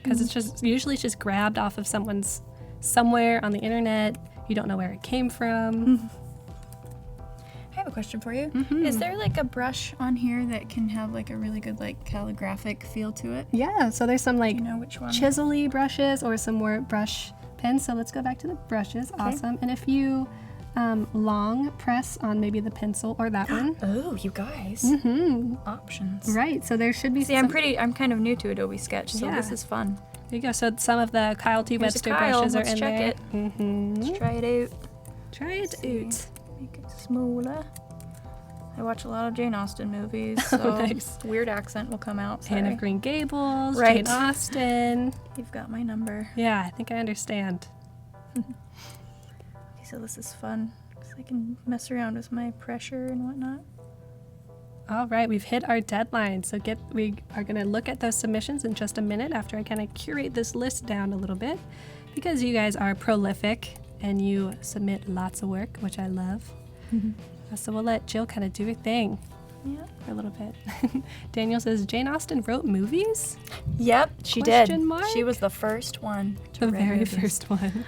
[SPEAKER 1] because it's just usually it's just grabbed off of someone's somewhere on the internet. You don't know where it came from.
[SPEAKER 2] I have a question for you. Is there like a brush on here that can have like a really good like calligraphic feel to it?
[SPEAKER 1] Yeah, so there's some like
[SPEAKER 2] Do you know which one?
[SPEAKER 1] chisel-y brushes or some more brush pens. So let's go back to the brushes. Awesome. And if you long press on maybe the pencil or that one.
[SPEAKER 2] Oh, you guys. Options.
[SPEAKER 1] Right, so there should be
[SPEAKER 2] See, I'm kind of new to Adobe Sketch, so
[SPEAKER 1] Yeah.
[SPEAKER 2] this is fun.
[SPEAKER 1] There you go. So some of the Kyle T.
[SPEAKER 2] Here's
[SPEAKER 1] Webster
[SPEAKER 2] a Kyle.
[SPEAKER 1] brushes are
[SPEAKER 2] Let's
[SPEAKER 1] in
[SPEAKER 2] check
[SPEAKER 1] there.
[SPEAKER 2] it. Let's try it out.
[SPEAKER 1] Try it
[SPEAKER 2] See.
[SPEAKER 1] out.
[SPEAKER 2] Make it smaller. I watch a lot of Jane Austen movies, so
[SPEAKER 1] Nice.
[SPEAKER 2] weird accent will come out.
[SPEAKER 1] Anne
[SPEAKER 2] Sorry.
[SPEAKER 1] of Green Gables,
[SPEAKER 2] Right.
[SPEAKER 1] Jane Austen.
[SPEAKER 2] You've got my number.
[SPEAKER 1] Yeah, I think I understand.
[SPEAKER 2] Okay, so this is fun because I can mess around with my pressure and whatnot.
[SPEAKER 1] All right, we've hit our deadline. So we are going to look at those submissions in just a minute after I kind of curate this list down a little bit because you guys are prolific and you submit lots of work, which I love. So we'll let Jill kind of do her thing
[SPEAKER 2] Yeah.
[SPEAKER 1] for a little bit. Daniel says, Jane Austen wrote movies?
[SPEAKER 2] Yep, she
[SPEAKER 1] Question
[SPEAKER 2] did.
[SPEAKER 1] mark?
[SPEAKER 2] She was the first one to
[SPEAKER 1] The
[SPEAKER 2] write
[SPEAKER 1] very
[SPEAKER 2] movies.
[SPEAKER 1] first one.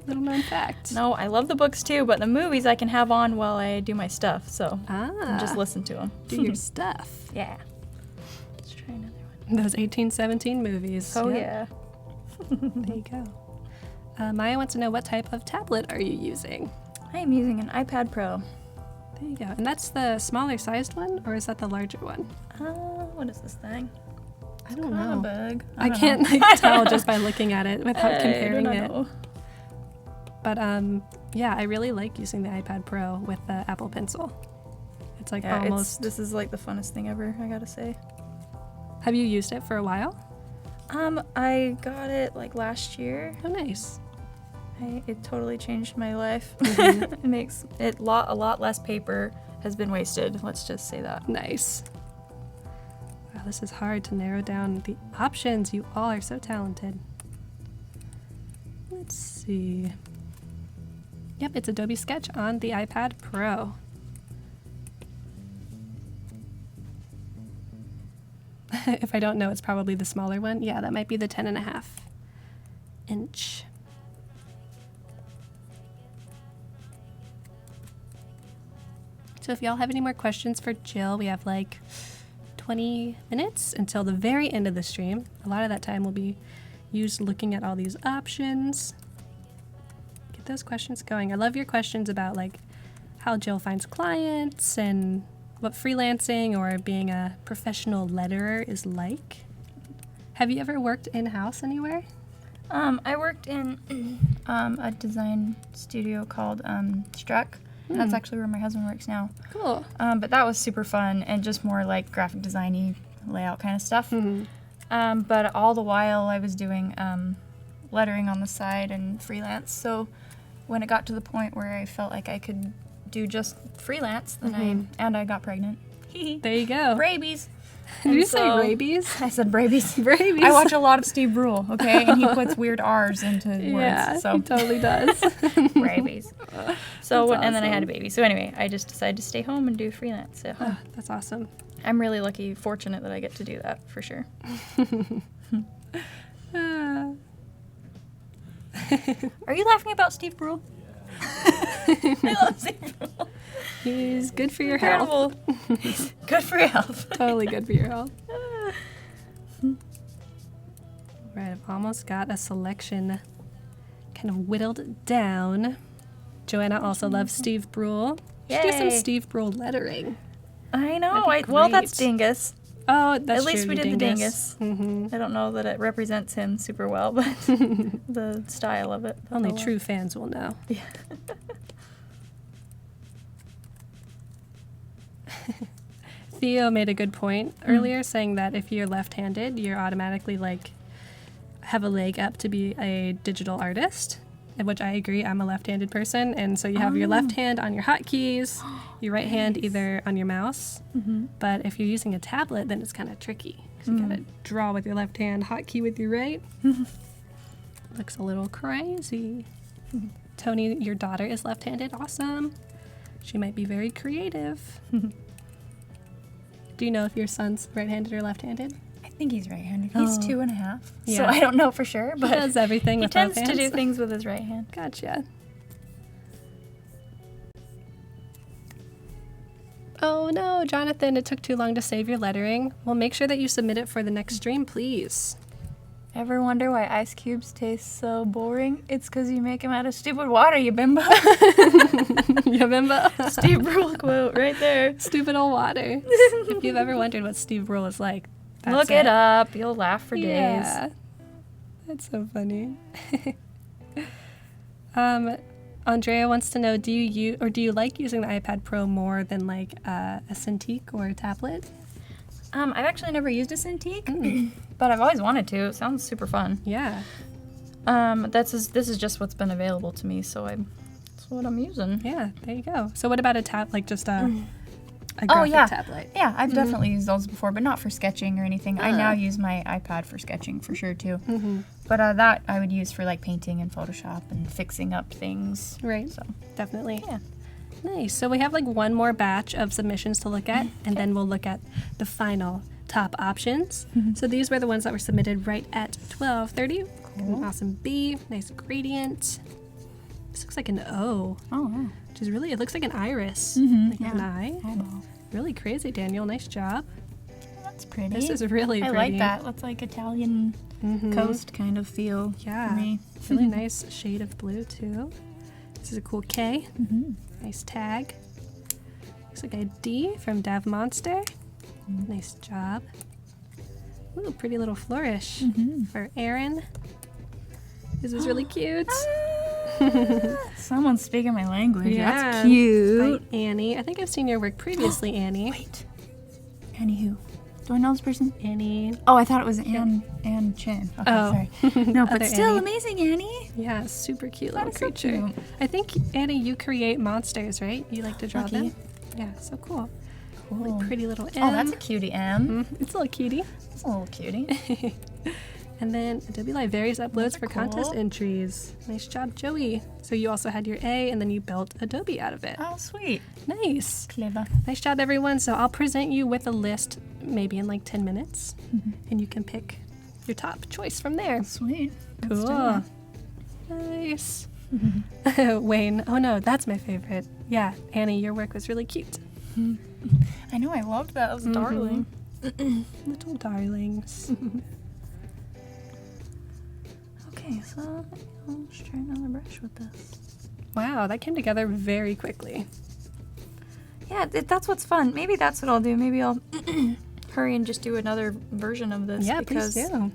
[SPEAKER 1] Little known fact.
[SPEAKER 2] No, I love the books too, but the movies I can have on while I do my stuff, so
[SPEAKER 1] Ah,
[SPEAKER 2] just listen to them.
[SPEAKER 1] do your stuff.
[SPEAKER 2] Yeah. Let's try another one.
[SPEAKER 1] Those 1817 movies.
[SPEAKER 2] Oh,
[SPEAKER 1] Yep.
[SPEAKER 2] yeah.
[SPEAKER 1] There you go. Maya wants to know, what type of tablet are you using?
[SPEAKER 2] I am using an iPad Pro.
[SPEAKER 1] There you go. And that's the smaller sized one, or is that the larger one?
[SPEAKER 2] What is this thing?
[SPEAKER 1] I don't
[SPEAKER 2] Kinda
[SPEAKER 1] know.
[SPEAKER 2] big.
[SPEAKER 1] I
[SPEAKER 2] don't
[SPEAKER 1] can't
[SPEAKER 2] know.
[SPEAKER 1] like, tell just by looking at it without
[SPEAKER 2] I
[SPEAKER 1] comparing
[SPEAKER 2] don't
[SPEAKER 1] it.
[SPEAKER 2] know.
[SPEAKER 1] But yeah, I really like using the iPad Pro with the Apple Pencil. It's like
[SPEAKER 2] Yeah,
[SPEAKER 1] almost.
[SPEAKER 2] this is like the funnest thing ever, I gotta say.
[SPEAKER 1] Have you used it for a while?
[SPEAKER 2] I got it like last year.
[SPEAKER 1] Oh, nice.
[SPEAKER 2] It totally changed my life. It makes it a lot less paper has been wasted. Let's just say that.
[SPEAKER 1] Nice. Wow, this is hard to narrow down the options. You all are so talented. Let's see. Yep, it's Adobe Sketch on the iPad Pro. If I don't know, it's probably the smaller one. Yeah, that might be the 10.5 inch. So if y'all have any more questions for Jill, we have like 20 minutes until the very end of the stream. A lot of that time will be used looking at all these options. Get those questions going. I love your questions about like how Jill finds clients and what freelancing or being a professional letterer is like. Have you ever worked in-house anywhere?
[SPEAKER 2] I worked in a design studio called Struck. That's actually where my husband works now.
[SPEAKER 1] Cool.
[SPEAKER 2] But that was super fun and just more like graphic designy layout kind of stuff. But all the while I was doing lettering on the side and freelance. So when it got to the point where I felt like I could do just freelance, then I got pregnant.
[SPEAKER 1] There you go.
[SPEAKER 2] Rabies.
[SPEAKER 1] Did you say rabies?
[SPEAKER 2] I said brabies.
[SPEAKER 1] Brabies.
[SPEAKER 2] I watch a lot of Steve Brule, okay? And he puts weird R's into words.
[SPEAKER 1] Yeah,
[SPEAKER 2] So
[SPEAKER 1] he totally does.
[SPEAKER 2] rabies. So
[SPEAKER 1] That's
[SPEAKER 2] and then I had a
[SPEAKER 1] awesome.
[SPEAKER 2] baby. So anyway, I just decided to stay home and do freelance. So
[SPEAKER 1] Oh, that's awesome.
[SPEAKER 2] I'm really lucky, fortunate that I get to do that for sure. Are you laughing about Steve Brule? I love Steve Brule.
[SPEAKER 1] He's good for your health.
[SPEAKER 2] Incredible. Good for your health.
[SPEAKER 1] Totally good for your health. Right, I've almost got a selection kind of whittled down. Joanna also loves Steve Brule. Should do some
[SPEAKER 2] Yay.
[SPEAKER 1] Steve Brule lettering.
[SPEAKER 2] I know.
[SPEAKER 1] That'd be
[SPEAKER 2] Well, that's
[SPEAKER 1] great.
[SPEAKER 2] Dingus.
[SPEAKER 1] Oh, that's
[SPEAKER 2] At least
[SPEAKER 1] true,
[SPEAKER 2] we did the Dingus.
[SPEAKER 1] Mm-hmm.
[SPEAKER 2] I don't know that it represents him super well, but the style of it.
[SPEAKER 1] Only true fans will know.
[SPEAKER 2] Yeah.
[SPEAKER 1] Theo made a good point earlier, saying that if you're left-handed, you're automatically like have a leg up to be a digital artist, which I agree. I'm a left-handed person, and so you have your left hand on your hotkeys, your right hand either on your mouse. But if you're using a tablet, then it's kind of tricky. 'Cause you gotta draw with your left hand, hotkey with your right. Looks a little crazy. Tony, your daughter is left-handed. Awesome. She might be very creative. Do you know if your son's right-handed or left-handed?
[SPEAKER 2] I think he's right-handed. He's 2.5.
[SPEAKER 1] Yeah.
[SPEAKER 2] So I don't know for sure, but
[SPEAKER 1] He does everything
[SPEAKER 2] he
[SPEAKER 1] with both
[SPEAKER 2] tends to
[SPEAKER 1] hands.
[SPEAKER 2] do things with his right hand.
[SPEAKER 1] Gotcha. Oh no, Jonathan, it took too long to save your lettering. Well, make sure that you submit it for the next stream, please.
[SPEAKER 2] Ever wonder why ice cubes taste so boring? It's because you make them out of stupid water, you bimbo.
[SPEAKER 1] You remember?
[SPEAKER 2] Steve Brule quote right there.
[SPEAKER 1] Stupid old water. If you've ever wondered what Steve Brule is like, that's
[SPEAKER 2] Look it up. You'll laugh for days.
[SPEAKER 1] Yeah. That's so funny. Andrea wants to know, do you like using the iPad Pro more than like a Cintiq or a tablet?
[SPEAKER 2] I've actually never used a Cintiq, but I've always wanted to. It sounds super fun.
[SPEAKER 1] Yeah.
[SPEAKER 2] This is just what's been available to me, so that's what I'm using.
[SPEAKER 1] Yeah, there you go. So what about a tab, like just a graphic tablet?
[SPEAKER 2] Yeah, I've definitely used those before, but not for sketching or anything. I now use my iPad for sketching for sure too. But that I would use for like painting and Photoshop and fixing up things.
[SPEAKER 1] Right.
[SPEAKER 2] So
[SPEAKER 1] Definitely.
[SPEAKER 2] yeah.
[SPEAKER 1] Nice. So we have like one more batch of submissions to look at, and then we'll look at the final top options. So these were the ones that were submitted right at 12:30.
[SPEAKER 2] Cool.
[SPEAKER 1] An awesome B, nice gradient. This looks like an O,
[SPEAKER 2] Oh wow.
[SPEAKER 1] which is really, it looks like an iris, like an eye.
[SPEAKER 2] Eyeball.
[SPEAKER 1] Really crazy, Daniel. Nice job.
[SPEAKER 2] That's pretty.
[SPEAKER 1] This is really
[SPEAKER 2] I
[SPEAKER 1] pretty.
[SPEAKER 2] like that. That's like Italian coast kind of feel
[SPEAKER 1] Yeah.
[SPEAKER 2] for me.
[SPEAKER 1] Really nice shade of blue too. This is a cool K. Nice tag. Looks like a D from Dav Monster. Nice job. Ooh, pretty little flourish for Aaron. This is really cute.
[SPEAKER 2] Someone's speaking my language.
[SPEAKER 1] Yeah.
[SPEAKER 2] That's cute.
[SPEAKER 1] By Annie. I think I've seen your work previously, Annie.
[SPEAKER 2] Wait. Anywho. Do I know this person?
[SPEAKER 1] Annie.
[SPEAKER 2] Oh, I thought it was Ann Chen. Okay,
[SPEAKER 1] Oh.
[SPEAKER 2] sorry. No, but
[SPEAKER 1] Other
[SPEAKER 2] still
[SPEAKER 1] Annie.
[SPEAKER 2] amazing, Annie.
[SPEAKER 1] Yeah, super cute
[SPEAKER 2] That
[SPEAKER 1] little
[SPEAKER 2] is so
[SPEAKER 1] creature.
[SPEAKER 2] cute.
[SPEAKER 1] I think, Annie, you create monsters, right? You like to draw
[SPEAKER 2] Lucky.
[SPEAKER 1] them? Yeah, so cool.
[SPEAKER 2] Cool.
[SPEAKER 1] Really pretty little M.
[SPEAKER 2] Oh, that's a cutie, M.
[SPEAKER 1] It's a little cutie.
[SPEAKER 2] That's a little cutie.
[SPEAKER 1] And then Adobe Live various uploads
[SPEAKER 2] are
[SPEAKER 1] for contest
[SPEAKER 2] cool.
[SPEAKER 1] entries. Nice job, Joey. So you also had your A, and then you built Adobe out of it.
[SPEAKER 2] Oh, sweet.
[SPEAKER 1] Nice.
[SPEAKER 2] Clever.
[SPEAKER 1] Nice job, everyone. So I'll present you with a list maybe in like 10 minutes, and you can pick your top choice from there.
[SPEAKER 2] Sweet. Let's do
[SPEAKER 1] Cool.
[SPEAKER 2] that.
[SPEAKER 1] Nice. Wayne. Oh no, that's my favorite. Yeah, Annie, your work was really cute.
[SPEAKER 2] I know, I loved that. It was darling.
[SPEAKER 1] Little darlings.
[SPEAKER 2] Okay, so I'll just try another brush with this.
[SPEAKER 1] Wow, that came together very quickly.
[SPEAKER 2] Yeah, that's what's fun. Maybe that's what I'll do. Maybe I'll hurry and just do another version of this.
[SPEAKER 1] Yeah,
[SPEAKER 2] because
[SPEAKER 1] please do.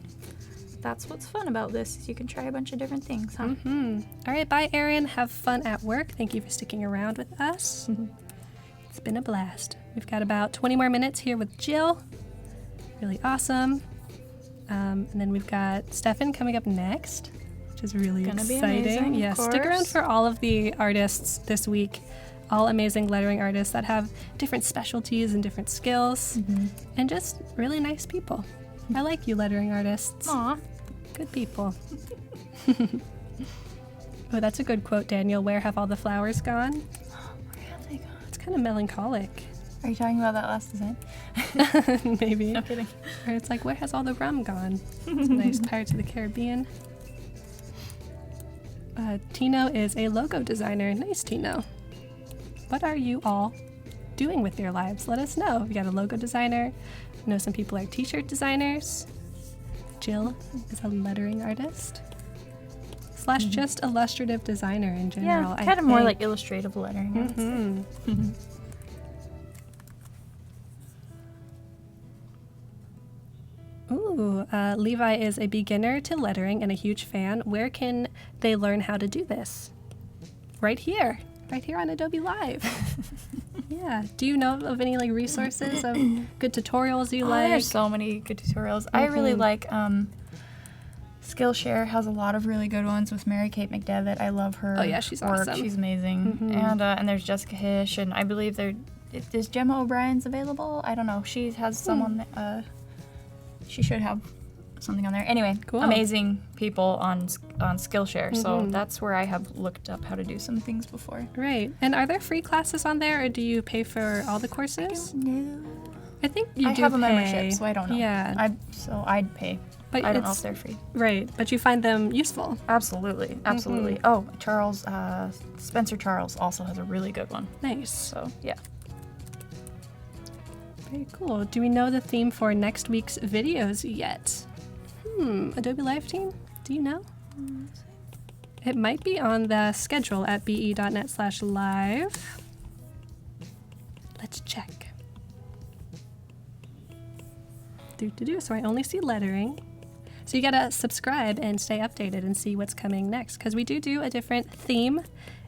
[SPEAKER 2] that's what's fun about this, is you can try a bunch of different things, huh?
[SPEAKER 1] All right, bye, Erin. Have fun at work. Thank you for sticking around with us. It's been a blast. We've got about 20 more minutes here with Jill. Really awesome. And then we've got Stefan coming up next, which is really exciting.
[SPEAKER 2] Amazing,
[SPEAKER 1] yeah, stick around for all of the artists this week. All amazing lettering artists that have different specialties and different skills, and just really nice people. I like you, lettering artists.
[SPEAKER 2] Aw.
[SPEAKER 1] Good people. Oh, that's a good quote, Daniel. Where have all the flowers gone?
[SPEAKER 2] Where have they gone?
[SPEAKER 1] It's kind of melancholic.
[SPEAKER 2] Are you talking about that last design?
[SPEAKER 1] Maybe.
[SPEAKER 2] No kidding.
[SPEAKER 1] Or it's like, where has all the rum gone? It's a nice Pirates of the Caribbean. Tino is a logo designer. Nice, Tino. What are you all doing with your lives? Let us know. We got a logo designer. I know some people are t-shirt designers. Jill is a lettering artist. / just illustrative designer in general.
[SPEAKER 2] Yeah, kind of more like illustrative lettering.
[SPEAKER 1] Ooh, Levi is a beginner to lettering and a huge fan. Where can they learn how to do this? Right here on Adobe Live. Yeah. Do you know of any like resources of good tutorials you like?
[SPEAKER 2] There's so many good tutorials. I really like Skillshare has a lot of really good ones with Mary Kate McDevitt. I love her.
[SPEAKER 1] Oh yeah, she's
[SPEAKER 2] work.
[SPEAKER 1] awesome.
[SPEAKER 2] She's amazing. And there's Jessica Hish, and I believe is Gemma O'Brien's available? I don't know. She has someone. She should have something on there. Anyway,
[SPEAKER 1] cool.
[SPEAKER 2] Amazing people on Skillshare. So that's where I have looked up how to do some things before.
[SPEAKER 1] Right. And are there free classes on there, or do you pay for all the courses?
[SPEAKER 2] No.
[SPEAKER 1] I think you
[SPEAKER 2] I
[SPEAKER 1] do
[SPEAKER 2] have a
[SPEAKER 1] pay.
[SPEAKER 2] membership, so I don't know.
[SPEAKER 1] Yeah.
[SPEAKER 2] So I'd pay.
[SPEAKER 1] But
[SPEAKER 2] I don't know if they're free.
[SPEAKER 1] Right. But you find them useful.
[SPEAKER 2] Absolutely. Oh, Spencer Charles also has a really good one.
[SPEAKER 1] Nice.
[SPEAKER 2] So, yeah.
[SPEAKER 1] Very cool. Do we know the theme for next week's videos yet? Adobe Live team? Do you know? It might be on the schedule at be.net/live. Let's check. So I only see lettering. So you gotta subscribe and stay updated and see what's coming next, because we do a different theme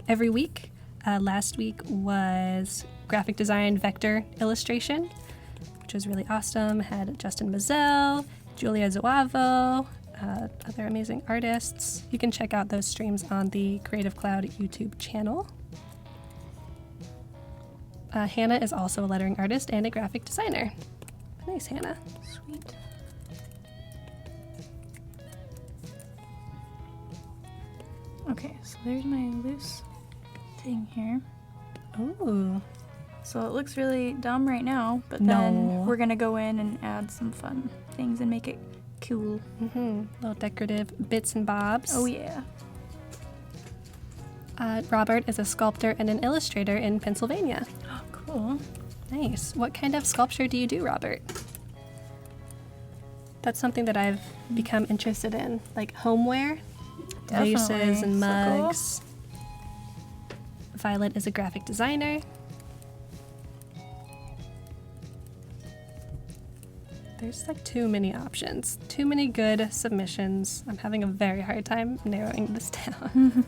[SPEAKER 1] every week. Last week was graphic design vector illustration, which was really awesome. Had Justin Mazel, Julia Zuavo, other amazing artists. You can check out those streams on the Creative Cloud YouTube channel. Hannah is also a lettering artist and a graphic designer. Nice, Hannah.
[SPEAKER 2] Sweet. Okay, so there's my loose thing here.
[SPEAKER 1] Ooh.
[SPEAKER 2] So it looks really dumb right now, but then we're gonna go in and add some fun things and make it cool.
[SPEAKER 1] Little decorative bits and bobs.
[SPEAKER 2] Oh yeah.
[SPEAKER 1] Robert is a sculptor and an illustrator in Pennsylvania.
[SPEAKER 2] Oh, cool.
[SPEAKER 1] Nice. What kind of sculpture do you do, Robert? That's something that I've become interested in, like homeware, vases and mugs. So cool. Violet is a graphic designer. There's like too many options, too many good submissions. I'm having a very hard time narrowing this down.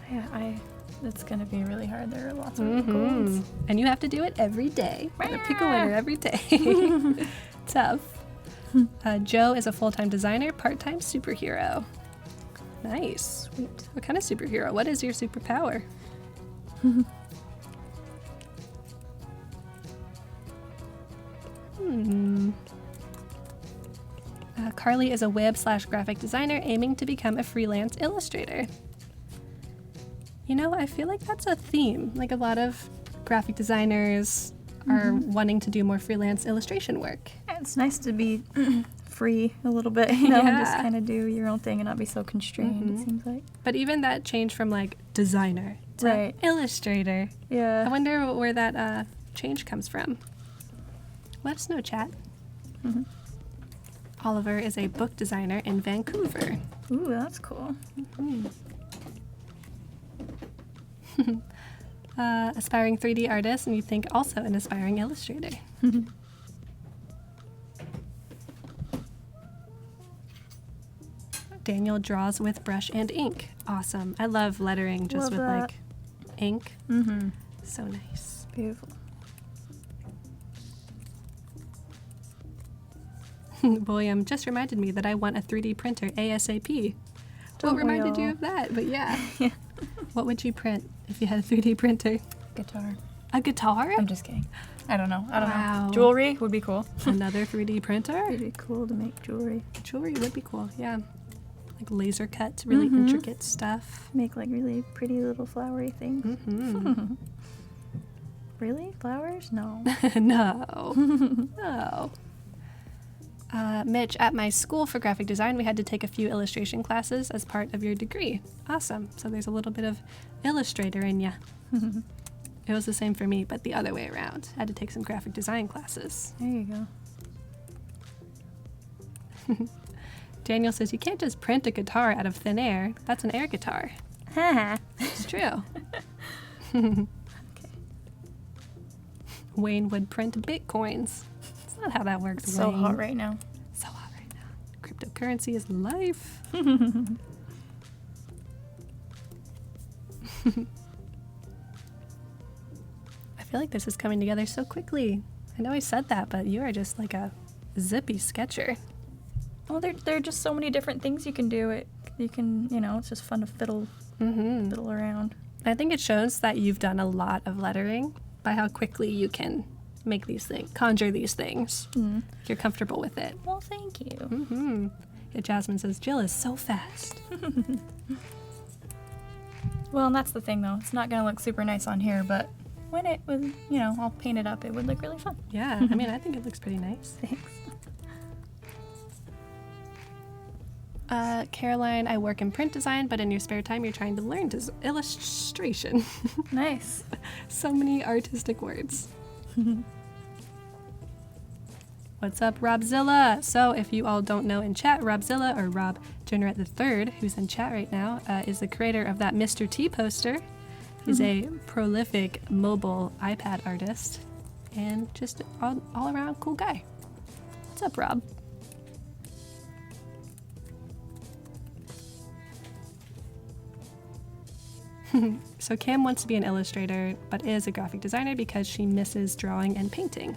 [SPEAKER 2] Yeah, it's gonna be really hard. There are lots of really cool ones.
[SPEAKER 1] And you have to do it every day. Gotta pick a winner every day. Tough. Joe is a full-time designer, part-time superhero. Nice.
[SPEAKER 2] Sweet.
[SPEAKER 1] What kind of superhero? What is your superpower? Carly is a web/graphic designer aiming to become a freelance illustrator. You know, I feel like that's a theme. Like a lot of graphic designers are wanting to do more freelance illustration work.
[SPEAKER 2] Yeah, it's nice to be free a little bit, you know, and just
[SPEAKER 1] Yeah.
[SPEAKER 2] kind of do your own thing and not be so constrained, it seems like.
[SPEAKER 1] But even that change from like designer to
[SPEAKER 2] Right.
[SPEAKER 1] illustrator. I
[SPEAKER 2] Yeah.
[SPEAKER 1] wonder where that change comes from. Let us know, chat.
[SPEAKER 2] Mhm.
[SPEAKER 1] Oliver is a book designer in Vancouver.
[SPEAKER 2] Ooh, that's cool.
[SPEAKER 1] Aspiring 3D artist, and you think also an aspiring illustrator. Daniel draws with brush and ink. Awesome. I love lettering just
[SPEAKER 2] Love
[SPEAKER 1] with
[SPEAKER 2] that.
[SPEAKER 1] like ink.
[SPEAKER 2] Mm-hmm.
[SPEAKER 1] So nice.
[SPEAKER 2] Beautiful.
[SPEAKER 1] William just reminded me that I want a 3D printer ASAP.
[SPEAKER 2] Don't
[SPEAKER 1] What
[SPEAKER 2] we
[SPEAKER 1] reminded you
[SPEAKER 2] all?
[SPEAKER 1] of that? But yeah.
[SPEAKER 2] Yeah.
[SPEAKER 1] What would you print if you had a 3D printer?
[SPEAKER 2] Guitar.
[SPEAKER 1] A guitar?
[SPEAKER 2] I'm just kidding. I don't know.
[SPEAKER 1] Wow.
[SPEAKER 2] Jewelry would be cool.
[SPEAKER 1] Another 3D printer?
[SPEAKER 2] It'd be cool to make jewelry.
[SPEAKER 1] Jewelry would be cool, yeah. Like laser cut, really intricate stuff.
[SPEAKER 2] Make like really pretty little flowery things.
[SPEAKER 1] Mm-hmm.
[SPEAKER 2] Really? Flowers? No.
[SPEAKER 1] No. No. Mitch, at my school for graphic design, we had to take a few illustration classes as part of your degree. Awesome. So there's a little bit of illustrator in ya. It was the same for me, but the other way around. I had to take some graphic design classes.
[SPEAKER 2] There you go.
[SPEAKER 1] Daniel says you can't just print a guitar out of thin air. That's an air guitar.
[SPEAKER 2] Haha.
[SPEAKER 1] It's true.
[SPEAKER 2] Okay.
[SPEAKER 1] Wayne would print bitcoins. It's not how that works,
[SPEAKER 2] It's so
[SPEAKER 1] Wayne.
[SPEAKER 2] hot right now.
[SPEAKER 1] So hot right now. Cryptocurrency is life. I feel like this is coming together so quickly. I know I said that, but you are just like a zippy sketcher.
[SPEAKER 2] Well, there are just so many different things you can do. You can, you know, it's just fun to fiddle around.
[SPEAKER 1] I think it shows that you've done a lot of lettering by how quickly you can make these things, conjure these things. You're comfortable with it.
[SPEAKER 2] Well, thank you.
[SPEAKER 1] Mm-hmm. Yeah, Jasmine says, Jill is so fast.
[SPEAKER 2] Well, and that's the thing, though. It's not going to look super nice on here, but when it was, you know, all painted up, it would look really fun.
[SPEAKER 1] Yeah, I mean, I think it looks pretty nice.
[SPEAKER 2] Thanks.
[SPEAKER 1] Caroline, I work in print design, but in your spare time, you're trying to learn illustration.
[SPEAKER 2] Nice.
[SPEAKER 1] So many artistic words. What's up, Robzilla? So, if you all don't know in chat, Robzilla, or Rob Generette III, who's in chat right now, is the creator of that Mr. T poster. He's a prolific mobile iPad artist and just all around cool guy. What's up, Rob? So Cam wants to be an illustrator, but is a graphic designer because she misses drawing and painting.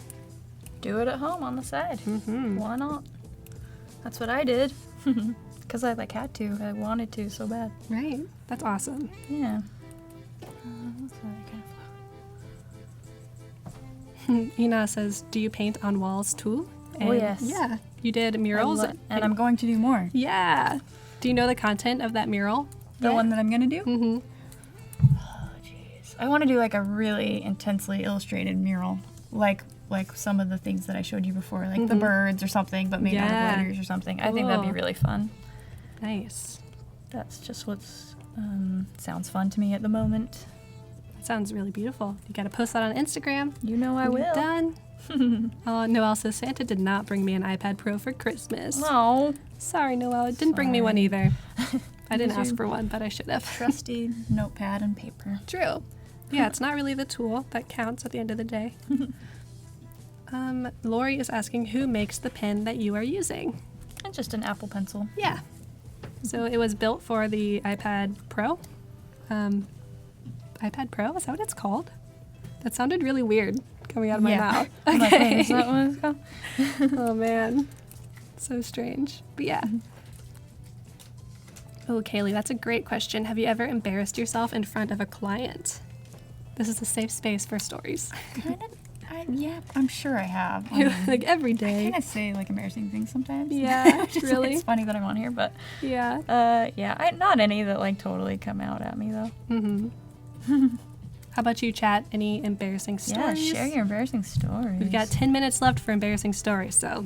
[SPEAKER 2] Do it at home on the side. Why not? That's what I did. Because I had to. I wanted to so bad.
[SPEAKER 1] Right. That's awesome.
[SPEAKER 2] Yeah. What's that kind of
[SPEAKER 1] Ina says, do you paint on walls too?
[SPEAKER 2] Oh, yes.
[SPEAKER 1] Yeah. You did murals.
[SPEAKER 2] and I'm going to do more.
[SPEAKER 1] Yeah. Do you know the content of that mural?
[SPEAKER 2] The one that I'm going to do?
[SPEAKER 1] Mm-hmm.
[SPEAKER 2] Oh, jeez. I want to do like a really intensely illustrated mural. Like some of the things that I showed you before, like the birds or something, but made out of letters or something. I think that'd be
[SPEAKER 1] Cool.
[SPEAKER 2] really fun.
[SPEAKER 1] Nice.
[SPEAKER 2] That's just what's sounds fun to me at the moment.
[SPEAKER 1] That sounds really beautiful. You got to post that on Instagram.
[SPEAKER 2] You know I
[SPEAKER 1] When you're
[SPEAKER 2] will.
[SPEAKER 1] done. Noelle says, Santa did not bring me an iPad Pro for Christmas.
[SPEAKER 2] No.
[SPEAKER 1] Sorry, Noelle. It didn't bring me one either. I didn't
[SPEAKER 2] Use
[SPEAKER 1] ask
[SPEAKER 2] your
[SPEAKER 1] for one, but I should have.
[SPEAKER 2] Trusty notepad and paper.
[SPEAKER 1] True. Yeah, it's not really the tool that counts at the end of the day. Lori is asking, who makes the pen that you are using?
[SPEAKER 2] And just an Apple Pencil.
[SPEAKER 1] Yeah. So it was built for the iPad Pro. iPad Pro? Is that what it's called? That sounded really weird coming out of my mouth.
[SPEAKER 2] I'm like,
[SPEAKER 1] Okay.
[SPEAKER 2] wait, is that what it's called?
[SPEAKER 1] Oh, man. So strange. But yeah. Oh, Kaylee, that's a great question. Have you ever embarrassed yourself in front of a client? This is a safe space for stories.
[SPEAKER 2] Yeah, I'm sure I have. I mean,
[SPEAKER 1] Like every
[SPEAKER 2] I
[SPEAKER 1] day.
[SPEAKER 2] kind of say embarrassing things sometimes.
[SPEAKER 1] Yeah,
[SPEAKER 2] Just,
[SPEAKER 1] really?
[SPEAKER 2] It's funny that I'm on here, but
[SPEAKER 1] Yeah.
[SPEAKER 2] yeah, not any that totally come out at me though.
[SPEAKER 1] Mm-hmm. How about you, chat? Any embarrassing stories?
[SPEAKER 2] Yeah, share your embarrassing stories.
[SPEAKER 1] We've got 10 minutes left for embarrassing stories, so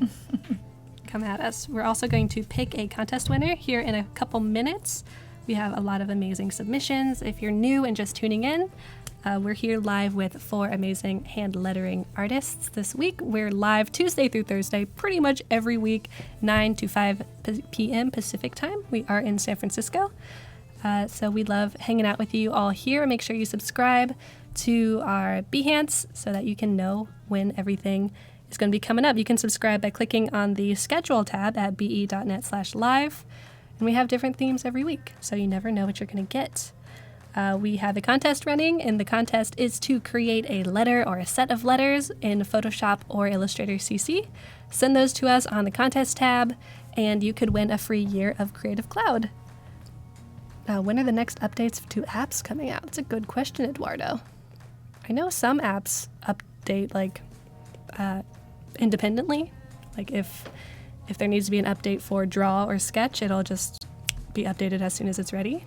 [SPEAKER 1] come at us. We're also going to pick a contest winner here in a couple minutes. We have a lot of amazing submissions. If you're new and just tuning in, we're here live with 4 amazing hand lettering artists this week. We're live Tuesday through Thursday, pretty much every week, 9 to 5 p.m. Pacific time. We are in San Francisco. So we love hanging out with you all here. Make sure you subscribe to our Behance so that you can know when everything is going to be coming up. You can subscribe by clicking on the schedule tab at be.net/live. And we have different themes every week, so you never know what you're going to get. We have a contest running, and the contest is to create a letter or a set of letters in Photoshop or Illustrator CC. Send those to us on the contest tab, and you could win a free year of Creative Cloud. Now, when are the next updates to apps coming out? It's a good question, Eduardo. I know some apps update independently. Like if there needs to be an update for Draw or Sketch, it'll just be updated as soon as it's ready.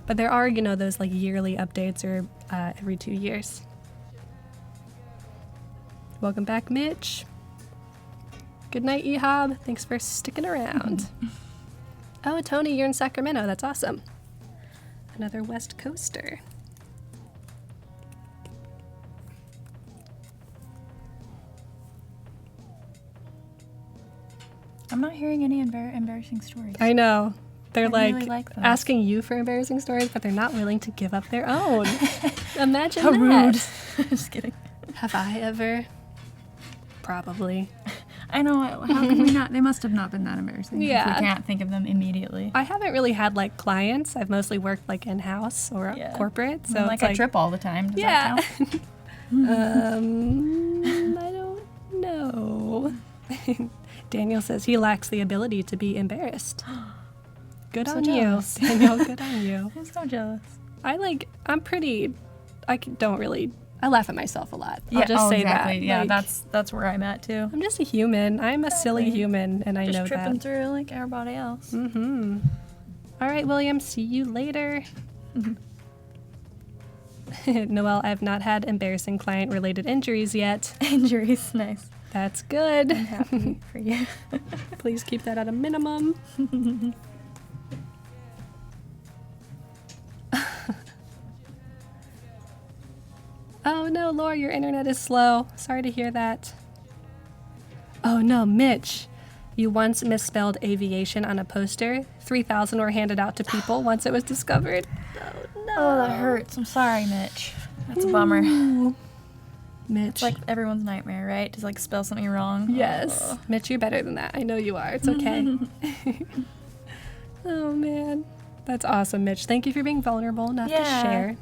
[SPEAKER 1] But there are, those like yearly updates or every 2 years. Welcome back, Mitch. Good night, Ehab. Thanks for sticking around. Oh, Tony, you're in Sacramento. That's awesome. Another West Coaster.
[SPEAKER 2] I'm not hearing any embarrassing stories.
[SPEAKER 1] I know. They're
[SPEAKER 2] really like
[SPEAKER 1] asking you for embarrassing stories, but they're not willing to give up their own. Imagine
[SPEAKER 2] How
[SPEAKER 1] that.
[SPEAKER 2] rude. Just kidding.
[SPEAKER 1] Have I ever? Probably.
[SPEAKER 2] I know. How could we not? They must have not been that embarrassing.
[SPEAKER 1] Yeah.
[SPEAKER 2] If we can't think of them immediately.
[SPEAKER 1] I haven't really had clients. I've mostly worked in-house or corporate. So it's
[SPEAKER 2] I trip all the time. Does that count?
[SPEAKER 1] I don't know. Daniel says he lacks the ability to be embarrassed. Good on you, Daniel. Good on you.
[SPEAKER 2] I'm so jealous.
[SPEAKER 1] I laugh at myself a lot. I'll just say
[SPEAKER 2] exactly.
[SPEAKER 1] that.
[SPEAKER 2] Yeah, that's where I'm at too.
[SPEAKER 1] I'm just a human. I'm a silly human, and I know that.
[SPEAKER 2] Just tripping through like everybody else.
[SPEAKER 1] Mm-hmm. All right, William. See you later. Noelle, I've not had embarrassing client-related injuries yet.
[SPEAKER 2] Injuries, nice.
[SPEAKER 1] That's good.
[SPEAKER 2] I'm happy for you.
[SPEAKER 1] Please keep that at a minimum. Oh no, Laura, your internet is slow. Sorry to hear that. Oh no, Mitch. You once misspelled aviation on a poster. 3,000 were handed out to people once it was discovered. Oh no.
[SPEAKER 2] Oh, that hurts. I'm sorry, Mitch. That's a bummer.
[SPEAKER 1] Mitch.
[SPEAKER 2] It's like everyone's nightmare, right? To spell something wrong.
[SPEAKER 1] Yes.
[SPEAKER 2] Oh.
[SPEAKER 1] Mitch, you're better than that. I know you are. It's okay. Oh man. That's awesome, Mitch. Thank you for being vulnerable enough to share.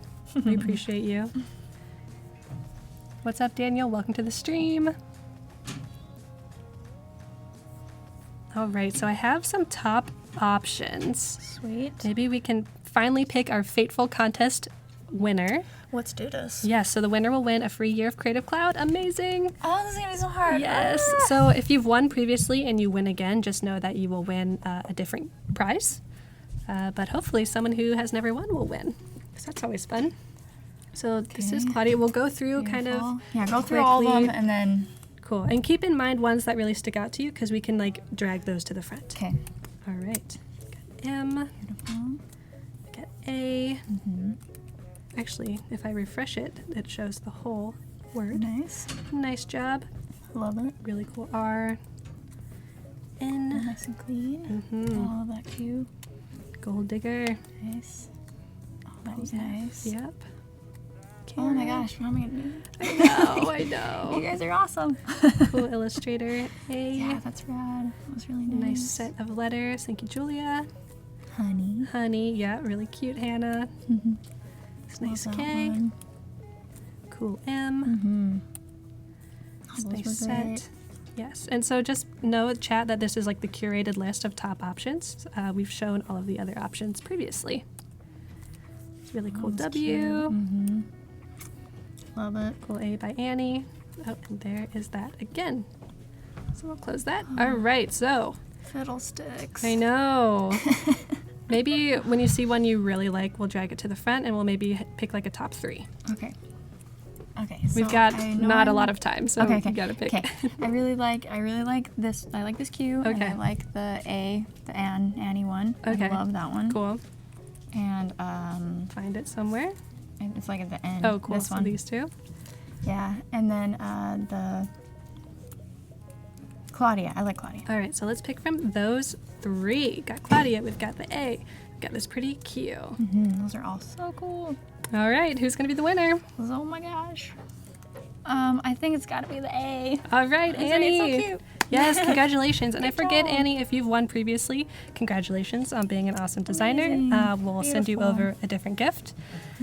[SPEAKER 1] We appreciate you. What's up, Daniel? Welcome to the stream. All right, so I have some top options.
[SPEAKER 2] Sweet.
[SPEAKER 1] Maybe we can finally pick our fateful contest winner.
[SPEAKER 2] Let's do this.
[SPEAKER 1] Yes, so the winner will win a free year of Creative Cloud. Amazing.
[SPEAKER 2] Oh, this is going to be so hard.
[SPEAKER 1] Yes. So if you've won previously and you win again, just know that you will win a different prize. But hopefully someone who has never won will win. So that's always fun. So this is Claudia. We'll go through
[SPEAKER 2] Beautiful.
[SPEAKER 1] kind of
[SPEAKER 2] Yeah, go through all of them and then...
[SPEAKER 1] Cool. And keep in mind ones that really stick out to you because we can drag those to the front.
[SPEAKER 2] Okay.
[SPEAKER 1] All right. Got M.
[SPEAKER 2] Beautiful.
[SPEAKER 1] Got A. Mm-hmm. Actually, if I refresh it, it shows the whole word.
[SPEAKER 2] Nice.
[SPEAKER 1] Nice job.
[SPEAKER 2] Love it.
[SPEAKER 1] Really cool. R. N.
[SPEAKER 2] Nice and clean.
[SPEAKER 1] Mm-hmm.
[SPEAKER 2] All of that cute.
[SPEAKER 1] Gold digger.
[SPEAKER 2] Nice. Oh, that was nice.
[SPEAKER 1] Yep.
[SPEAKER 2] Oh my gosh, what am I gonna do?
[SPEAKER 1] I know.
[SPEAKER 2] You guys are awesome.
[SPEAKER 1] Cool illustrator. A.
[SPEAKER 2] Yeah, that's rad. That was really nice.
[SPEAKER 1] Nice set of letters. Thank you, Julia.
[SPEAKER 2] Honey.
[SPEAKER 1] Honey. Yeah, really cute, Hannah.
[SPEAKER 2] Mm-hmm.
[SPEAKER 1] It's nice
[SPEAKER 2] Love that
[SPEAKER 1] K.
[SPEAKER 2] one.
[SPEAKER 1] Cool M.
[SPEAKER 2] Mm-hmm.
[SPEAKER 1] Nice set. Yes, and so just know, chat, that this is the curated list of top options. We've shown all of the other options previously. It's really cool. W.
[SPEAKER 2] Mm-hmm. Love it.
[SPEAKER 1] Cool A by Annie. Oh, and there is that again. So we'll close that. All right, so.
[SPEAKER 2] Fiddlesticks.
[SPEAKER 1] I know. Maybe when you see one you really like, we'll drag it to the front and we'll maybe pick a top 3.
[SPEAKER 2] Okay. Okay, so
[SPEAKER 1] We've got not a lot of time, so
[SPEAKER 2] okay.
[SPEAKER 1] you gotta pick.
[SPEAKER 2] Okay, I really like this. I like this Q.
[SPEAKER 1] Okay.
[SPEAKER 2] And I like the A, the Annie one.
[SPEAKER 1] Okay.
[SPEAKER 2] I love that one.
[SPEAKER 1] Cool.
[SPEAKER 2] And
[SPEAKER 1] find it somewhere.
[SPEAKER 2] and it's like at the end.
[SPEAKER 1] Oh, cool.
[SPEAKER 2] This
[SPEAKER 1] So
[SPEAKER 2] one.
[SPEAKER 1] these two.
[SPEAKER 2] Yeah, and then the Claudia. I like Claudia.
[SPEAKER 1] All right, so let's pick from those three. Got Claudia. We've got the A. We've got this pretty Q.
[SPEAKER 2] Those are all so cool.
[SPEAKER 1] All right, who's gonna be the winner?
[SPEAKER 2] Oh my gosh. I think it's got to be the A.
[SPEAKER 1] All right, Annie.
[SPEAKER 2] It's so cute.
[SPEAKER 1] Yes, congratulations. And I
[SPEAKER 2] Good
[SPEAKER 1] forget,
[SPEAKER 2] job.
[SPEAKER 1] Annie, if you've won previously, congratulations on being an awesome designer.
[SPEAKER 2] Amazing.
[SPEAKER 1] We'll send you
[SPEAKER 2] Beautiful.
[SPEAKER 1] over a different gift.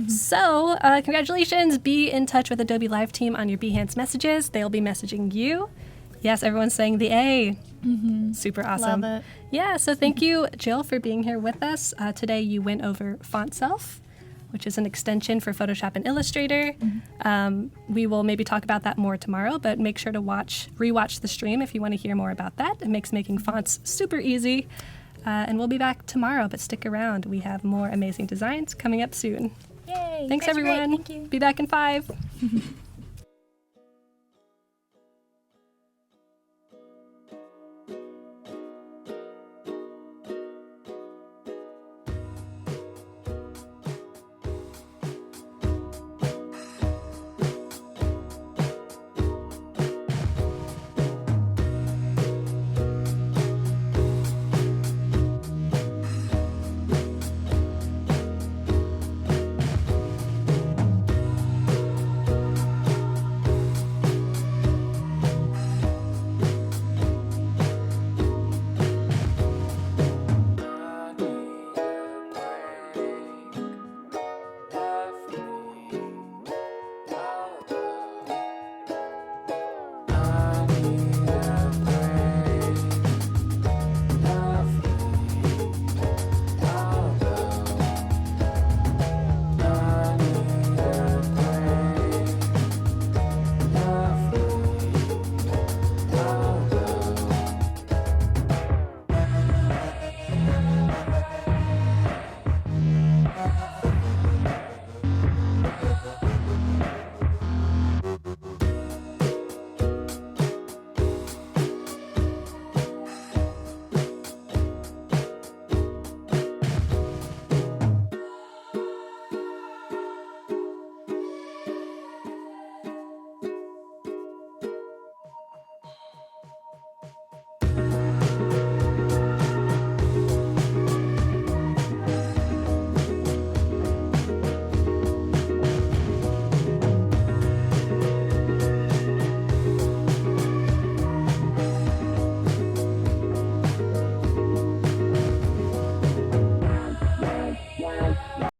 [SPEAKER 1] So, congratulations. Be in touch with Adobe Live team on your Behance messages. They'll be messaging you. Yes, everyone's saying the A. Super awesome.
[SPEAKER 2] Love it.
[SPEAKER 1] Yeah, so thank you, Jill, for being here with us. Today you went over Fontself, which is an extension for Photoshop and Illustrator. We will maybe talk about that more tomorrow, but make sure to rewatch the stream if you want to hear more about that. It makes making fonts super easy. And we'll be back tomorrow, but stick around. We have more amazing designs coming up soon.
[SPEAKER 2] Yay.
[SPEAKER 1] Thanks
[SPEAKER 2] Guys are great.
[SPEAKER 1] everyone.
[SPEAKER 2] Thank you.
[SPEAKER 1] Be back in 5.